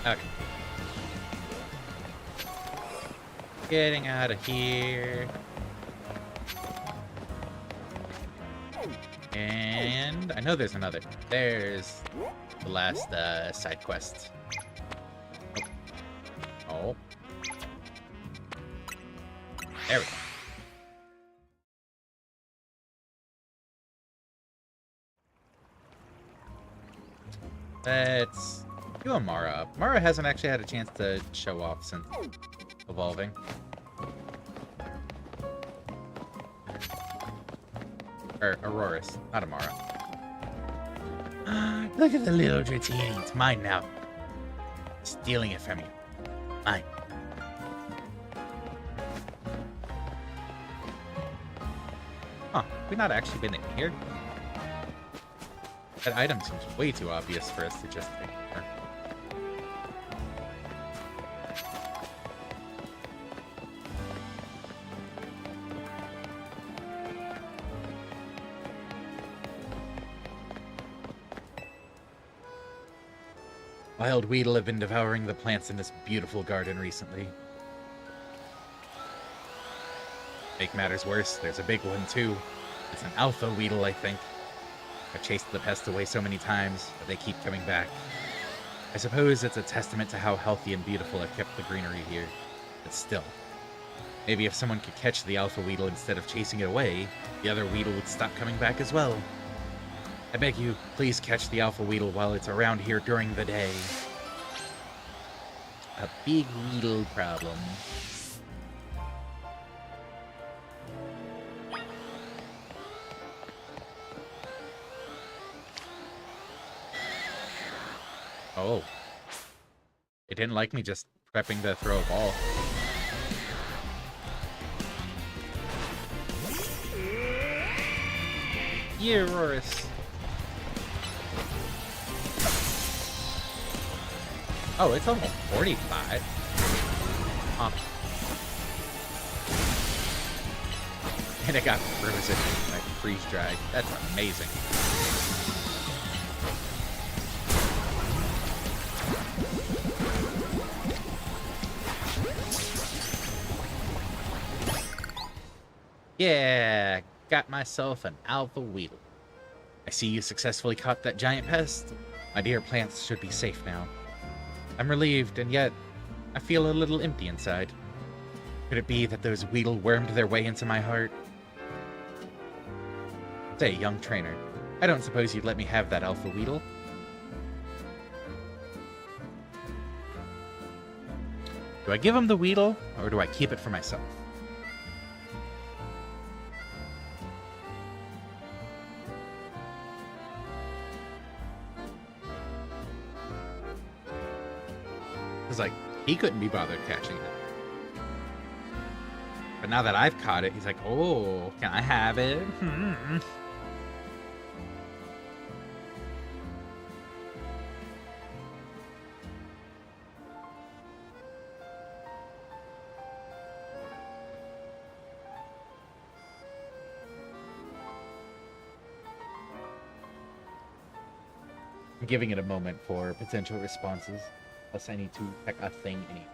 Okay. Getting out of here. And I know there's another. There's the last side quest. Oh. There we go. Let's do a Mara up. Mara hasn't actually had a chance to show off since evolving. Or Auroras, not a Mara. Look at the little Dratini. It's mine now. Stealing it from you. Mine. Huh, we've not actually been in here. That item seems way too obvious for us to just ignore. Wild Weedle have been devouring the plants in this beautiful garden recently. Make matters worse, there's a big one too. It's an alpha Weedle, I think. I've chased the pest away so many times, but they keep coming back. I suppose it's a testament to how healthy and beautiful I've kept the greenery here. But still, maybe if someone could catch the alpha Weedle instead of chasing it away, the other Weedle would stop coming back as well. I beg you, please catch the alpha Weedle while it's around here during the day. A big Weedle problem. Oh. It didn't like me just prepping to throw a ball. Yeah, Roris. Oh, it's almost 45. Huh. And it got frozen, like freeze dried. That's amazing. Yeah, got myself an alpha weedle. I see you successfully caught that giant pest. My dear plants should be safe now. I'm relieved, and yet I feel a little empty inside. Could it be that those weedle wormed their way into my heart? Say, young trainer, I don't suppose you'd let me have that alpha weedle? Do I give him the weedle, or do I keep it for myself? It's like, he couldn't be bothered catching it. But now that I've caught it, he's like, oh, can I have it? I'm giving it a moment for potential responses. Plus, I need to check a thing anyway.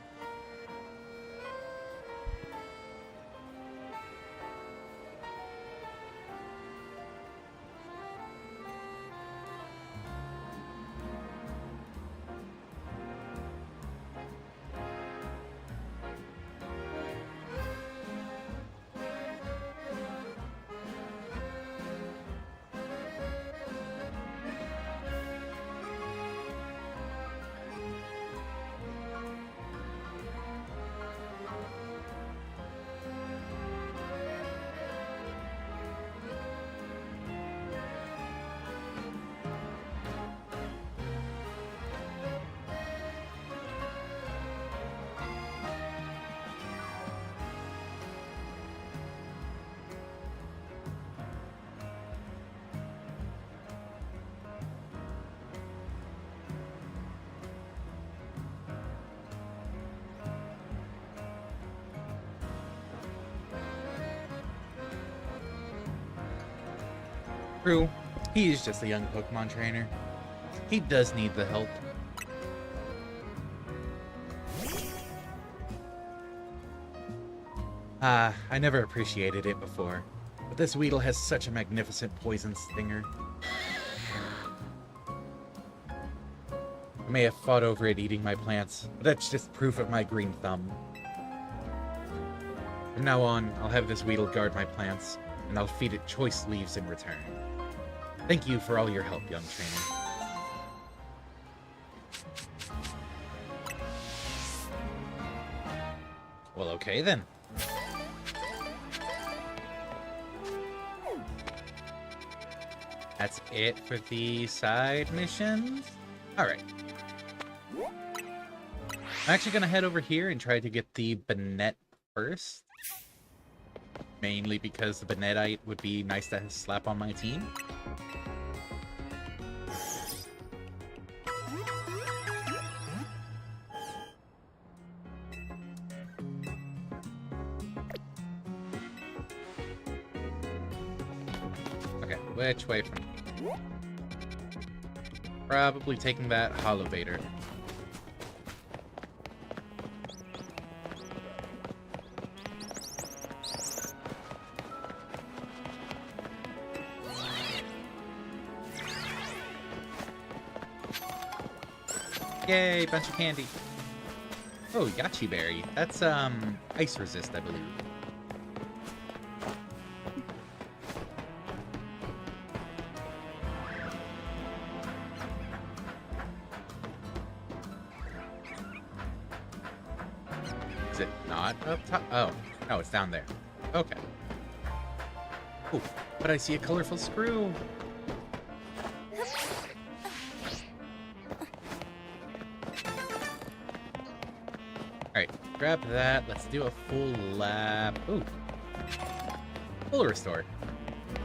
True, he is just a young Pokemon trainer. He does need the help. I never appreciated it before, but this Weedle has such a magnificent poison stinger. I may have fought over it eating my plants, but that's just proof of my green thumb. From now on, I'll have this Weedle guard my plants, and I'll feed it choice leaves in return. Thank you for all your help, young trainer. Well, okay then. That's it for the side missions? Alright. I'm actually gonna head over here and try to get the Banette first. Mainly because the Banetite would be nice to slap on my team. Okay, which way from here? Probably taking that Holovator. Yay, bunch of candy. Oh, Yachi Berry. That's, ice resist, I believe. Is it not up top? Oh, no, it's down there. Okay. Ooh, but I see a colorful screw. Alright, grab that. Let's do a full lap. Ooh. Full restore.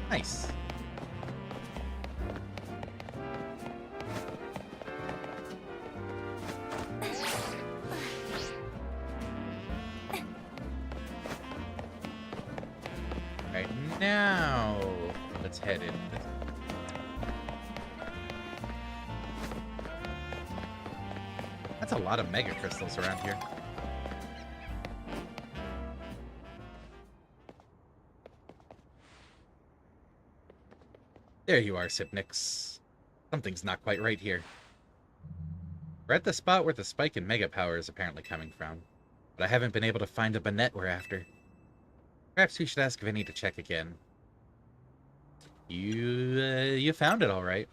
Nice. Now, let's head in. That's a lot of mega crystals around here. There you are, Sipnix. Something's not quite right here. We're at the spot where the spike in mega power is apparently coming from, but I haven't been able to find the Bonnet we're after. Perhaps we should ask Vinny to check again. You found it all right.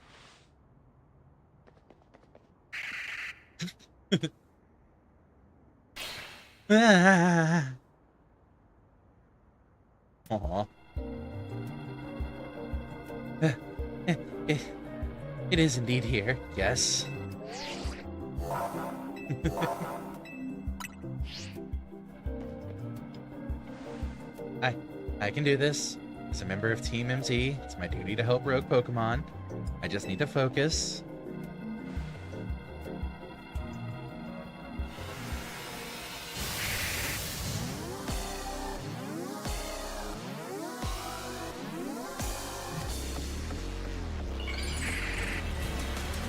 Ah. Aw. It is indeed here, yes. I can do this. As a member of Team MT, it's my duty to help rogue Pokemon. I just need to focus.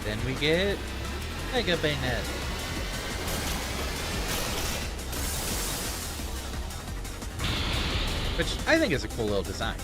Then we get Mega Bayonet. Which I think is a cool little design.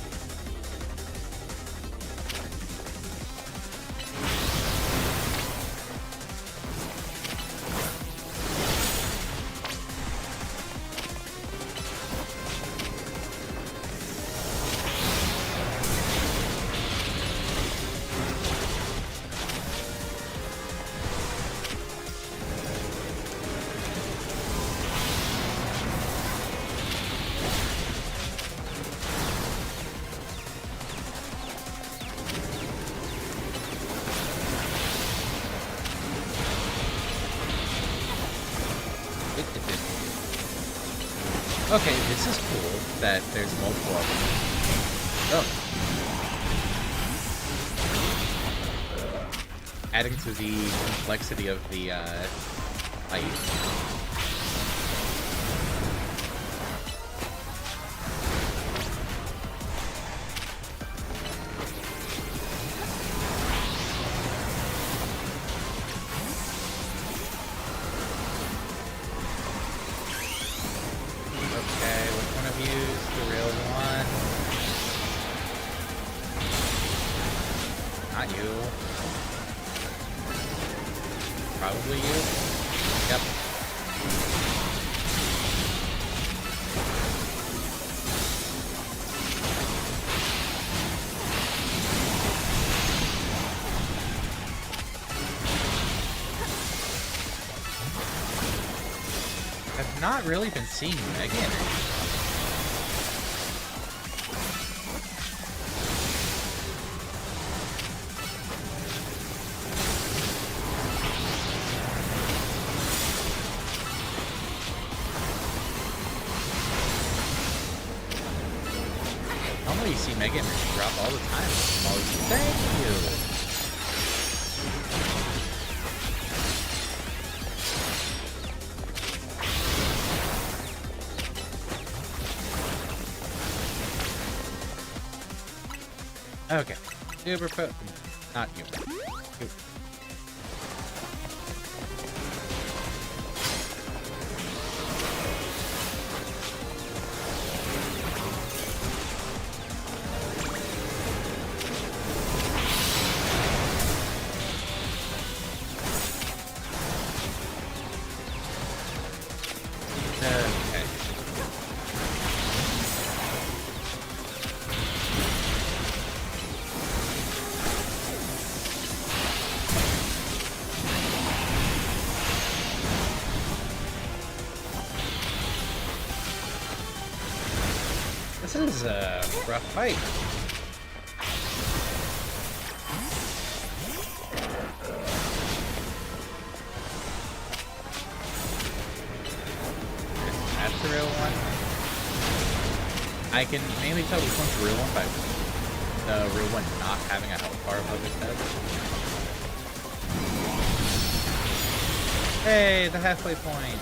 Okay, this is cool that there's multiple of them. Oh. Adding to the complexity of the fight. Probably you. Yep. I've not really been seeing Mega Energy. Normally you see Mega Energy drop all the time. Thank you! Okay. Super not you. Okay. This is a rough fight. That's the real one. I can mainly tell which one's the real one by the real one not having a health bar above his head. Hey, the halfway point.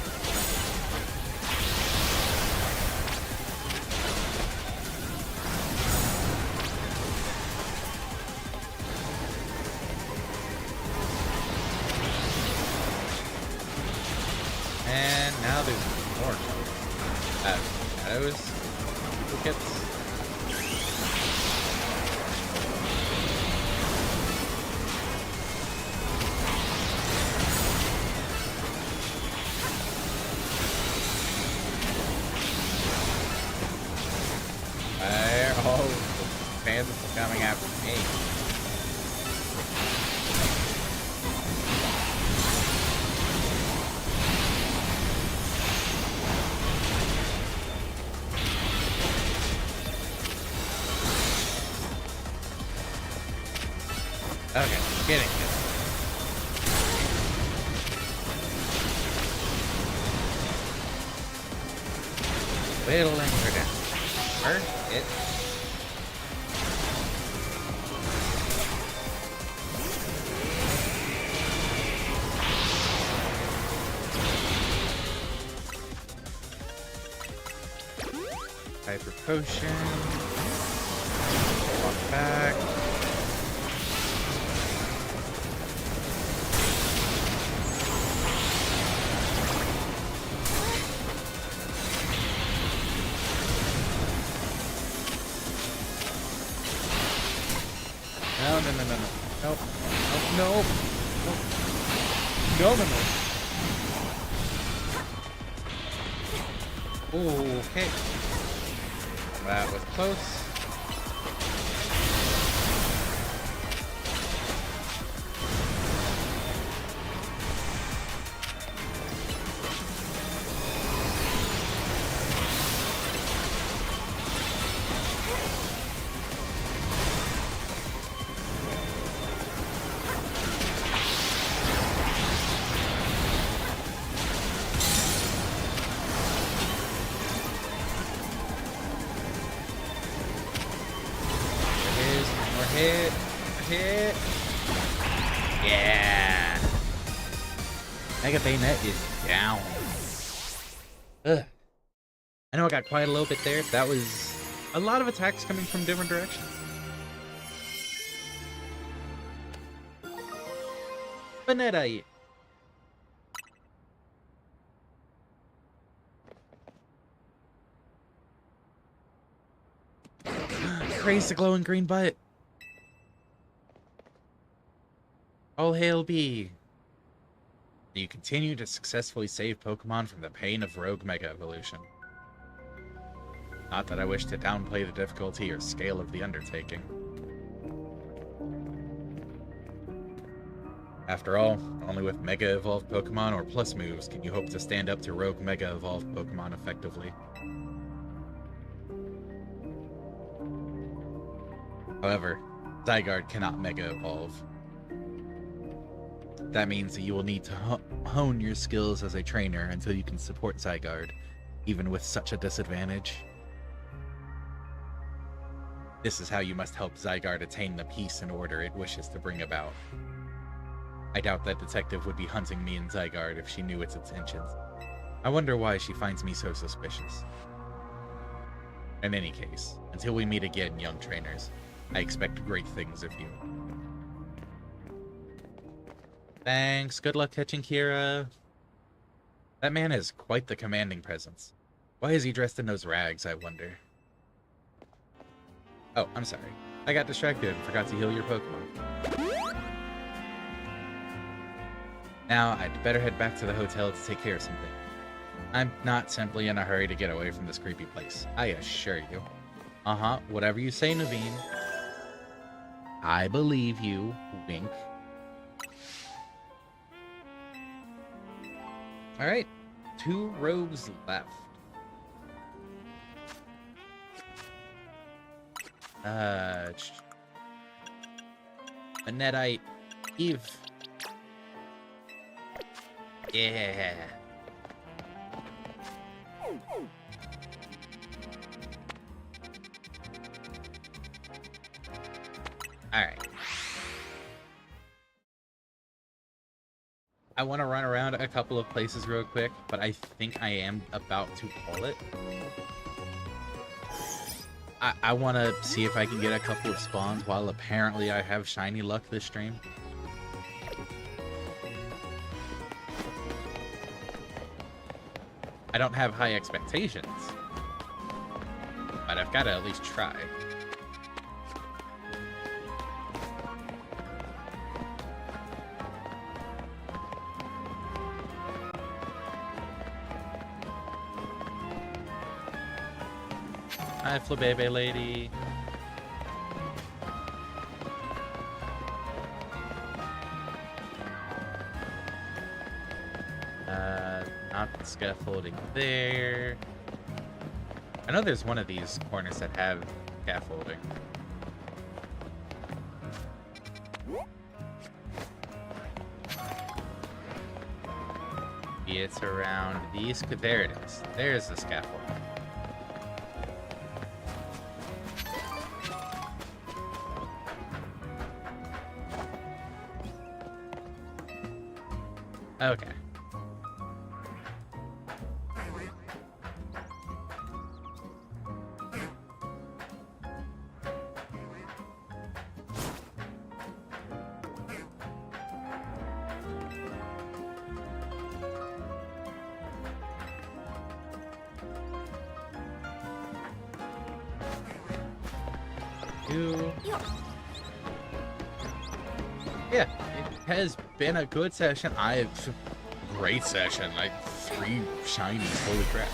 And now there's more shadows. Duplicates. Fire! Oh, the fans are coming after me. Okay, getting it. Whittling her down. Burn it. Hyper potion. Walk back. No, no, no, no, no. Nope. Nope. Nope. Nope. No, no, no. Ooh, okay. That was close. Hit. Hit. Yeah. Mega Bayonet is down. Ugh. I know I got quiet a little bit there. That was a lot of attacks coming from different directions. Banette. Praise the glowing green butt. All hail be. You continue to successfully save Pokemon from the pain of Rogue Mega Evolution. Not that I wish to downplay the difficulty or scale of the undertaking. After all, only with Mega Evolved Pokemon or Plus moves can you hope to stand up to Rogue Mega Evolved Pokemon effectively. However, Zygarde cannot Mega Evolve. That means that you will need to hone your skills as a trainer until you can support Zygarde, even with such a disadvantage. This is how you must help Zygarde attain the peace and order it wishes to bring about. I doubt that detective would be hunting me and Zygarde if she knew its intentions. I wonder why she finds me so suspicious. In any case, until we meet again, young trainers, I expect great things of you. Thanks. Good luck catching Kira. That man is quite the commanding presence. Why is he dressed in those rags, I wonder? Oh, I'm sorry. I got distracted and forgot to heal your Pokemon. Now, I'd better head back to the hotel to take care of something. I'm not simply in a hurry to get away from this creepy place, I assure you. Uh-huh, whatever you say, Naveen. I believe you, wink. Alright, 2 rogues left. Manetite, Eve. Yeah. Alright. I want to run around a couple of places real quick, but I think I am about to call it. I want to see if I can get a couple of spawns while apparently I have shiny luck this stream. I don't have high expectations, but I've got to at least try. Hi, Flabebe lady. Not the scaffolding there. I know there's one of these corners that have scaffolding. It's around these. There it is. There's the scaffolding. Okay. Yeah, it has been a good session. Great session. Like 3 shinies. Holy crap.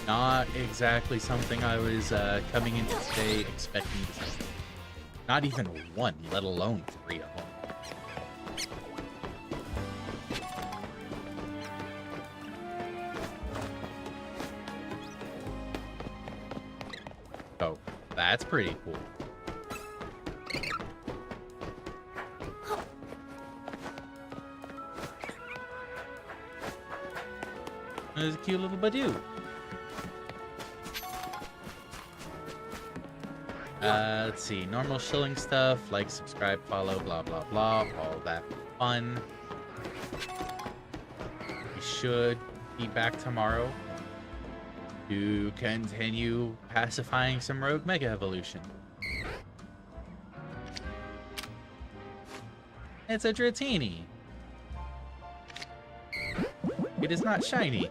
Not exactly something I was coming into today expecting to see. Not even 1, let alone 3 of them. So, that's pretty cool. There's a cute little Badoo. Let's see. Normal shilling stuff, like, subscribe, follow, blah, blah, blah. All that fun. We should be back tomorrow to continue pacifying some rogue Mega Evolution. It's a Dratini. It is not shiny.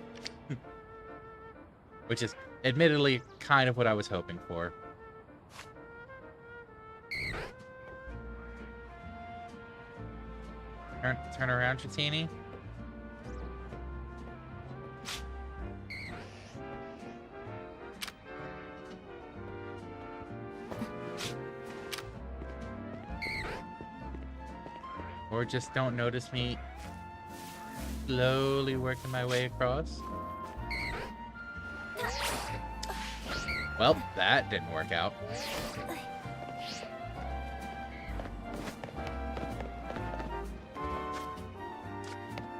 Which is admittedly kind of what I was hoping for. Turn around, Dratini. Or just don't notice me slowly working my way across. Well, that didn't work out.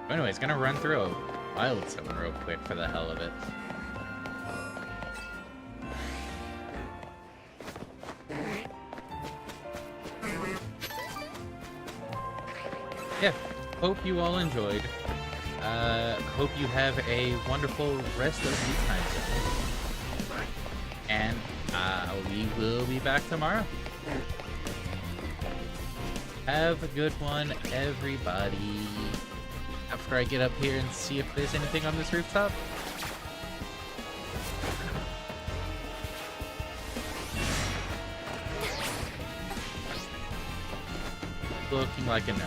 But anyways, gonna run through a wild summon real quick for the hell of it. Yeah, hope you all enjoyed. Hope you have a wonderful rest of your time zone. And we will be back tomorrow. Have a good one, everybody. After I get up here and see if there's anything on this rooftop. Looking like a no.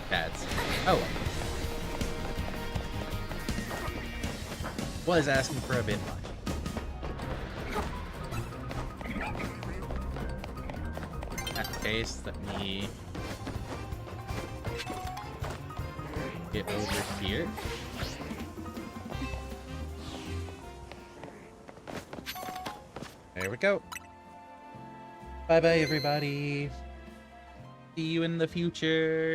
Pads. Oh. Was asking for a bit much. In that case, let me get over here. There we go. Bye-bye, everybody. See you in the future.